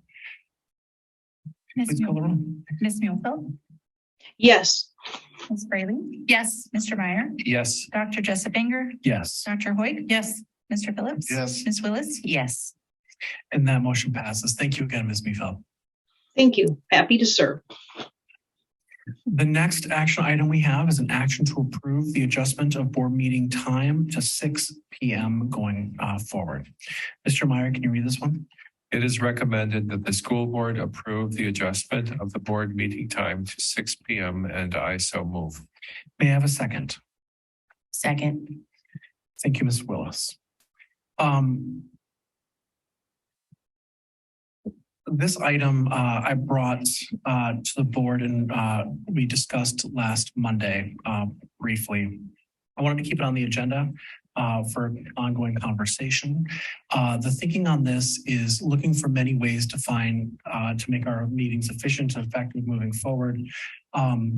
Ms. Please call the roll. Muhlfeld? Yes. Ms. Fraley? Yes. Mr. Meyer? yes. Dr. Jessup Banger? Yes. Dr. Hoyt? Yes. Mr. Phillips? Yes. Ms. Willis? Yes. And that motion passes. Thank you again, Ms. Mufeld. Thank you. Happy to serve. The next action item we have is an action to approve the adjustment of board meeting time to 6 p.m. going forward. Mr. Meyer, can you read this one? It is recommended that the school board approve the adjustment of the board meeting time to 6 p.m. and I so move. May I have a second? Second. Thank you, Ms. Willis. This item I brought to the board and we discussed last Monday briefly. I wanted to keep it on the agenda for ongoing conversation. The thinking on this is looking for many ways to make our meetings efficient and effective moving forward.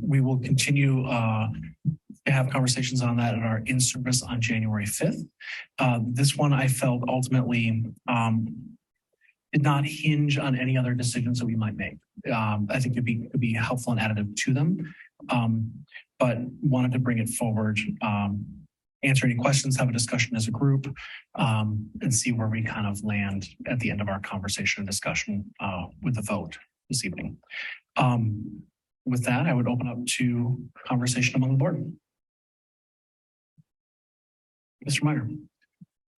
We will continue to have conversations on that in our in-service on January 5th. This one I felt ultimately did not hinge on any other decisions that we might make. I think it'd be helpful and additive to them, but wanted to bring it forward, answer any questions, have a discussion as a group, and see where we kind of land at the end of our conversation and discussion with the vote this evening. With that, I would open up to conversation among the board. Mr. Meyer.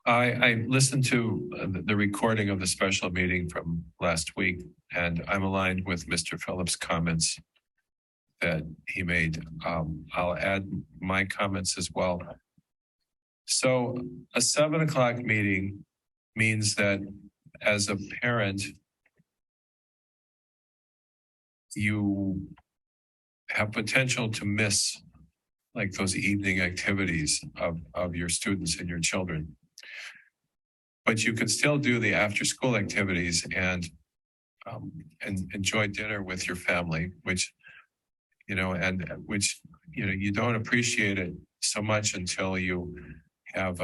I listened to the recording of the special meeting from last week, and I'm aligned with Mr. Phillips' comments that he made. I'll add my comments as well. So a 7 o'clock meeting means that as a parent, you have potential to miss like those evening activities of your students and your children. But you can still do the after school activities and enjoy dinner with your family, which, you know, you don't appreciate it so much until you have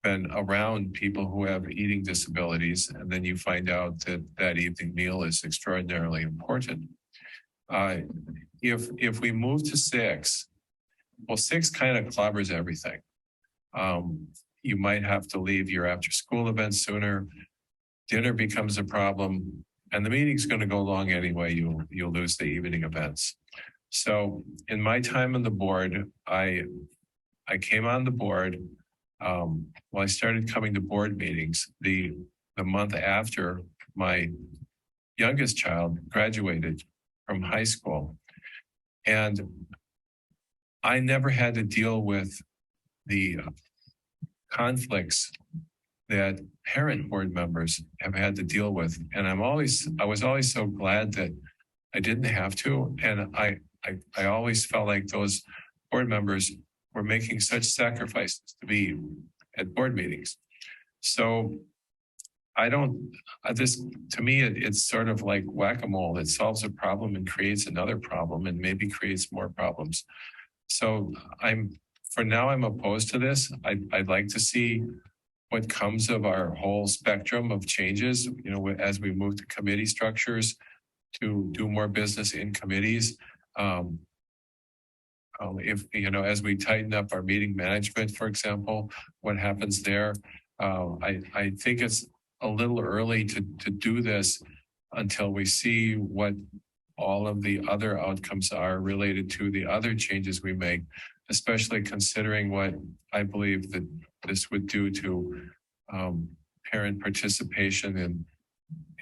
been around people who have eating disabilities. And then you find out that that evening meal is extraordinarily important. If we move to 6, well, 6 kind of clobbers everything. You might have to leave your after school events sooner. Dinner becomes a problem, and the meeting's going to go long anyway. You'll lose the evening events. So in my time on the board, I came on the board. I started coming to board meetings the month after my youngest child graduated from high school. And I never had to deal with the conflicts that parent board members have had to deal with. And I was always so glad that I didn't have to. And I always felt like those board members were making such sacrifices to be at board meetings. So to me, it's sort of like whack-a-mole. It solves a problem and creates another problem and maybe creates more problems. So for now, I'm opposed to this. I'd like to see what comes of our whole spectrum of changes, you know, as we move to committee structures to do more business in committees. If, you know, as we tighten up our meeting management, for example, what happens there? I think it's a little early to do this until we see what all of the other outcomes are related to the other changes we make, especially considering what I believe that this would do to parent participation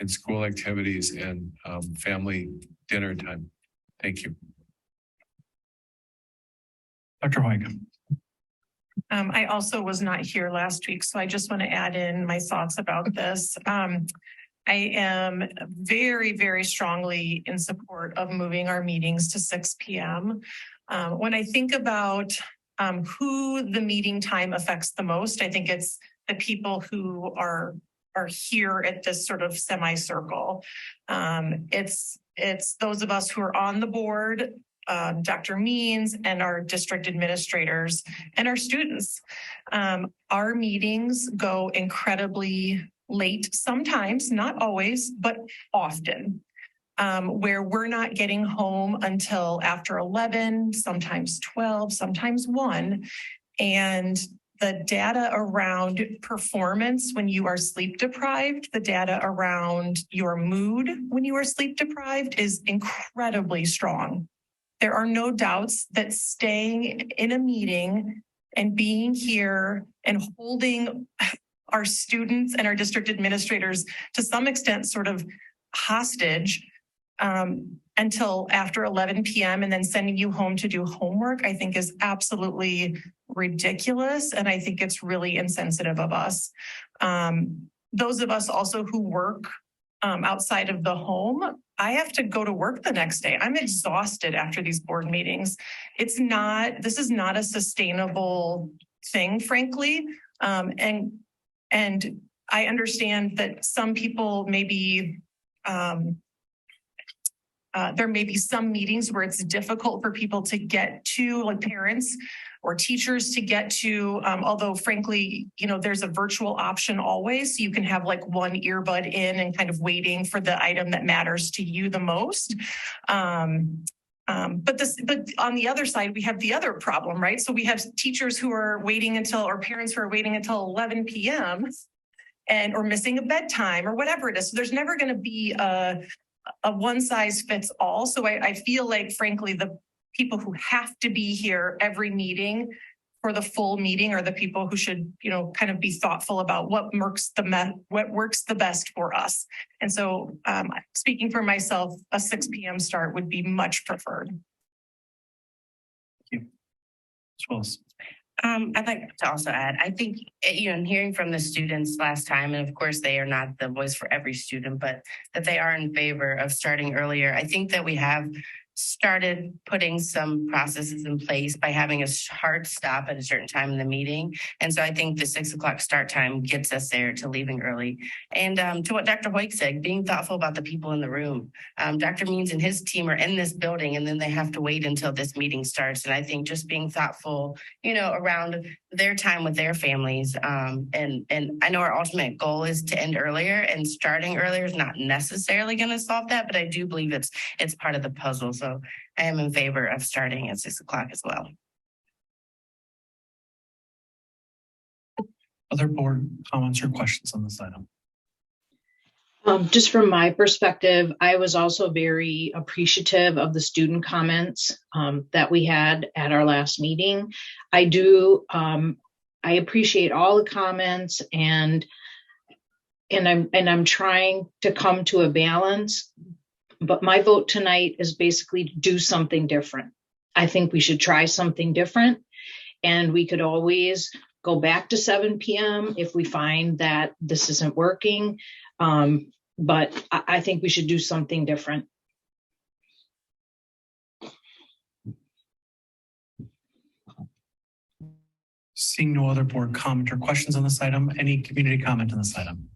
in school activities and family dinner time. Thank you. Dr. Hoig. I also was not here last week, so I just want to add in my thoughts about this. I am very, very strongly in support of moving our meetings to 6 p.m. When I think about who the meeting time affects the most, I think it's the people who are here at this sort of semicircle. It's those of us who are on the board, Dr. Means and our district administrators and our students. Our meetings go incredibly late sometimes, not always, but often, where we're not getting home until after 11, sometimes 12, sometimes 1. And the data around performance when you are sleep deprived, the data around your mood when you are sleep deprived is incredibly strong. There are no doubts that staying in a meeting and being here and holding our students and our district administrators to some extent sort of hostage until after 11 p.m. and then sending you home to do homework, I think is absolutely ridiculous. And I think it's really insensitive of us. Those of us also who work outside of the home, I have to go to work the next day. I'm exhausted after these board meetings. This is not a sustainable thing, frankly. And I understand that some people maybe there may be some meetings where it's difficult for people to get to, like parents or teachers to get to, although frankly, there's a virtual option always. So you can have like one earbud in and kind of waiting for the item that matters to you the most. But on the other side, we have the other problem, right? So we have teachers who are waiting until, or parents who are waiting until 11 p.m. or missing a bedtime or whatever it is. So there's never going to be a one size fits all. So I feel like, frankly, the people who have to be here every meeting for the full meeting are the people who should, kind of be thoughtful about what works the best for us. And so speaking for myself, a 6 p.m. start would be much preferred. Thank you. Ms. Willis. I'd like to also add, I think, in hearing from the students last time, and of course they are not the voice for every student, but that they are in favor of starting earlier. I think that we have started putting some processes in place by having a hard stop at a certain time in the meeting. And so I think the 6 o'clock start time gets us there to leaving early. And to what Dr. Hoyk said, being thoughtful about the people in the room. Dr. Means and his team are in this building, and then they have to wait until this meeting starts. And I think just being thoughtful, around their time with their families. And I know our ultimate goal is to end earlier, and starting earlier is not necessarily going to solve that, but I do believe it's part of the puzzle. So I am in favor of starting at 6 o'clock as well. Other board comments or questions on this item? Just from my perspective, I was also very appreciative of the student comments that we had at our last meeting. I appreciate all the comments, and I'm trying to come to a balance. But my vote tonight is basically to do something different. I think we should try something different, and we could always go back to 7 p.m. if we find that this isn't working. But I think we should do something different. Seeing no other board comment or questions on this item, any community comment on this item?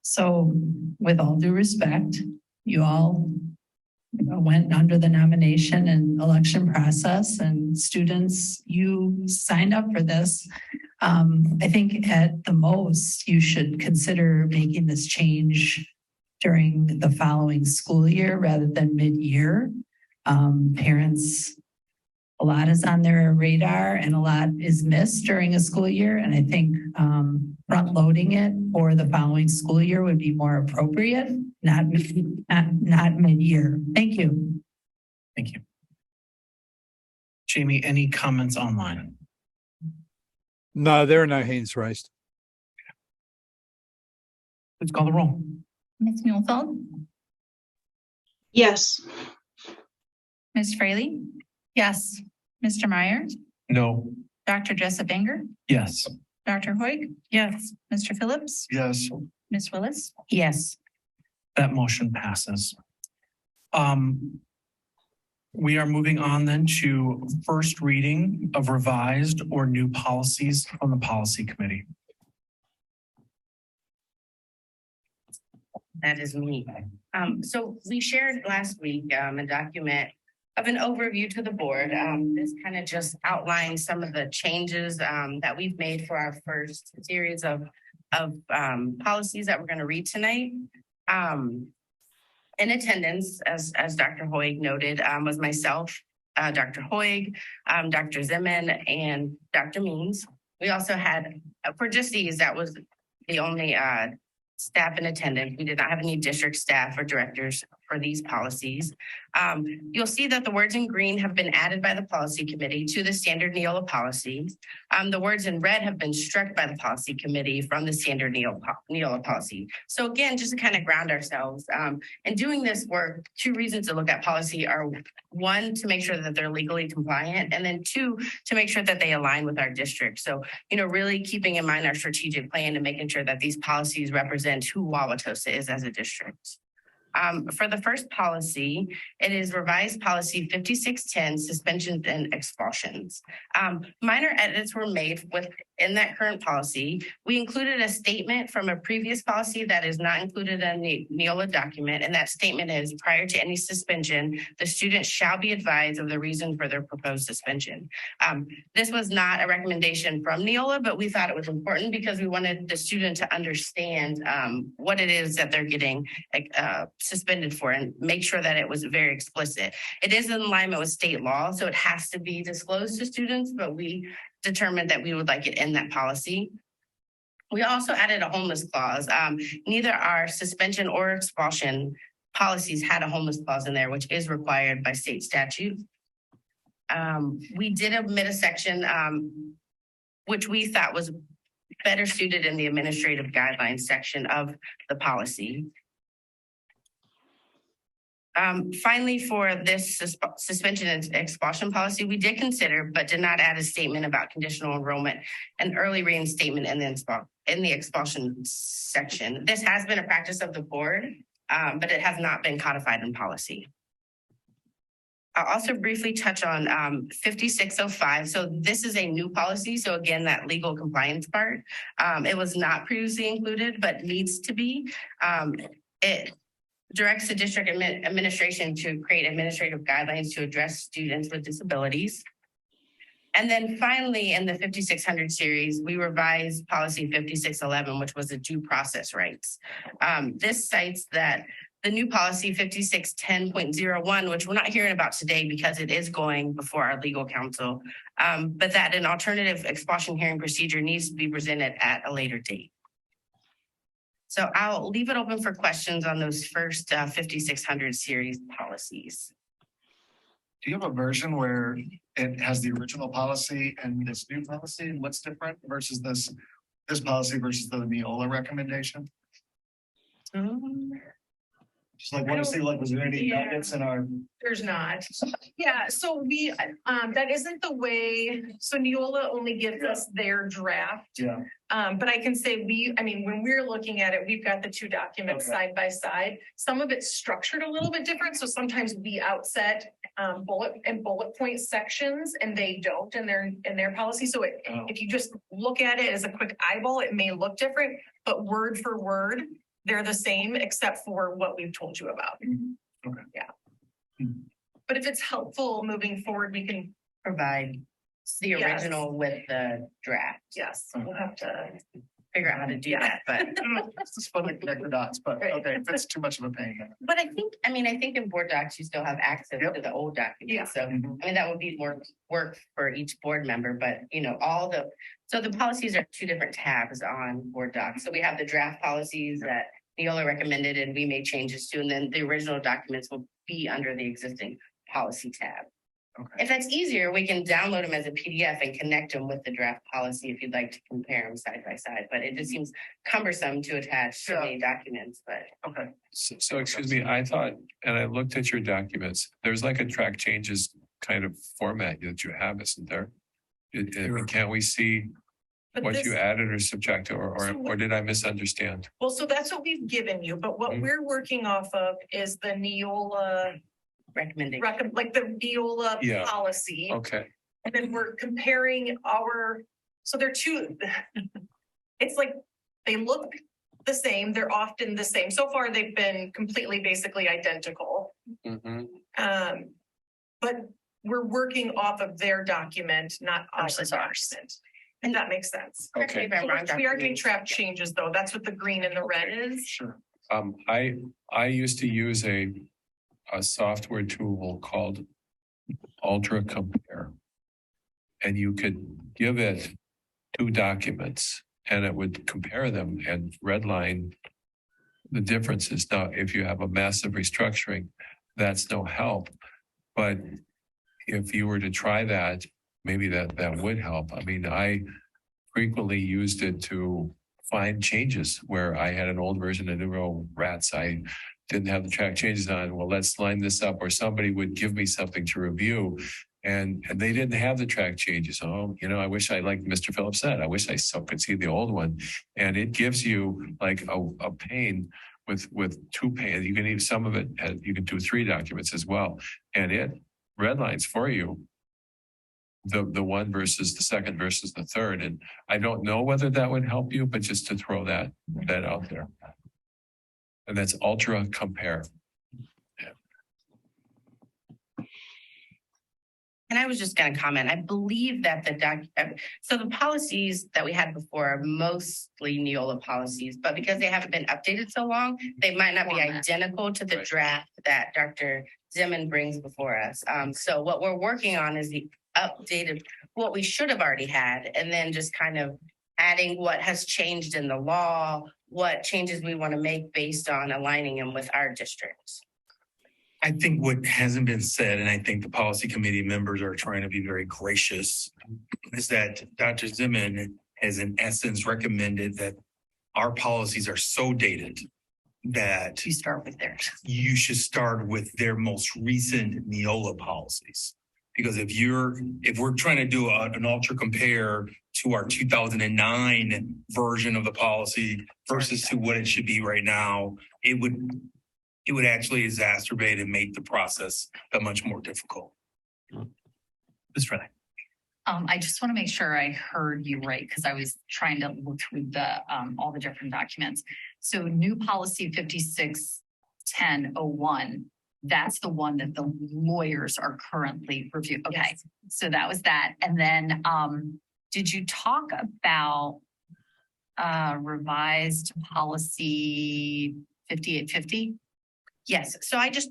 So with all due respect, you all went under the nomination and election process, and students, you signed up for this. I think at the most, you should consider making this change during the following school year rather than mid-year. Parents, a lot is on their radar and a lot is missed during a school year. And I think front loading it for the following school year would be more appropriate, not mid-year. Thank you. Thank you. Jamie, any comments online? No, there are no hands raised. Please call the roll. Ms. Muehlfeld, Yes. Ms. Fraley, Yes. Mr. Meyer, No. Dr. Jessup Banger, Yes. Dr. Hoyk, Yes. Mr. Phillips, Yes. Ms. Willis. Yes. That motion passes. We are moving on then to first reading of revised or new policies from the policy committee. That is me. So we shared last week a document of an overview to the board. This kind of just outlines some of the changes that we've made for our first series of policies that we're going to read tonight. In attendance, as Dr. Hoyg noted, was myself, Dr. Hoyg, Dr. Zimmern, and Dr. Means. We also had, for just these, that was the only staff in attendance. We did not have any district staff or directors for these policies. You'll see that the words in green have been added by the policy committee to the standard Neola policies. The words in red have been struck by the policy committee from the standard Neola policy. So again, just to kind of ground ourselves, in doing this work, 2 reasons to look at policy are 1, to make sure that they're legally compliant, and then 2, to make sure that they align with our district. So, really keeping in mind our strategic plan and making sure that these policies represent who Wauwatosa is as a district. For the first policy, it is revised policy 5610, suspensions and expulsions. Minor edits were made within that current policy. We included a statement from a previous policy that is not included in the Neola document, and that statement is prior to any suspension, the student shall be advised of the reason for their proposed suspension. This was not a recommendation from Neola, but we thought it was important because we wanted the student to understand what it is that they're getting suspended for and make sure that it was very explicit. It is in alignment with state law, so it has to be disclosed to students, but we determined that we would like it in that policy. We also added a homeless clause. Neither our suspension or expulsion policies had a homeless clause in there, which is required by state statute. We did omit a section which we thought was better suited in the administrative guidelines section of the policy. Finally, for this suspension and expulsion policy, we did consider, but did not add a statement about conditional enrollment and early reinstatement in the expulsion section. This has been a practice of the board, but it has not been codified in policy. I'll also briefly touch on 5605. So this is a new policy. So again, that legal compliance part, it was not previously included, but needs to be. It directs the district administration to create administrative guidelines to address students with disabilities. And then finally, in the 5600 series, we revised policy 5611, which was the due process rights. This cites that the new policy 5610.01, which we're not hearing about today because it is going before our legal counsel, but that an alternative expulsion hearing procedure needs to be presented at a later date. So I'll leave it open for questions on those first 5600 series policies. Do you have a version where it has the original policy and this new policy? And what's different versus this policy versus the Neola recommendation? Just like want to see, like, was there any nuggets in our? There's not. Yeah, so we, that isn't the way, so Neola only gives us their draft. Yeah. But I can say when we're looking at it, we've got the two documents side by side. Some of it's structured a little bit different. So sometimes we outset bullet point sections and they don't in their policy. So if you just look at it as a quick eyeball, it may look different, but word for word, they're the same except for what we've told you about. Okay. Yeah. But if it's helpful moving forward, we can provide the original with the draft. Yes, we'll have to figure out how to do that, but it's just fun to connect the dots, but okay, if it's too much of a pain. But I think in board docs, you still have access to the old documents. So that would be more work for each board member, but so the policies are two different tabs on board docs. So we have the draft policies that Neola recommended and we made changes to, and then the original documents will be under the existing policy tab. Okay. If that's easier, we can download them as a PDF and connect them with the draft policy if you'd like to compare them side by side. But it just seems cumbersome to attach so many documents. But okay. So excuse me, I thought, and I looked at your documents, there's like a track changes kind of format that you have, isn't there? Can't we see what you added or subtracted, or did I misunderstand? Well, so that's what we've given you, but what we're working off of is the Neola recommendation, like the Neola policy. Okay. And then we're comparing so they're two, it's like they look the same, they're often the same. So far, they've been completely basically identical. But we're working off of their document, not ours. If that makes sense. Okay. So we are doing track changes though. That's what the green and the red is. Sure. I used to use a software tool called Ultra Compare. And you could give it two documents and it would compare them and redline the differences. Now, if you have a massive restructuring, that's no help. But if you were to try that, maybe that would help. I mean, I frequently used it to find changes where I had an old version of Neuro Rats. I didn't have the track changes on. Well, let's line this up, or somebody would give me something to review and they didn't have the track changes. Oh, I wish like Mr. Phillips said, I wish I could see the old one. And it gives you like a pane with two pages. You can even some of it, you can do 3 documents as well. And it redlines for you the one versus the second versus the third. And I don't know whether that would help you, but just to throw that out there. And that's Ultra Compare. And I was just going to comment, I believe that so the policies that we had before are mostly Neola policies, but because they haven't been updated so long, they might not be identical to the draft that Dr. Zimmern brings before us. So what we're working on is the updated, what we should have already had, and then just kind of adding what has changed in the law, what changes we want to make based on aligning them with our districts. I think what hasn't been said, and I think the policy committee members are trying to be very gracious, is that Dr. Zimmern has in essence recommended that our policies are so dated that You start with theirs. you should start with their most recent Neola policies. Because if we're trying to do an ultra compare to our 2009 version of the policy versus to what it should be right now, it would actually exacerbate and make the process that much more difficult. Ms. Renee. I just want to make sure I heard you right, because I was trying to look through all the different documents. So new policy 561001, that's the one that the lawyers are currently reviewing. Okay, yes. So that was that. And then did you talk about revised policy 5850? Yes. So I just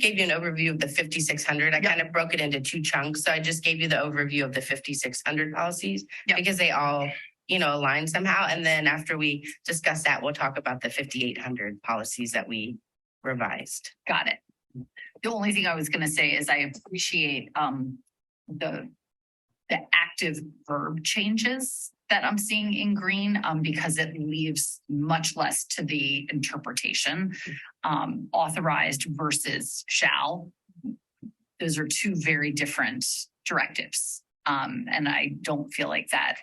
gave you an overview of the 5600. I kind of broke it into 2 chunks. So I just gave you the overview of the 5600 policies because they all, align somehow. And then after we discuss that, we'll talk about the 5800 policies that we revised. Got it. The only thing I was going to say is I appreciate the active verb changes that I'm seeing in green because it leaves much less to the interpretation. Authorized versus shall. Those are 2 very different directives. And I don't feel like that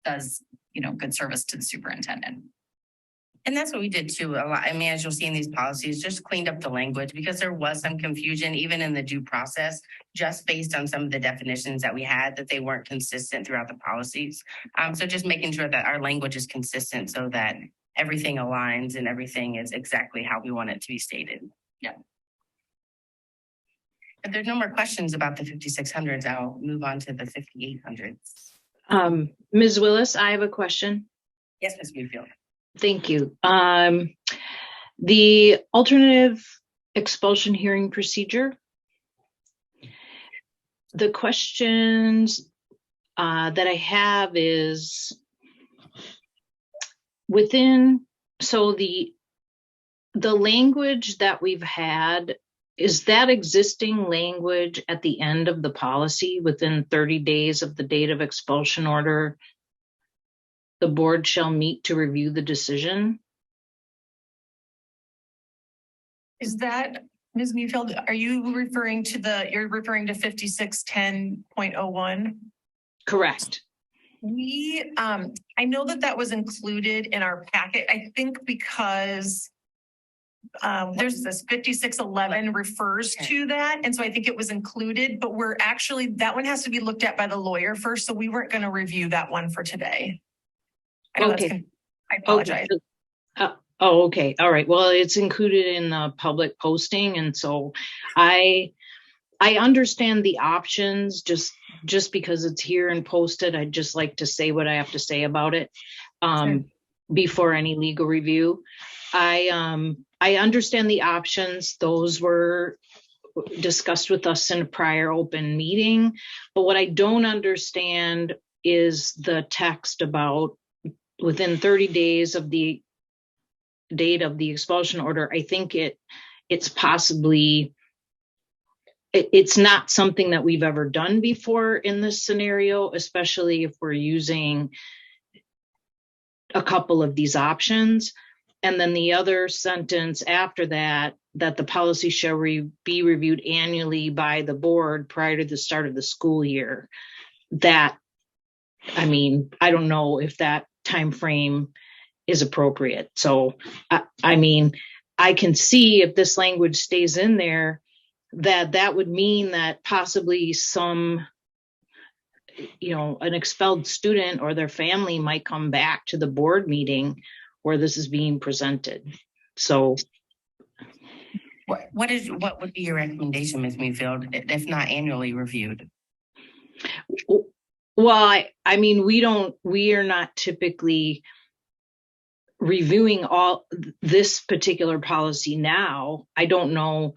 does, good service to the superintendent. And that's what we did too a lot. I mean, as you'll see in these policies, just cleaned up the language because there was some confusion even in the due process, just based on some of the definitions that we had, that they weren't consistent throughout the policies. So just making sure that our language is consistent so that everything aligns and everything is exactly how we want it to be stated. Yeah. If there's no more questions about the 5600s, I'll move on to the 5800s. Ms. Willis, I have a question. Yes, Ms. Newfield. Thank you. The alternative expulsion hearing procedure. The questions that I have is so the language that we've had, is that existing language at the end of the policy within 30 days of the date of expulsion order? The board shall meet to review the decision. Is that, Ms. Newfield, are you referring to you're referring to 5610.01? Correct. I know that was included in our packet, I think because there's this 5611 refers to that. And so I think it was included, but that one has to be looked at by the lawyer first. So we weren't going to review that one for today. Okay. I apologize. Okay. All right. Well, it's included in the public posting. And so I understand the options just because it's here and posted. I'd just like to say what I have to say about it before any legal review. I understand the options. Those were discussed with us in a prior open meeting. But what I don't understand is the text about within 30 days of the date of the expulsion order. I think it's not something that we've ever done before in this scenario, especially if we're using a couple of these options. And then the other sentence after that the policy shall be reviewed annually by the board prior to the start of the school year. I don't know if that time frame is appropriate. So, I mean, I can see if this language stays in there, that would mean that possibly some, an expelled student or their family might come back to the board meeting where this is being presented. So What would be your recommendation, Ms. Mefield, if not annually reviewed? well, I mean, we are not typically reviewing all this particular policy now. I don't know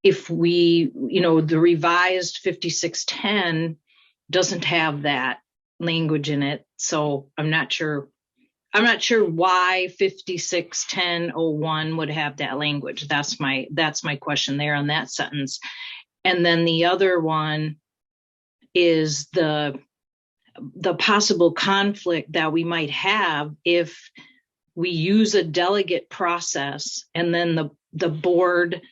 if we, the revised 5610 doesn't have that language in it. So I'm not sure why 561001 would have that language. That's my question there on that sentence. And then the other one is the possible conflict that we might have if we use a delegate process and then the board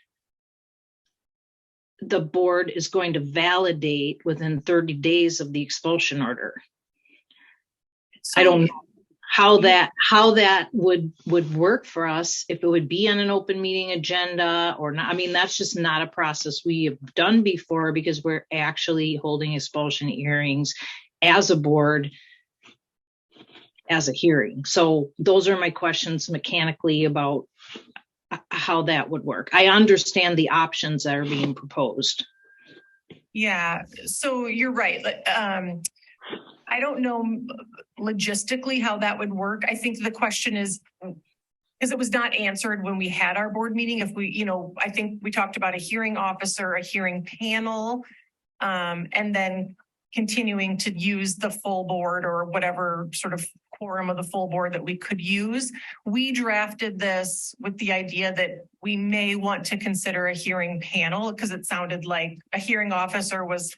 is going to validate within 30 days of the expulsion order. I don't know how that would work for us, if it would be on an open meeting agenda or not. I mean, that's just not a process we have done before, because we're actually holding expulsion hearings as a board, as a hearing. So those are my questions mechanically about how that would work. I understand the options that are being proposed. Yeah, so you're right. I don't know logistically how that would work. I think the question is, because it was not answered when we had our board meeting, if we, I think we talked about a hearing officer, a hearing panel, and then continuing to use the full board or whatever sort of quorum of the full board that we could use. We drafted this with the idea that we may want to consider a hearing panel, because it sounded like a hearing officer was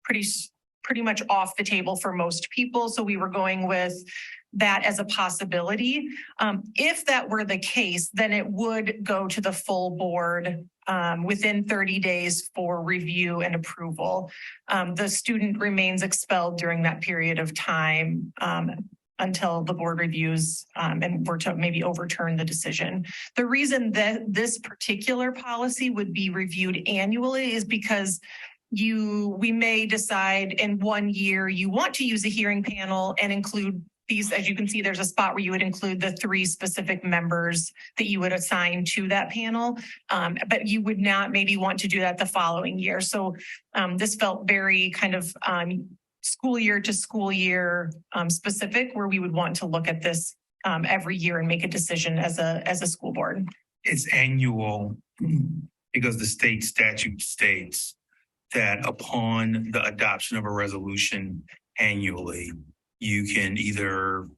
pretty much off the table for most people. So we were going with that as a possibility. If that were the case, then it would go to the full board within 30 days for review and approval. The student remains expelled during that period of time until the board reviews and were to maybe overturn the decision. The reason that this particular policy would be reviewed annually is because we may decide in 1 year you want to use a hearing panel and include these. As you can see, there's a spot where you would include the 3 specific members that you would assign to that panel, but you would not maybe want to do that the following year. So this felt very kind of school year to school year specific, where we would want to look at this every year and make a decision as a school board. It's annual because the state statute states that upon the adoption of a resolution annually, you can either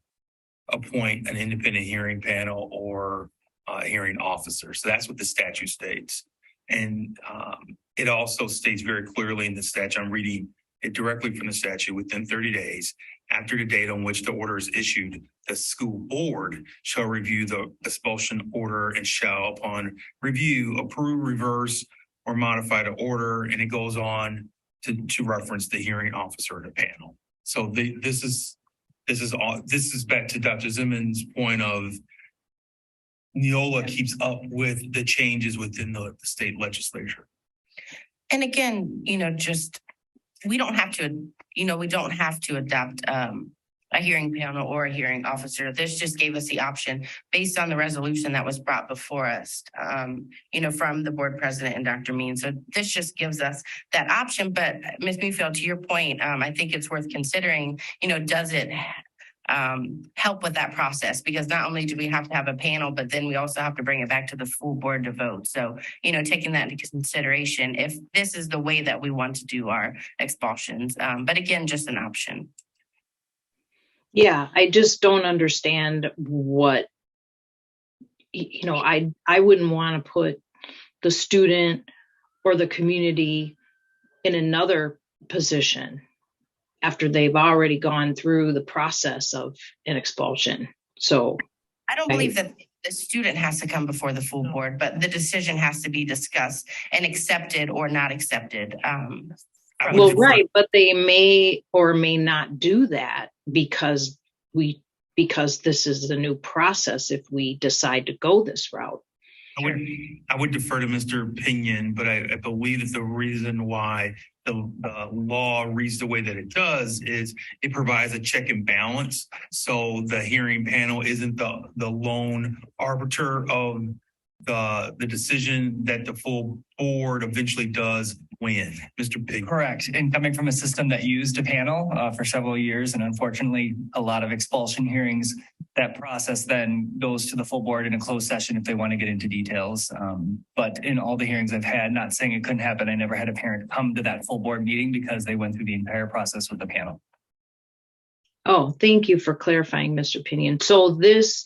appoint an independent hearing panel or a hearing officer. So that's what the statute states. And it also states very clearly in the statute, I'm reading it directly from the statute, within 30 days after the date on which the order is issued, the school board shall review the expulsion order and shall, upon review, approve, reverse, or modify the order. And it goes on to reference the hearing officer in the panel. So this is back to Dr. Zimmerman's point of Neola keeps up with the changes within the state legislature. And again, we don't have to adopt a hearing panel or a hearing officer. This just gave us the option based on the resolution that was brought before us, from the board president and Dr. Mean. So this just gives us that option. But Ms. Mefield, to your point, I think it's worth considering, does it help with that process? Because not only do we have to have a panel, but then we also have to bring it back to the full board to vote. So, taking that into consideration, if this is the way that we want to do our expulsions, but again, just an option. Yeah, I just don't understand what, I wouldn't want to put the student or the community in another position after they've already gone through the process of an expulsion. So I don't believe that the student has to come before the full board, but the decision has to be discussed and accepted or not accepted. Well, right, but they may or may not do that because we because this is the new process if we decide to go this route. I would defer to Mr. Pinion, but I believe that the reason why the law reads the way that it does is it provides a check and balance. So the hearing panel isn't the lone arbiter of the decision that the full board eventually does win. Mr. Pinion. Correct. And coming from a system that used a panel for several years, and unfortunately a lot of expulsion hearings, that process then goes to the full board in a closed session if they want to get into details. But in all the hearings I've had, not saying it couldn't happen, I never had a parent come to that full board meeting because they went through the entire process with the panel. Oh, thank you for clarifying, Mr. Pinion. So this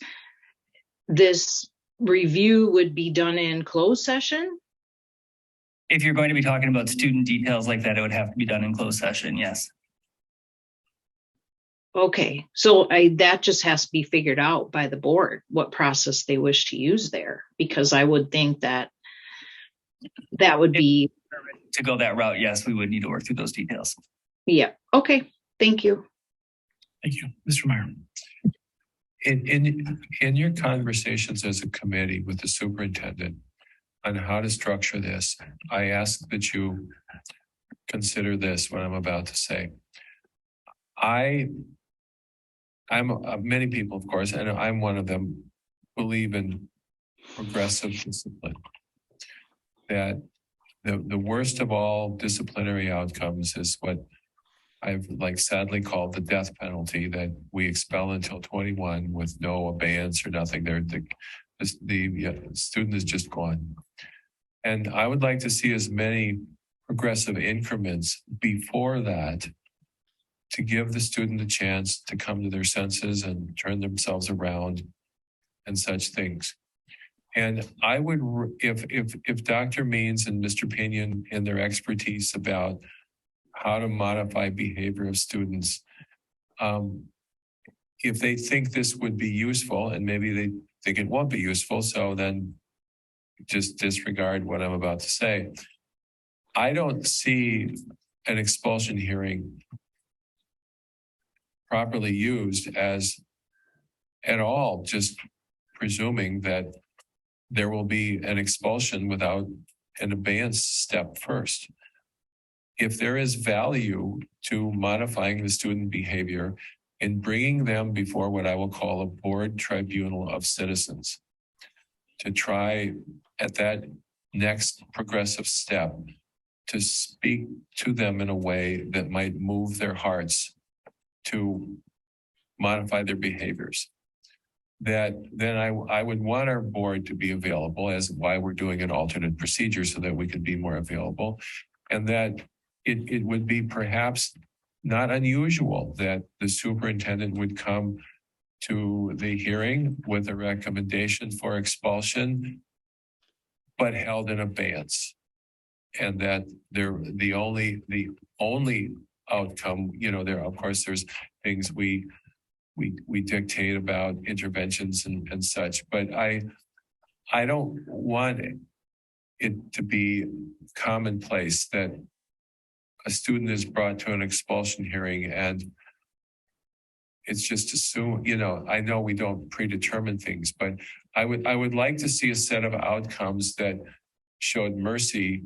review would be done in closed session? If you're going to be talking about student details like that, it would have to be done in closed session, yes. Okay, so that just has to be figured out by the board, what process they wish to use there, because I would think that would be. To go that route, yes, we would need to work through those details. Yeah, okay, thank you. Thank you, Mr. Meyer. In your conversations as a committee with the superintendent on how to structure this, I ask that you consider this, what I'm about to say. Many people, of course, and I'm one of them, believe in progressive discipline. That the worst of all disciplinary outcomes is what I've sadly called the death penalty, that we expel until 21 with no abeyance or nothing. The student is just gone. And I would like to see as many progressive increments before that to give the student a chance to come to their senses and turn themselves around and such things. And I would, if Dr. Means and Mr. Pinion in their expertise about how to modify behavior of students, if they think this would be useful, and maybe they think it won't be useful, so then just disregard what I'm about to say. I don't see an expulsion hearing properly used as at all just presuming that there will be an expulsion without an abeyance step first. If there is value to modifying the student behavior and bringing them before what I will call a board tribunal of citizens to try at that next progressive step to speak to them in a way that might move their hearts to modify their behaviors, that then I would want our board to be available, as why we're doing an alternate procedure so that we could be more available, and that it would be perhaps not unusual that the superintendent would come to the hearing with a recommendation for expulsion, but held in abeyance, and that the only outcome, there, of course, there's things we dictate about interventions and such, but I don't want it to be commonplace that a student is brought to an expulsion hearing and it's just assumed, I know we don't predetermine things, but I would like to see a set of outcomes that showed mercy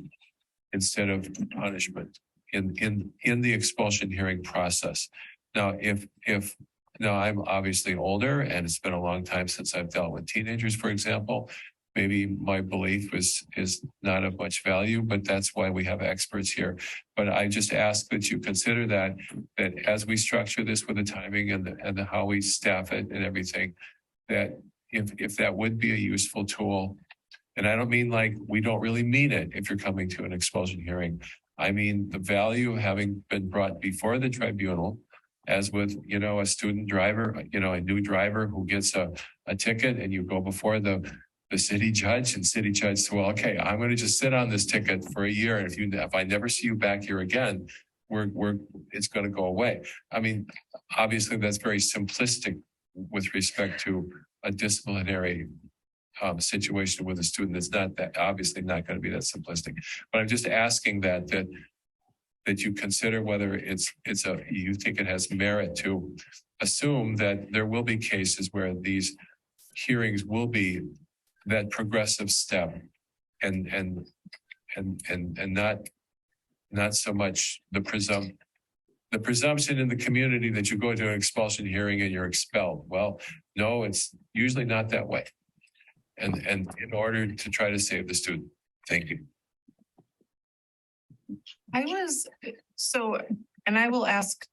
instead of punishment in the expulsion hearing process. Now, now I'm obviously older and it's been a long time since I've dealt with teenagers, for example. Maybe my belief is not of much value, but that's why we have experts here. But I just ask that you consider that as we structure this with the timing and how we staff it and everything, that if that would be a useful tool, and I don't mean like we don't really mean it if you're coming to an expulsion hearing. I mean the value of having been brought before the tribunal, as with, a student driver, a new driver who gets a ticket and you go before the city judge, and city judge says, well, okay, I'm going to just sit on this ticket for a year. And if I never see you back here again, it's going to go away. I mean, obviously that's very simplistic with respect to a disciplinary situation with a student. That's obviously not going to be that simplistic, but I'm just asking that you consider whether you think it has merit to assume that there will be cases where these hearings will be that progressive step and not so much the presumption in the community that you go to an expulsion hearing and you're expelled. Well, no, it's usually not that way. And in order to try to save the student. Thank you. And I will ask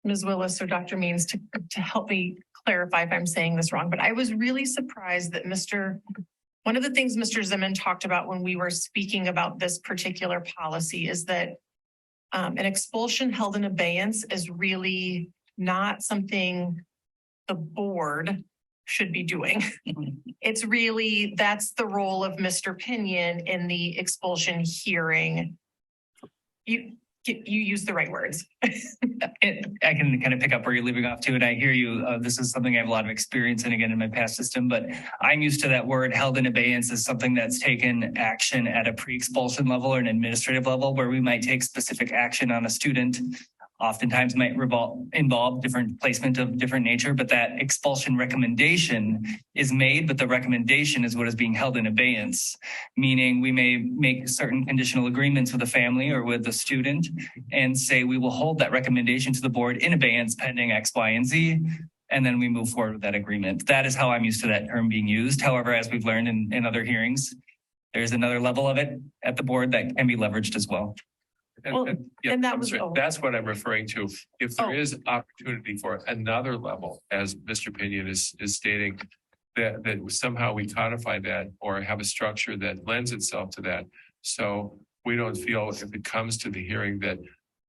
Ms. Willis or Dr. Means to help me clarify if I'm saying this wrong, but I was really surprised that one of the things Mr. Zimmern talked about when we were speaking about this particular policy is that an expulsion held in abeyance is really not something the board should be doing. It's really, that's the role of Mr. Pinion in the expulsion hearing. You use the right words. I can kind of pick up where you're leaving off to, and I hear you. This is something I have a lot of experience in, again, in my past system, but I'm used to that word held in abeyance as something that's taken action at a pre-expulsion level or an administrative level, where we might take specific action on a student. Oftentimes might involve different placement of different nature, but that expulsion recommendation is made, but the recommendation is what is being held in abeyance, meaning we may make certain conditional agreements with the family or with the student and say we will hold that recommendation to the board in abeyance pending X, Y, and Z, and then we move forward with that agreement. That is how I'm used to that term being used. However, as we've learned in other hearings, there's another level of it at the board that can be leveraged as well. That's what I'm referring to. If there is opportunity for another level, as Mr. Pinion is stating, that somehow we codify that or have a structure that lends itself to that. So we don't feel if it comes to the hearing that,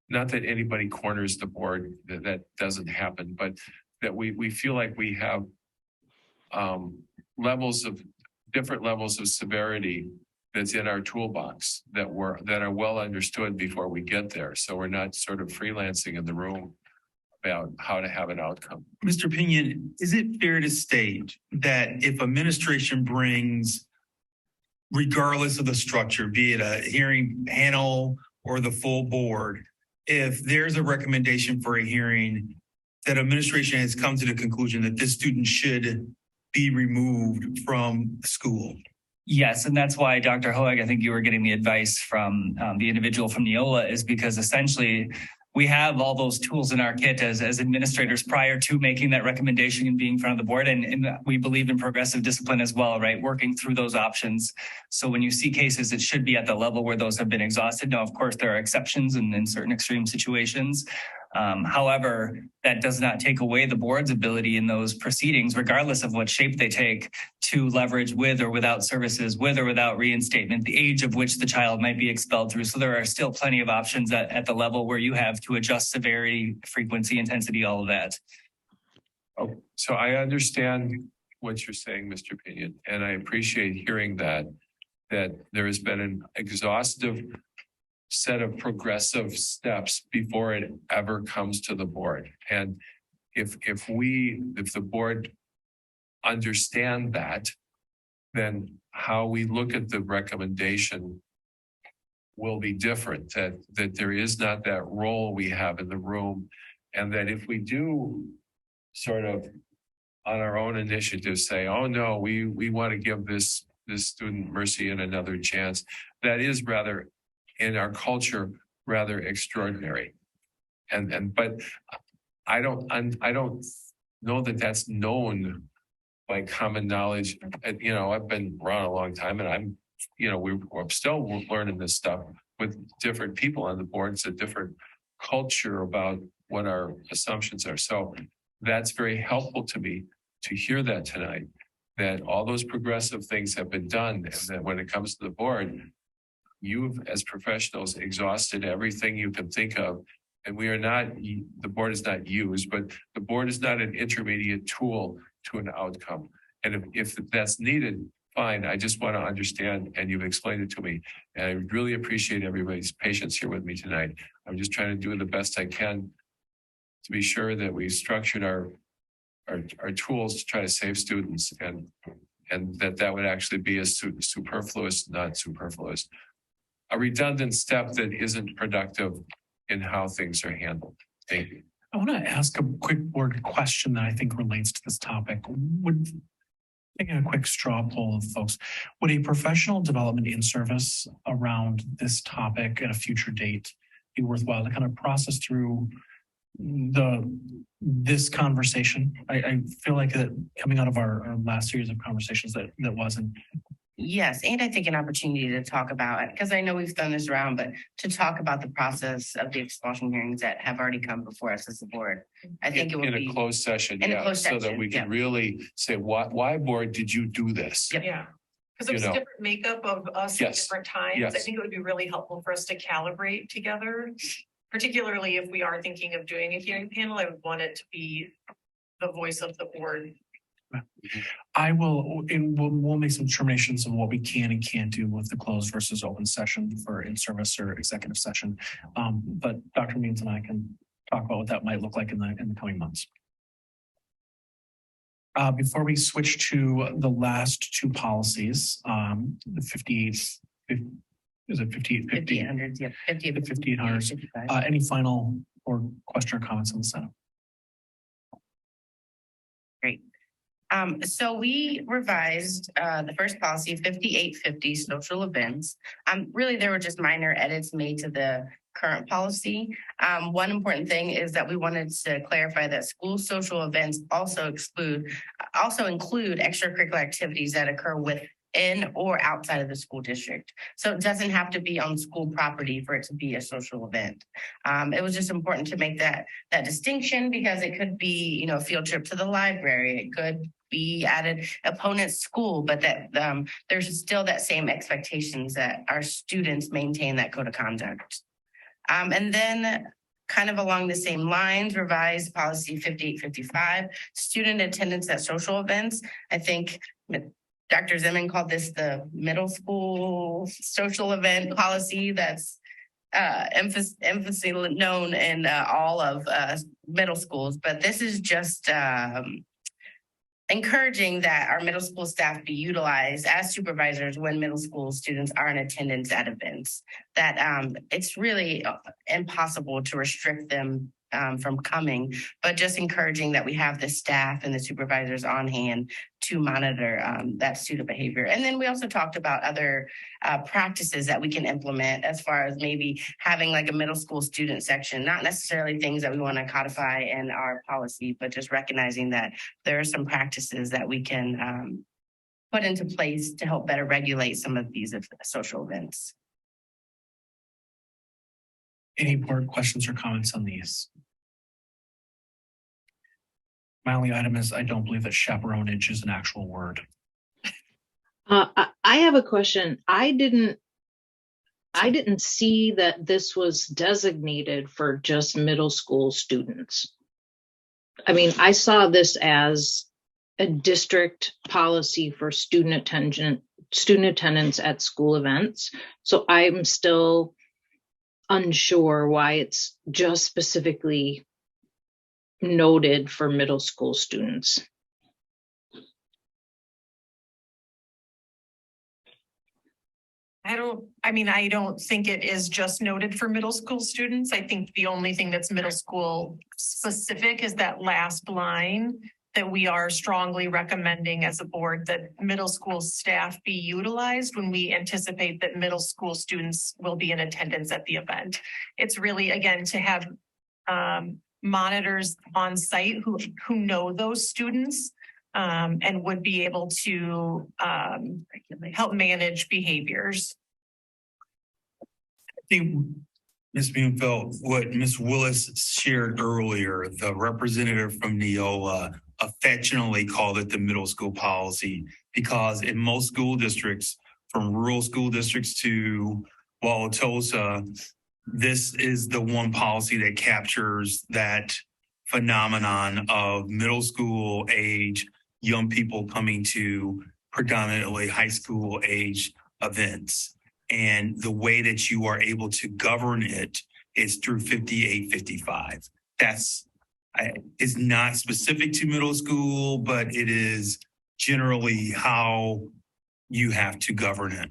not that anybody corners the board, that doesn't happen, but that we feel like we have different levels of severity that's in our toolbox that are well understood before we get there. So we're not sort of freelancing in the room about how to have an outcome. Mr. Pinion, is it fair to state that if administration brings, regardless of the structure, be it a hearing panel or the full board, if there's a recommendation for a hearing, that administration has come to the conclusion that this student should be removed from school? Yes, and that's why, Dr. Hoeg, I think you were getting the advice from the individual from Neola, is because essentially we have all those tools in our kit as administrators prior to making that recommendation and being in front of the board. And we believe in progressive discipline as well, right? Working through those options. So when you see cases, it should be at the level where those have been exhausted. Now, of course, there are exceptions in certain extreme situations. However, that does not take away the board's ability in those proceedings, regardless of what shape they take, to leverage with or without services, with or without reinstatement, the age of which the child might be expelled through. So there are still plenty of options at the level where you have to adjust severity, frequency, intensity, all of that. Oh, so I understand what you're saying, Mr. Pinion, and I appreciate hearing that there has been an exhaustive set of progressive steps before it ever comes to the board. And if the board understand that, then how we look at the recommendation will be different, that there is not that role we have in the room. And that if we do sort of on our own initiative say, oh no, we want to give this student mercy and another chance, that is rather in our culture rather extraordinary. But I don't know that that's known by common knowledge. I've been around a long time, and we're still learning this stuff with different people on the board. It's a different culture about what our assumptions are. So that's very helpful to me to hear that tonight, that all those progressive things have been done, and that when it comes to the board, you've, as professionals, exhausted everything you can think of. And the board is not used, but the board is not an intermediate tool to an outcome. And if that's needed, fine. I just want to understand, and you've explained it to me. And I really appreciate everybody's patience here with me tonight. I'm just trying to do the best I can to be sure that we structured our tools to try to save students, and that would actually be a superfluous, not superfluous. A redundant step that isn't productive in how things are handled. Thank you. I want to ask a quick board question that I think relates to this topic. Taking a quick straw poll of folks, would a professional development in service around this topic at a future date be worthwhile to kind of process through this conversation? I feel like that coming out of our last series of conversations that wasn't. Yes, and I think an opportunity to talk about it, because I know we've done this around, but to talk about the process of the expulsion hearings that have already come before us as a board. I think it would in be a closed session, in a yeah, closed so that session, we can yeah. really say, why board did you do this? Yeah. Because it was You know. different makeup of us at Yes. different times. I Yes. think it would be really helpful for us to calibrate together, particularly if we are thinking of doing a hearing panel. I would want it to be the voice of the board. We'll make some determinations of what we can and can't do with the closed versus open session for in-service or executive session. But Dr. Means and I can talk about what that might look like in the coming months. Before we switch to the last two policies, the 58, is it 5850? 5800s, yeah, 5800s. Any final or question or comments on the setup? Great. So we revised the first policy, 5850, social events. Really, there were just minor edits made to the current policy. One important thing is that we wanted to clarify that school social events also include extracurricular activities that occur within or outside of the school district. So it doesn't have to be on school property for it to be a social event. It was just important to make that distinction because it could be, a field trip to the library. It could be at an opponent's school, but that there's still that same expectations that our students maintain that code of conduct. And then kind of along the same lines, revised policy 5855, student attendance at social events. I think Dr. Zeman called this the middle school social event policy that's emphasis known in all of middle schools, but this is just encouraging that our middle school staff be utilized as supervisors when middle school students are in attendance at events. That it's really impossible to restrict them from coming, but just encouraging that we have the staff and the supervisors on hand to monitor that student behavior. And then we also talked about other practices that we can implement as far as maybe having like a middle school student section, not necessarily things that we want to codify in our policy, but just recognizing that there are some practices that we can put into place to help better regulate some of these social events. Any board questions or comments on these? My only item is I don't believe that chaperonage is an actual word. I have a question. I didn't see that this was designated for just middle school students. I mean, I saw this as a district policy for student attendance at school events. So I'm still unsure why it's just specifically noted for middle school students. I don't think it is just noted for middle school students. I think the only thing that's middle school specific is that last line that we are strongly recommending as a board that middle school staff be utilized when we anticipate that middle school students will be in attendance at the event. It's really, again, to have monitors on site who know those students and would be able to help manage behaviors. I think Ms. Munfeld, what Ms. Willis shared earlier, the representative from Neola affectionately called it the middle school policy because in most school districts, from rural school districts to Wauwatosa, this is the one policy that captures that phenomenon of middle school age young people coming to predominantly high school age events. And the way that you are able to govern it is through 5855. That's is not specific to middle school, but it is generally how you have to govern it.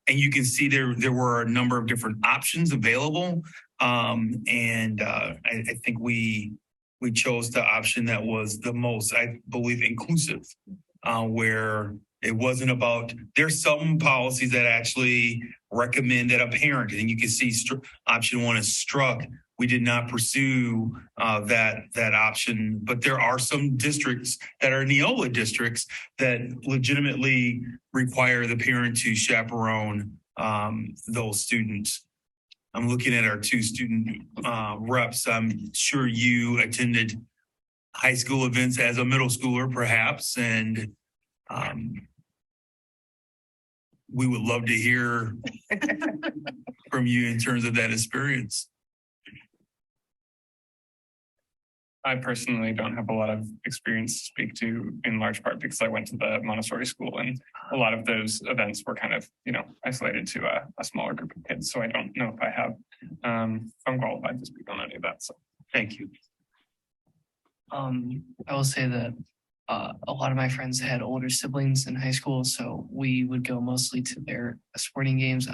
And you can see there were a number of different options available. I think we chose the option that was the most, I believe, inclusive, where it wasn't about, there's some policies that actually recommend that a parent, and you can see option 1 is struck. We did not pursue that option, but there are some districts that are Neola districts that legitimately require the parent to chaperone those students. I'm looking at our 2 student reps. I'm sure you attended high school events as a middle schooler, perhaps, and we would love to hear from you in terms of that experience. I personally don't have a lot of experience to speak to, in large part because I went to the Montessori school, and a lot of those events were kind of, isolated to a smaller group of kids. So I don't know if I have, I'm qualified to speak on any of that. So thank you. I will say that a lot of my friends had older siblings in high school, so we would go mostly to their sporting games.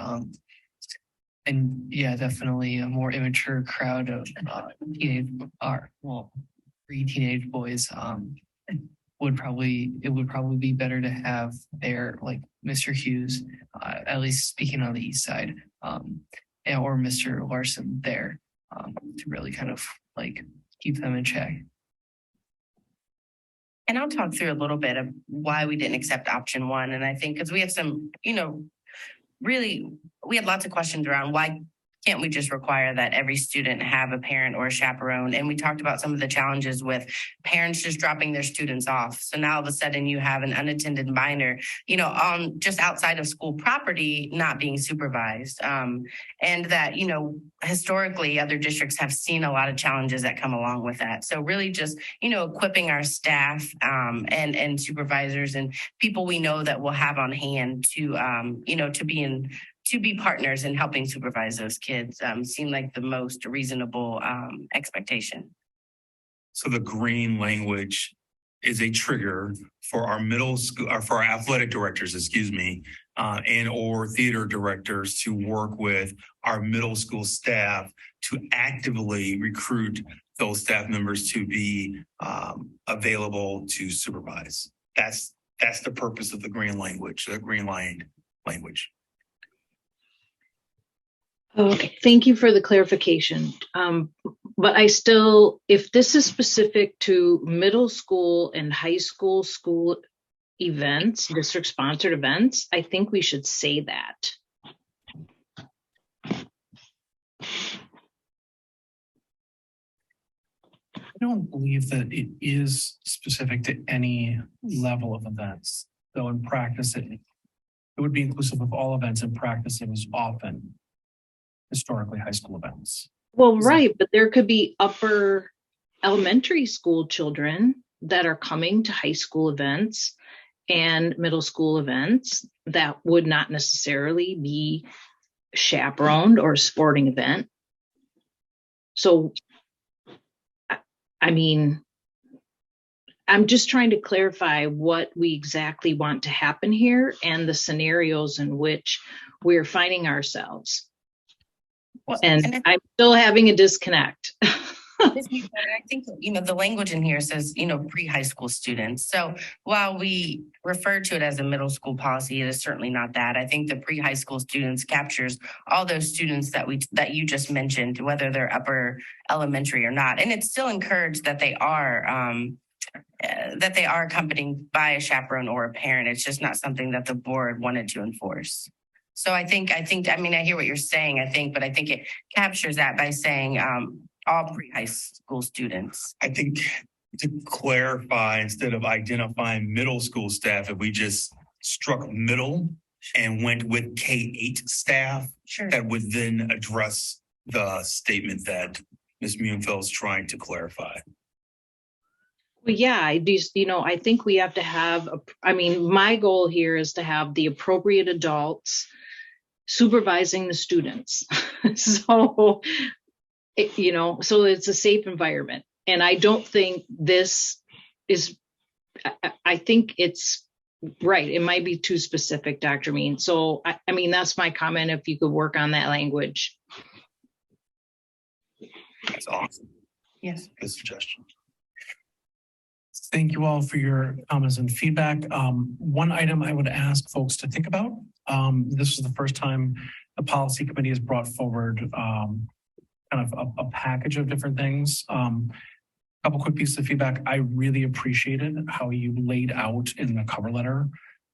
And yeah, definitely a more immature crowd of pre-teenage boys. It would probably be better to have their, like, Mr. Hughes, at least speaking on the east side, or Mr. Larson there, to really kind of like keep them in check. And I'll talk through a little bit of why we didn't accept option 1. And I think because we have some, really, we had lots of questions around why can't we just require that every student have a parent or a chaperone? And we talked about some of the challenges with parents just dropping their students off. So now all of a sudden you have an unattended minor, on just outside of school property, not being supervised. And that, historically other districts have seen a lot of challenges that come along with that. So really just, equipping our staff and supervisors and people we know that will have on hand to, to be partners in helping supervise those kids seem like the most reasonable expectation. So the green language is a trigger for our middle school, or for our athletic directors, and or theater directors to work with our middle school staff to actively recruit those staff members to be available to supervise. That's the purpose of the green language, the green line language. Okay, thank you for the clarification. But I still, if this is specific to middle school and high school events, district sponsored events, I think we should say that. I don't believe that it is specific to any level of events. Though in practice, it would be inclusive of all events. In practice, it was often historically high school events. Well, right, but there could be upper elementary school children that are coming to high school events and middle school events that would not necessarily be chaperoned or a sporting event. So, I mean, I'm just trying to clarify what we exactly want to happen here and the scenarios in which we're finding ourselves. And I'm still having a disconnect. I think, the language in here says, pre-high school students. So while we refer to it as a middle school policy, it is certainly not that. I think the pre-high school students captures all those students that you just mentioned, whether they're upper elementary or not. And it's still encouraged that they are accompanied by a chaperone or a parent. It's just not something that the board wanted to enforce. So I hear what you're saying, but I think it captures that by saying all pre-high school students. I think to clarify, instead of identifying middle school staff, if we just struck middle and went with K-8 staff, that would then address the statement that Ms. Muenfeld is trying to clarify. Well, yeah, I think we have to have, my goal here is to have the appropriate adults supervising the students. So it's a safe environment. And I don't think this is, I think it's right. It might be too specific, Dr. Mean. So, that's my comment. If you could work on that language. awesome. Yes. Good suggestion. Thank you all for your comments and feedback. One item I would ask folks to think about. This is the first time the policy committee has brought forward kind of a package of different things. Couple quick pieces of feedback. I really appreciated how you laid out in the cover letter.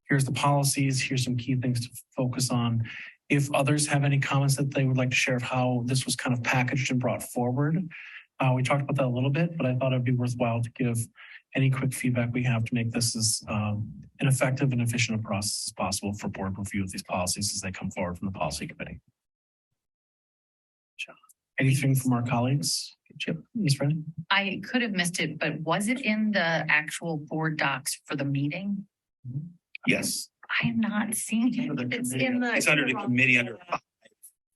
Here's the policies. Here's some key things to focus on. If others have any comments that they would like to share of how this was kind of packaged and brought forward, we talked about that a little bit, but I thought it'd be worthwhile to give any quick feedback we have to make this as an effective and efficient a process as possible for board review of these policies as they come forward from the policy committee. Anything from our colleagues? Chip, Ms. Freddie? I could have missed it, but was it in the actual board docs for the meeting? Yes, I am not seeing it. It's in the. it's under the committee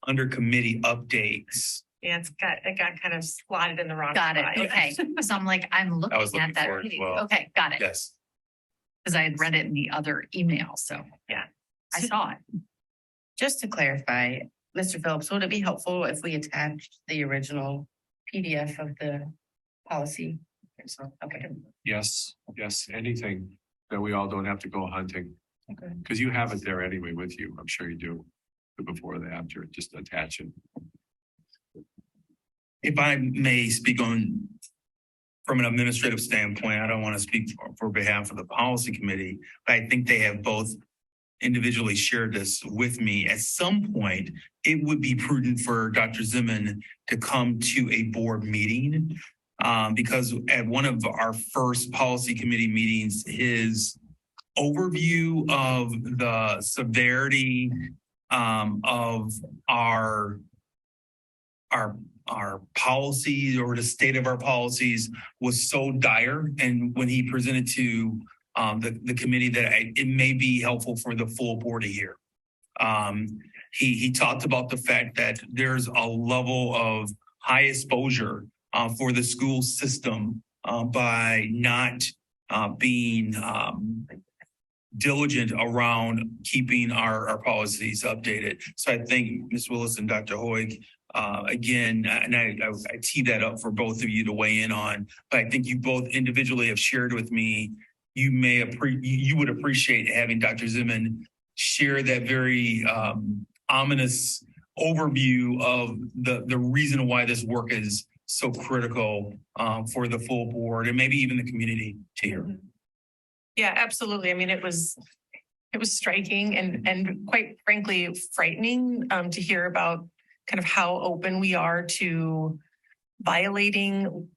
under committee updates. Yeah, it got kind of slotted in the wrong. Got it. spot. Okay. So I'm like, I'm looking was looking at that. for it as meeting. well. Okay, got it. Yes. Because I had read it in the other email. So Yeah. I saw it. Just to clarify, Mr. Phillips, would it be helpful if we attached the original PDF of the policy? So, okay. Yes, anything that we all don't have to go hunting. Okay. Because you have it there anyway with you. I'm sure you do. The before, the after, just attach it. If I may speak on from an administrative standpoint, I don't want to speak for behalf of the policy committee, but I think they have both individually shared this with me. At some point, it would be prudent for Dr. Zimmern to come to a board meeting because at one of our first policy committee meetings, his overview of the severity of our policies or the state of our policies was so dire. And when he presented to the committee that it may be helpful for the full board to hear. He talked about the fact that there's a level of high exposure for the school system by not being diligent around keeping our policies updated. So I think Ms. Willis and Dr. Hoig, again, and I tee that up for both of you to weigh in on, but I think you both individually have shared with me, you would appreciate having Dr. Zimmern share that very ominous overview of the reason why this work is so critical for the full board and maybe even the community to hear. Yeah, absolutely. I mean, it was striking and quite frankly frightening to hear about kind of how open we are to violating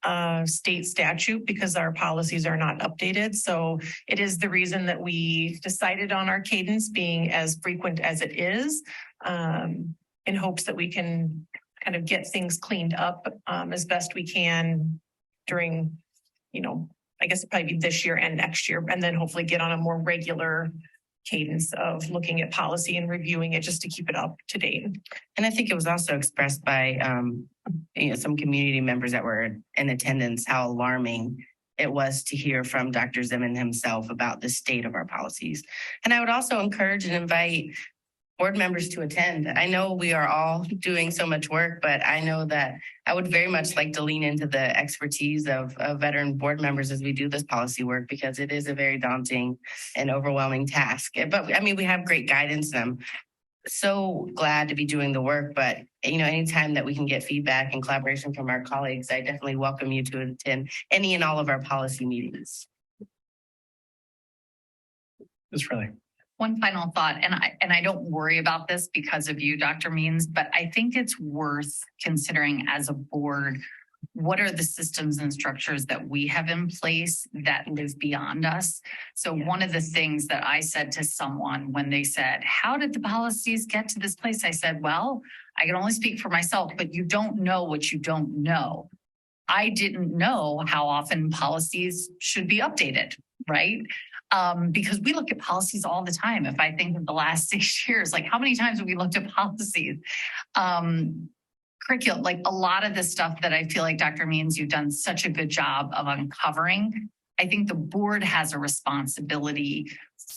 state statute because our policies are not updated. So it is the reason that we decided on our cadence being as frequent as it is, in hopes that we can kind of get things cleaned up as best we can during, I guess it'd probably be this year and next year, and then hopefully get on a more regular cadence of looking at policy and reviewing it just to keep it up to date. And I think it was also expressed by some community members that were in attendance how alarming it was to hear from Dr. Zimmern himself about the state of our policies. And I would also encourage and invite board members to attend. I know we are all doing so much work, but I know that I would very much like to lean into the expertise of veteran board members as we do this policy work, because it is a very daunting and overwhelming task. But I mean, we have great guidance and I'm so glad to be doing the work, but anytime that we can get feedback and collaboration from our colleagues, I definitely welcome you to attend any and all of our policy meetings. Ms. Freddie. One final thought, and I don't worry about this because of you, Dr. Means, but I think it's worth considering as a board, what are the systems and structures that we have in place that live beyond us? So one of the things that I said to someone when they said, how did the policies get to this place? I said, well, I can only speak for myself, but you don't know what you don't know. I didn't know how often policies should be updated, right? Because we look at policies all the time. If I think of the last 6 years, like how many times have we looked at policies? Curriculum, like a lot of the stuff that I feel like Dr. Means, you've done such a good job of uncovering I think the board has a responsibility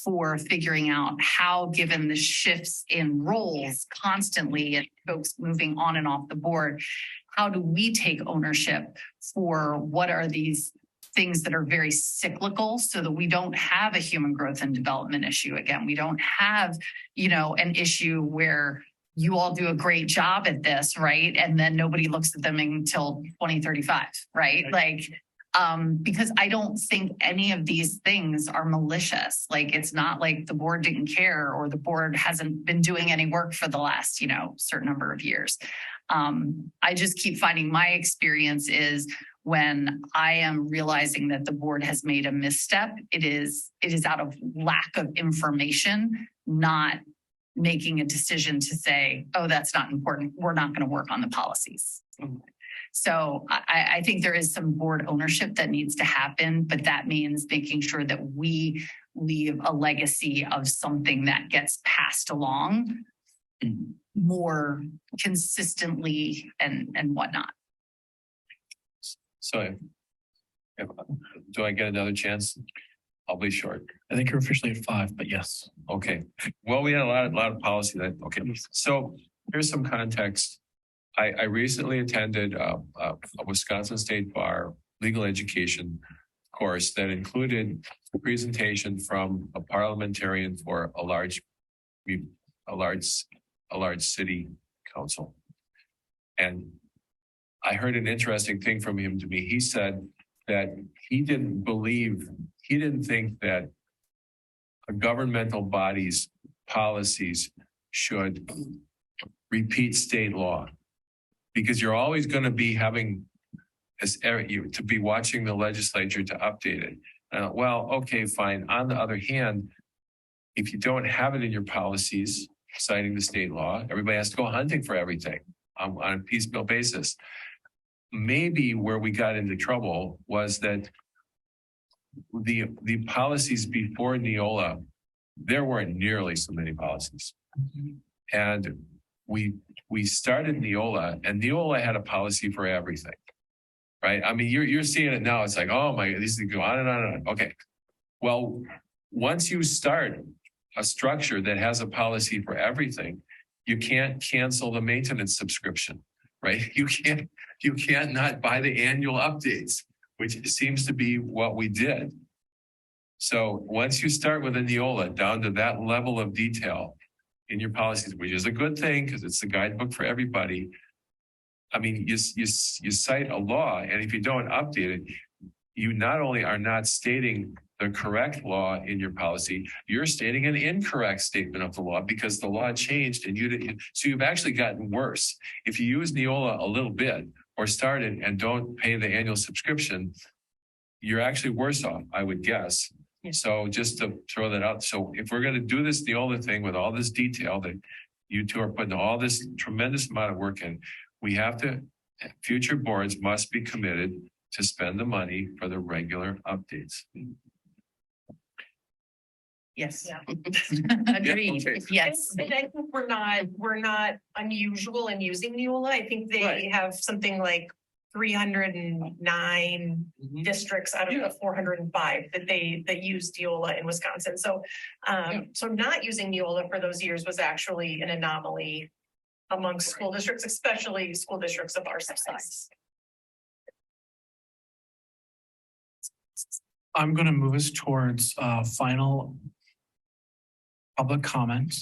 for figuring out how, given the shifts in roles constantly and folks moving on and off the board, how do we take ownership for what are these things that are very cyclical so that we don't have a human growth and development issue again. We don't have, an issue where you all do a great job at this, right? And then nobody looks at them until 2035, right? Because I don't think any of these things are malicious. It's not like the board didn't care or the board hasn't been doing any work for the last, certain number of years. I just keep finding my experience is when I am realizing that the board has made a misstep, it is out of lack of information, not making a decision to say, oh, that's not important. We're not going to work on the policies. So I think there is some board ownership that needs to happen, but that means making sure that we leave a legacy of something that gets passed along more consistently and whatnot. So do I get another chance? I'll be short. I think you're officially at 5, but yes. Okay. Well, we had a lot of policy that, okay. So here's some context. I recently attended a Wisconsin State Bar legal education course that included a presentation from a parliamentarian for a large city council. And I heard an interesting thing from him to me. He said that he didn't think that a governmental body's policies should repeat state law, because you're always going to be having to be watching the legislature to update it. Well, okay, fine. On the other hand, if you don't have it in your policies, citing the state law, everybody has to go hunting for everything on a piecemeal basis. Maybe where we got into trouble was that the policies before Neola, there weren't nearly so many policies. And we started Neola, and Neola had a policy for everything, right? I mean, you're seeing it now. It's like, oh my, these things go on and on and on. Okay. Well, once you start a structure that has a policy for everything, you can't cancel the maintenance subscription, right? You can't not buy the annual updates, which seems to be what we did. So once you start with a Neola down to that level of detail in your policies, which is a good thing because it's the guidebook for everybody. I mean, you cite a law, and if you don't update it, you not only are not stating the correct law in your policy, you're stating an incorrect statement of the law because the law changed and so you've actually gotten worse. If you use Neola a little bit or start it and don't pay the annual subscription, you're actually worse off, I would guess. So just to throw that out. So if we're going to do this Neola thing with all this detail that you two are putting all this tremendous amount of work in, future boards must be committed to spend the money for the regular updates. Yes. Agreed. Okay. Yes. And I think we're not unusual in using Neola. I think they have something like 309 districts out of the 405 that use Neola in Wisconsin. So, so not using Neola for those years was actually an anomaly amongst school districts, especially school districts of our size. I'm going to move us towards final public comment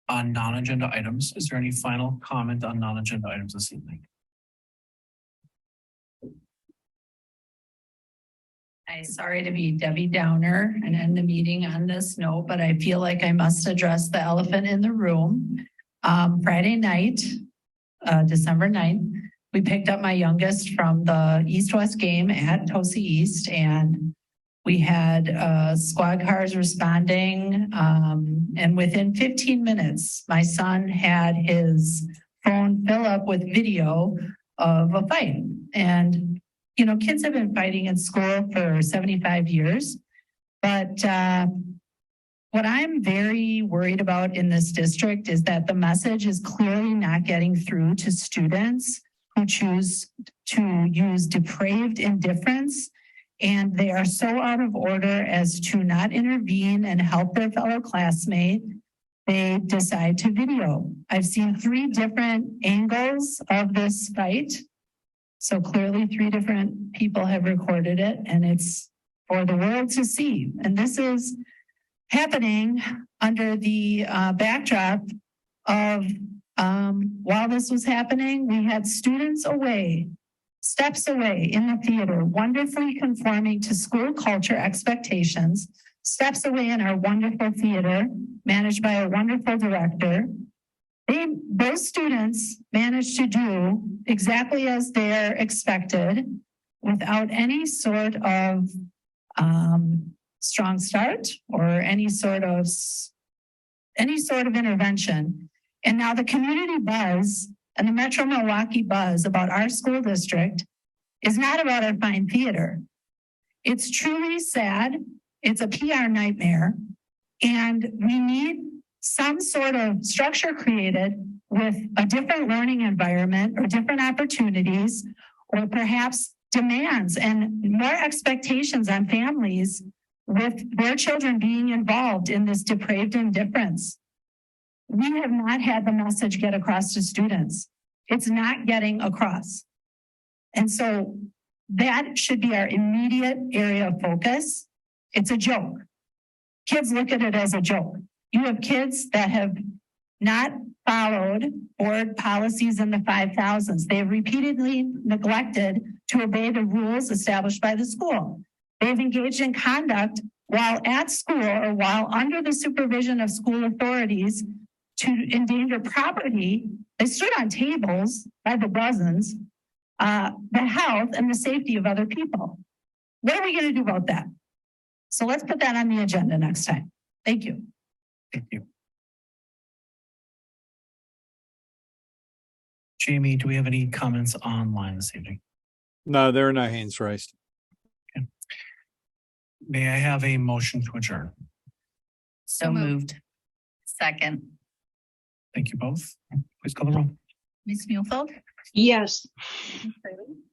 on non-agenda items. Is there any final comment on non-agenda items this evening? I'm sorry to be Debbie Downer and end the meeting on this note, but I feel like I must address the elephant in the room. Friday night, December 9th, we picked up my youngest from the East-West game at Tosa East, and we had squad cars responding. And within 15 minutes, my son had his phone fill up with video of a fight. And kids have been fighting in school for 75 years. But what I'm very worried about in this district is that the message is clearly not getting through to students who choose to use depraved indifference and they are so out of order as to not intervene and help their fellow classmate, they decide to video. I've seen 3 different angles of this fight. So clearly 3 different people have recorded it, and it's for the world to see. And this is happening under the backdrop of while this was happening, we had students away, steps away in the theater, wonderfully conforming to school culture expectations, steps away in our wonderful theater managed by a wonderful director. Those students managed to do exactly as they're expected without any sort of strong start or any sort of intervention. And now the community buzz and the Metro Milwaukee buzz about our school district is not about our fine theater. It's truly sad. It's a PR nightmare. And we need some sort of structure created with a different learning environment or different opportunities, or perhaps demands and more expectations on families with their children being involved in this depraved indifference. We have not had the message get across to students. It's not getting across. And so that should be our immediate area of focus. It's a joke. Kids look at it as a joke. You have kids that have not followed board policies in the 5000s. They have repeatedly neglected to obey the rules established by the school. They've engaged in conduct while at school or while under the supervision of school authorities to endanger property. They stood on tables by the dozens, the health and the safety of other people. What are we going to do about that? So let's put that on the agenda next time. Thank you. Thank you. Jamie, do we have any comments online this evening? No, there are no hands raised. Okay. May I have a motion to adjourn? So moved. Second. Thank you both. Please call the roll. Ms. Muehlfeld? Yes.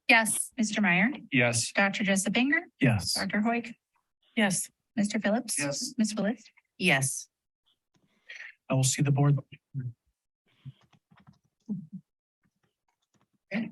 Yes. Mr. Meyer? Yes. Dr. Jessup Banger? Yes. Dr. Hoik? Yes. Mr. Phillips? Yes. Ms. Willis? Yes. I will see the board. Okay.